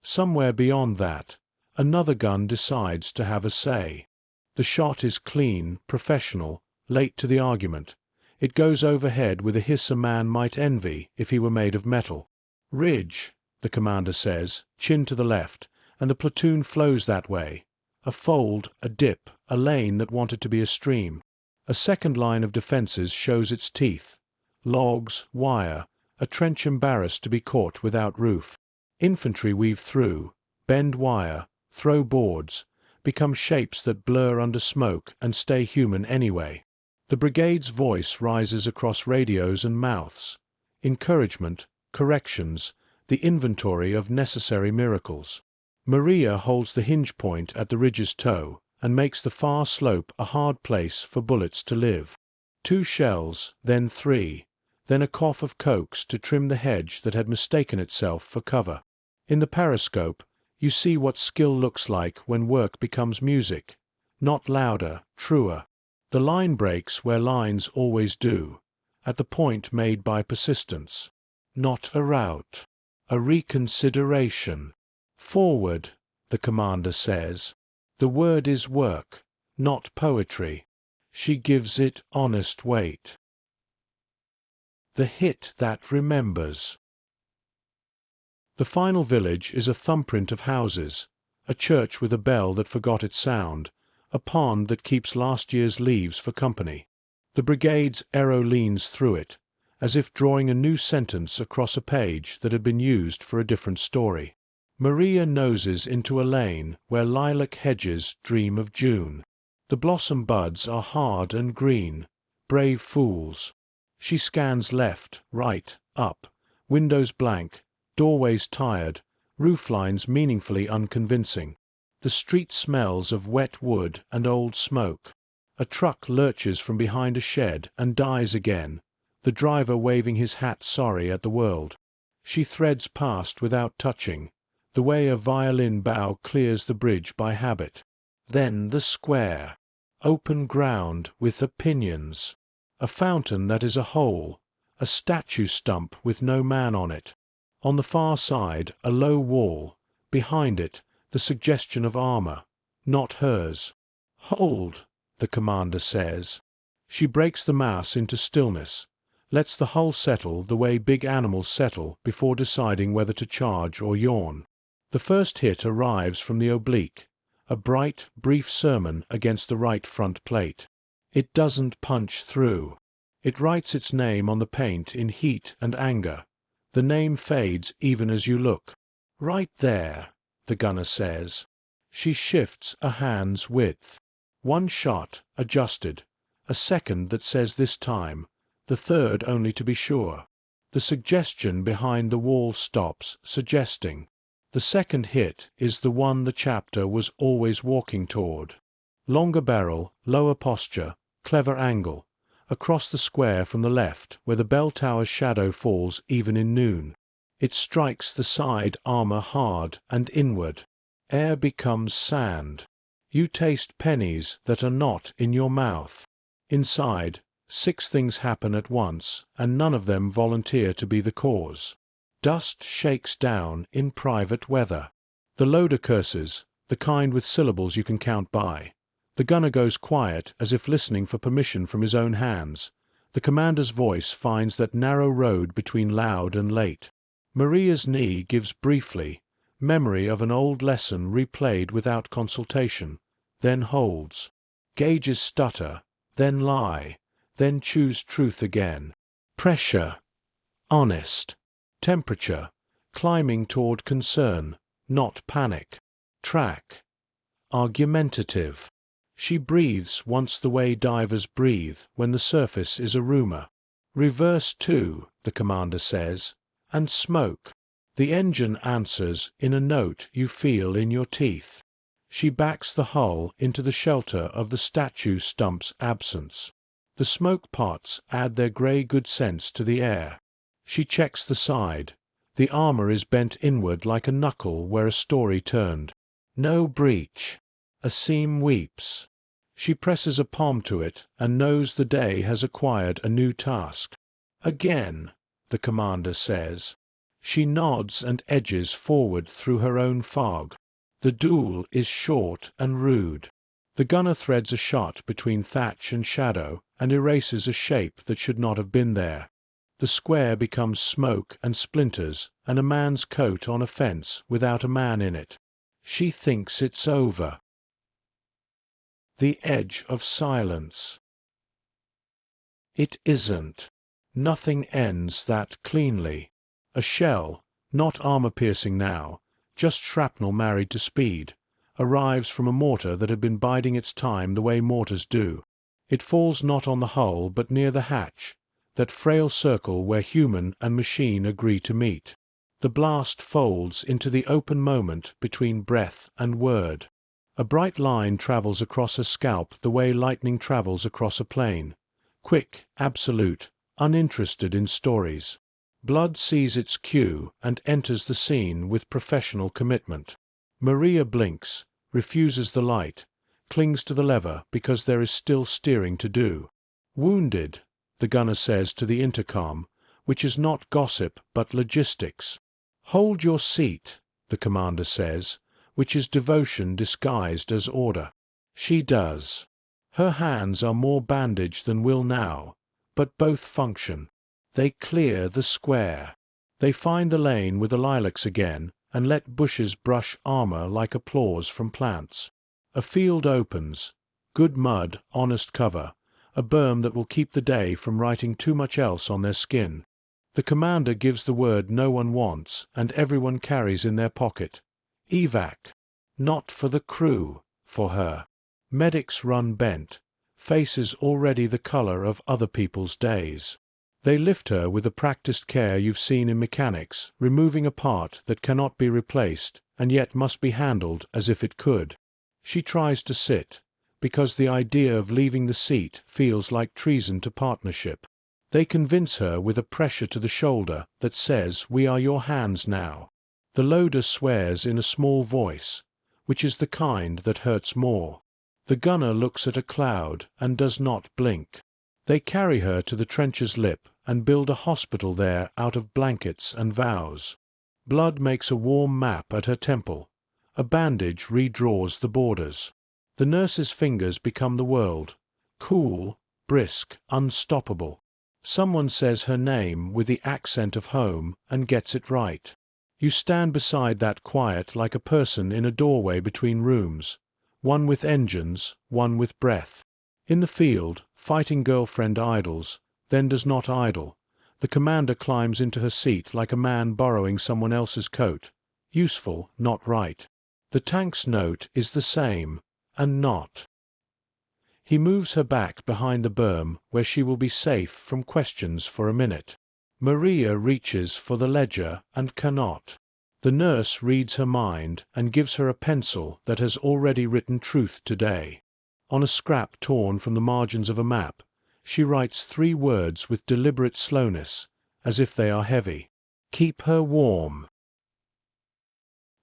Somewhere beyond that, another gun decides to have a say. The shot is clean, professional, late to the argument. It goes overhead with a hiss a man might envy if he were made of metal. "Ridge," the commander says, chin to the left, and the platoon flows that way. A fold, a dip, a lane that wanted to be a stream. A second line of defenses shows its teeth. Logs, wire, a trench embarrassed to be caught without roof. Infantry weave through, bend wire, throw boards, become shapes that blur under smoke and stay human anyway. The brigade's voice rises across radios and mouths. Encouragement, corrections, the inventory of necessary miracles. Mariya holds the hinge point at the ridge's toe and makes the far slope a hard place for bullets to live. 2 shells, then 3, then a cough of cokes to trim the hedge that had mistaken itself for cover. In the periscope, you see what skill looks like when work becomes music. Not louder, truer. The line breaks where lines always do, at the point made by persistence. Not a rout, a reconsideration. "Forward," the commander says. The word is work, not poetry. She gives it honest weight. The hit that remembers. The final village is a thumbprint of houses, a church with a bell that forgot its sound, a pond that keeps last year's leaves for company. The brigade's arrow leans through it, as if drawing a new sentence across a page that had been used for a different story. Mariya noses into a lane where lilac hedges dream of June. The blossom buds are hard and green, brave fools. She scans left, right, up, windows blank, doorways tired, rooflines meaningfully unconvincing. The street smells of wet wood and old smoke. A truck lurches from behind a shed and dies again, the driver waving his hat sorry at the world. She threads past without touching, the way a violin bow clears the bridge by habit. Then the square. Open ground with opinions. A fountain that is a hole, a statue stump with no man on it. On the far side, a low wall, behind it, the suggestion of armor, not hers. "Hold," the commander says. She breaks the mouse into stillness, lets the hull settle the way big animals settle before deciding whether to charge or yawn. The first hit arrives from the oblique, a bright, brief sermon against the right front plate. It doesn't punch through. It writes its name on the paint in heat and anger. The name fades even as you look. "Right there," the gunner says. She shifts a hand's width. 1 shot, adjusted. A second that says this time, the third only to be sure. The suggestion behind the wall stops, suggesting. The second hit is the one the chapter was always walking toward. Longer barrel, lower posture, clever angle. Across the square from the left, where the bell tower's shadow falls even in noon. It strikes the side armor hard and inward. Air becomes sand. You taste pennies that are not in your mouth. Inside, 6 things happen at once, and none of them volunteer to be the cause. Dust shakes down in private weather. The loader curses, the kind with syllables you can count by. The gunner goes quiet, as if listening for permission from his own hands. The commander's voice finds that narrow road between loud and late. Mariya's knee gives briefly, memory of an old lesson replayed without consultation, then holds. Gauges stutter, then lie, then choose truth again. Pressure. Honest. Temperature. Climbing toward concern, not panic. Track. Argumentative. She breathes once the way divers breathe when the surface is a rumor. Reverse too, the commander says, and smoke. The engine answers in a note you feel in your teeth. She backs the hull into the shelter of the statue stump's absence. The smoke pots add their grey good sense to the air. She checks the side. The armor is bent inward like a knuckle where a story turned. No breach. A seam weeps. She presses a palm to it and knows the day has acquired a new task. Again, the commander says. She nods and edges forward through her own fog. The duel is short and rude. The gunner threads a shot between thatch and shadow and erases a shape that should not have been there. The square becomes smoke and splinters and a man's coat on a fence without a man in it. She thinks it's over. The edge of silence. It isn't. Nothing ends that cleanly. A shell, not armor-piercing now, just shrapnel married to speed, arrives from a mortar that had been biding its time the way mortars do. It falls not on the hull but near the hatch, that frail circle where human and machine agree to meet. The blast folds into the open moment between breath and word. A bright line travels across her scalp the way lightning travels across a plain. Quick, absolute, uninterested in stories. Blood sees its cue and enters the scene with professional commitment. Mariya blinks, refuses the light, clings to the lever because there is still steering to do. Wounded, the gunner says to the intercom, which is not gossip but logistics. Hold your seat, the commander says, which is devotion disguised as order. She does. Her hands are more bandaged than will now, but both function. They clear the square. They find the lane with the lilacs again and let bushes brush armor like applause from plants. A field opens. Good mud, honest cover. A berm that will keep the day from writing too much else on their skin. The commander gives the word no one wants and everyone carries in their pocket. Evac. Not for the crew, for her. Medics run bent, faces already the color of other people's days. They lift her with the practiced care you've seen in mechanics, removing a part that cannot be replaced and yet must be handled as if it could. She tries to sit, because the idea of leaving the seat feels like treason to partnership. They convince her with a pressure to the shoulder that says, "We are your hands now." The loader swears in a small voice, which is the kind that hurts more. The gunner looks at a cloud and does not blink. They carry her to the trench's lip and build a hospital there out of blankets and vows. Blood makes a warm map at her temple. A bandage redraws the borders. The nurse's fingers become the world. Cool, brisk, unstoppable. Someone says her name with the accent of home and gets it right. You stand beside that quiet like a person in a doorway between rooms, one with engines, one with breath. In the field, fighting girlfriend idles, then does not idle. The commander climbs into her seat like a man borrowing someone else's coat. Useful, not right. The tank's note is the same, and not. He moves her back behind the berm where she will be safe from questions for a minute. Mariya reaches for the ledger and cannot. The nurse reads her mind and gives her a pencil that has already written truth today. On a scrap torn from the margins of a map, she writes 3 words with deliberate slowness, as if they are heavy. Keep her warm.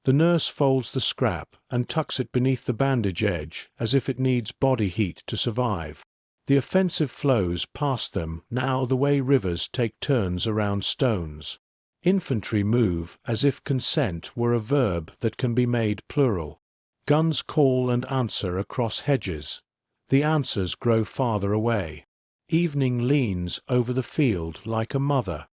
The nurse folds the scrap and tucks it beneath the bandage edge as if it needs body heat to survive. The offensive flows past them now the way rivers take turns around stones. Infantry move as if consent were a verb that can be made plural. Guns call and answer across hedges. The answers grow farther away. Evening leans over the field like a mother.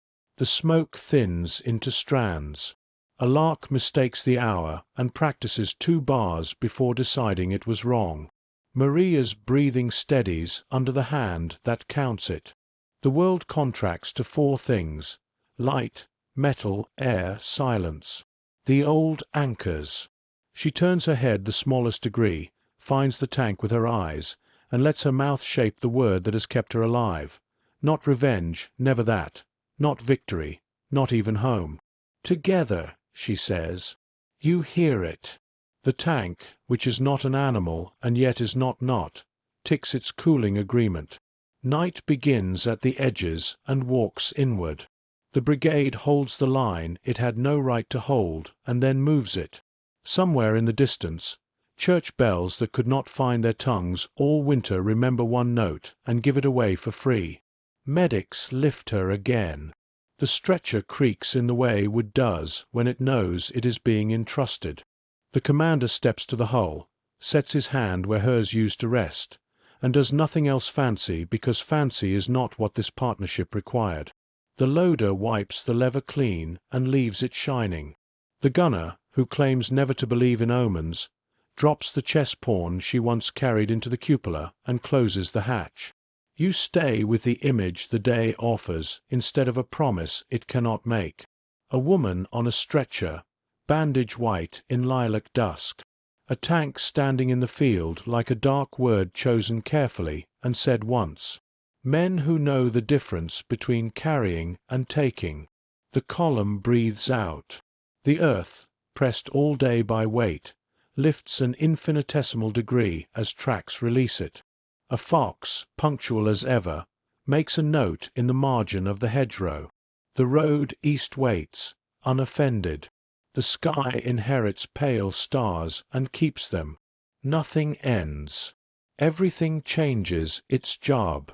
The smoke thins into strands. A lark mistakes the hour and practices 2 bars before deciding it was wrong. Mariya's breathing steadies under the hand that counts it. The world contracts to 4 things: light, metal, air, silence. The old anchors. She turns her head the smallest degree, finds the tank with her eyes, and lets her mouth shape the word that has kept her alive. Not revenge, never that. Not victory, not even home. Together, she says. You hear it. The tank, which is not an animal and yet is not, ticks its cooling agreement. Night begins at the edges and walks inward. The brigade holds the line it had no right to hold and then moves it. Somewhere in the distance, church bells that could not find their tongues all winter remember one note and give it away for free. Medics lift her again. The stretcher creaks in the way wood does when it knows it is being entrusted. The commander steps to the hull, sets his hand where hers used to rest, and does nothing else fancy because fancy is not what this partnership required. The loader wipes the lever clean and leaves it shining. The gunner, who claims never to believe in omens, drops the chess pawn she once carried into the cupola and closes the hatch. You stay with the image the day offers instead of a promise it cannot make. A woman on a stretcher, bandage white in lilac dusk. A tank standing in the field like a dark word chosen carefully and said once. Men who know the difference between carrying and taking. The column breathes out. The earth, pressed all day by weight, lifts an infinitesimal degree as tracks release it. A fox, punctual as ever, makes a note in the margin of the hedgerow. The road east waits, unoffended. The sky inherits pale stars and keeps them. Nothing ends. Everything changes its job.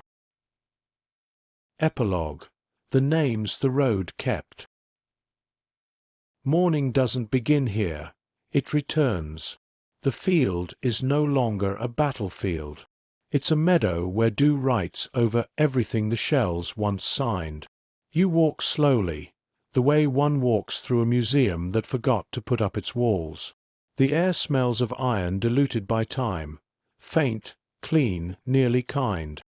Epilogue. The names the road kept. Morning doesn't begin here. It returns. The field is no longer a battlefield. It's a meadow where dew writes over everything the shells once signed. You walk slowly, the way one walks through a museum that forgot to put up its walls. The air smells of iron diluted by time, faint, clean, nearly kind.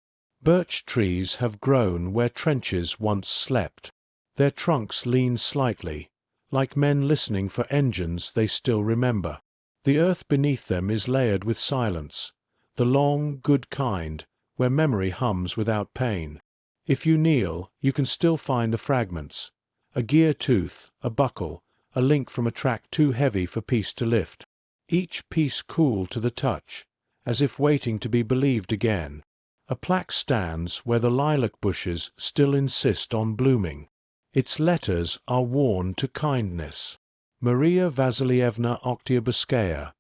Birch trees have grown where trenches once slept. Their trunks lean slightly, like men listening for engines they still remember. The earth beneath them is layered with silence, the long, good kind, where memory hums without pain. If you kneel, you can still find the fragments. A gear tooth, a buckle, a link from a track too heavy for peace to lift. Each piece cool to the touch, as if waiting to be believed again. A plaque stands where the lilac bushes still insist on blooming. Its letters are worn to kindness. Mariya Oktyabrskaya,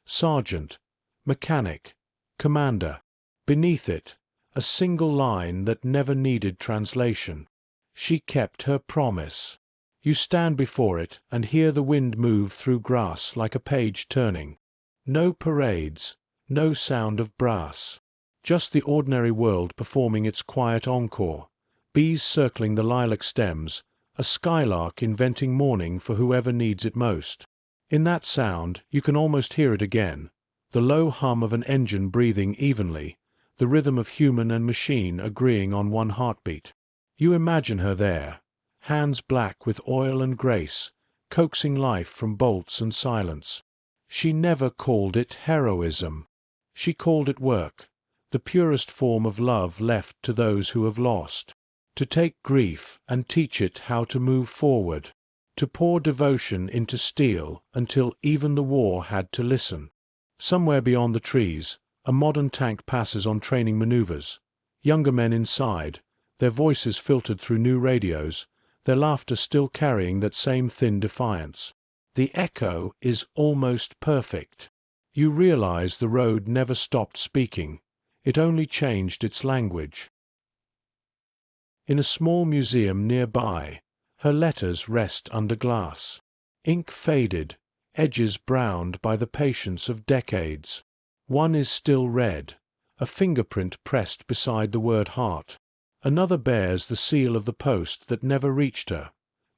Sergeant, Mechanic, Commander. Beneath it, a single line that never needed translation. She kept her promise. You stand before it and hear the wind move through grass like a page turning. No parades, no sound of brass. Just the ordinary world performing its quiet encore. Bees circling the lilac stems, a skylark inventing morning for whoever needs it most. In that sound, you can almost hear it again. The low hum of an engine breathing evenly, the rhythm of human and machine agreeing on one heartbeat. You imagine her there, hands black with oil and grace, coaxing life from bolts and silence. She never called it heroism. She called it work, the purest form of love left to those who have lost. To take grief and teach it how to move forward. To pour devotion into steel until even the war had to listen. Somewhere beyond the trees, a modern tank passes on training maneuvers. Younger men inside, their voices filtered through new radios, their laughter still carrying that same thin defiance. The echo is almost perfect. You realize the road never stopped speaking. It only changed its language. In a small museum nearby, her letters rest under glass. Ink faded, edges browned by the patience of decades. One is still red, a fingerprint pressed beside the word heart. Another bears the seal of the post that never reached her.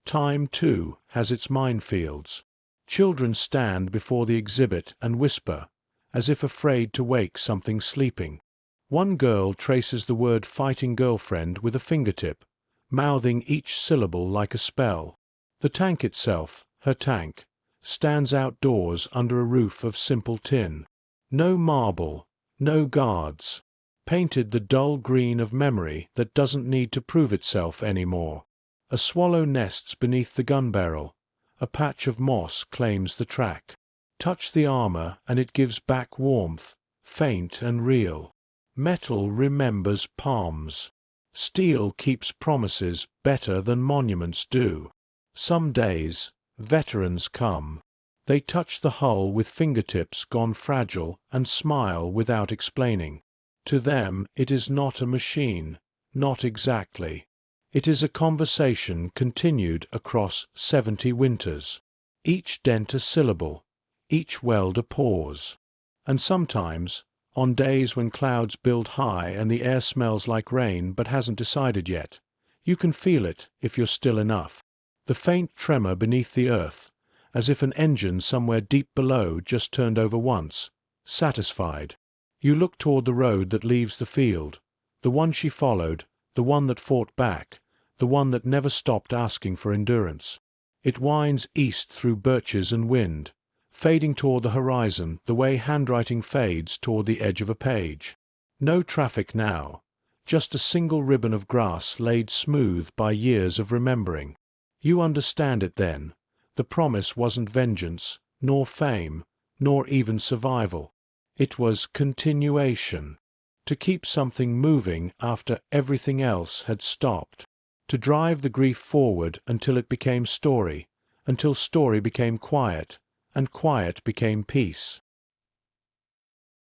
Time, too, has its minefields. Children stand before the exhibit and whisper, as if afraid to wake something sleeping. One girl traces the word fighting girlfriend with a fingertip, mouthing each syllable like a spell. The tank itself, her tank, stands outdoors under a roof of simple tin. No marble, no guards. Painted the dull green of memory that doesn't need to prove itself anymore. A swallow nests beneath the gun barrel. A patch of moss claims the track. Touch the armor and it gives back warmth, faint and real. Metal remembers palms. Steel keeps promises better than monuments do. Some days, veterans come. They touch the hull with fingertips gone fragile and smile without explaining. To them it is not a machine, not exactly. It is a conversation continued across 70 winters. Each dent a syllable, each weld a pause. And sometimes, on days when clouds build high and the air smells like rain but hasn't decided yet, you can feel it if you're still enough. The faint tremor beneath the earth, as if an engine somewhere deep below just turned over once, satisfied. You look toward the road that leaves the field, the one she followed, the one that fought back, the one that never stopped asking for endurance. It winds east through birches and wind, fading toward the horizon the way handwriting fades toward the edge of a page. No traffic now, just a single ribbon of grass laid smooth by years of remembering. You understand it then. The promise wasn't vengeance, nor fame, nor even survival. It was continuation. To keep something moving after everything else had stopped. To drive the grief forward until it became story, until story became quiet, and quiet became peace.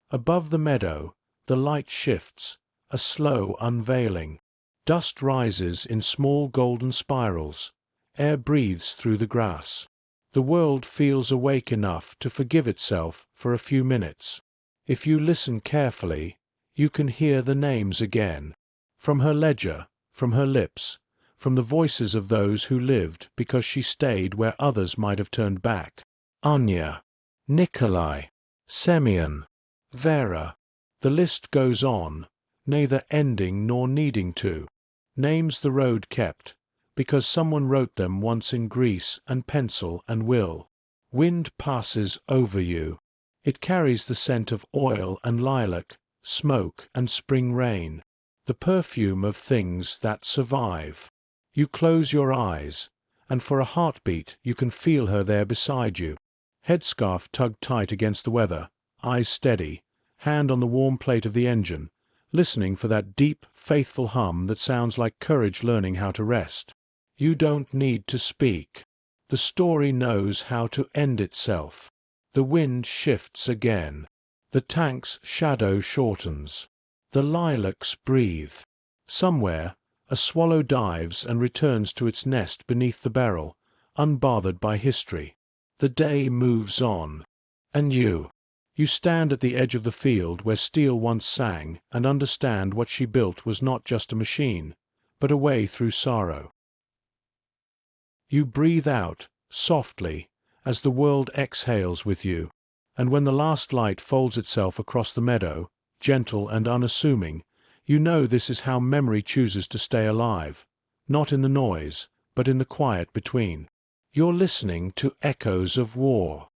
Above the meadow, the light shifts, a slow unveiling. Dust rises in small golden spirals. Air breathes through the grass. The world feels awake enough to forgive itself for a few minutes. If you listen carefully, you can hear the names again. From her ledger, from her lips, from the voices of those who lived because she stayed where others might have turned back. Anya, Nikolai, Semyon, Vera. The list goes on, neither ending nor needing to. Names the road kept, because someone wrote them once in grease and pencil and will. Wind passes over you. It carries the scent of oil and lilac, smoke and spring rain, the perfume of things that survive. You close your eyes, and for a heartbeat you can feel her there beside you. Headscarf tugged tight against the weather, eyes steady, hand on the warm plate of the engine, listening for that deep, faithful hum that sounds like courage learning how to rest. You don't need to speak. The story knows how to end itself. The wind shifts again. The tank's shadow shortens. The lilacs breathe. Somewhere, a swallow dives and returns to its nest beneath the barrel, unbothered by history. The day moves on. And you stand at the edge of the field where steel once sang and understand what she built was not just a machine, but a way through sorrow. You breathe out, softly, as the world exhales with you, and when the last light folds itself across the meadow, gentle and unassuming, you know this is how memory chooses to stay alive, not in the noise, but in the quiet between. You're listening to echoes of war.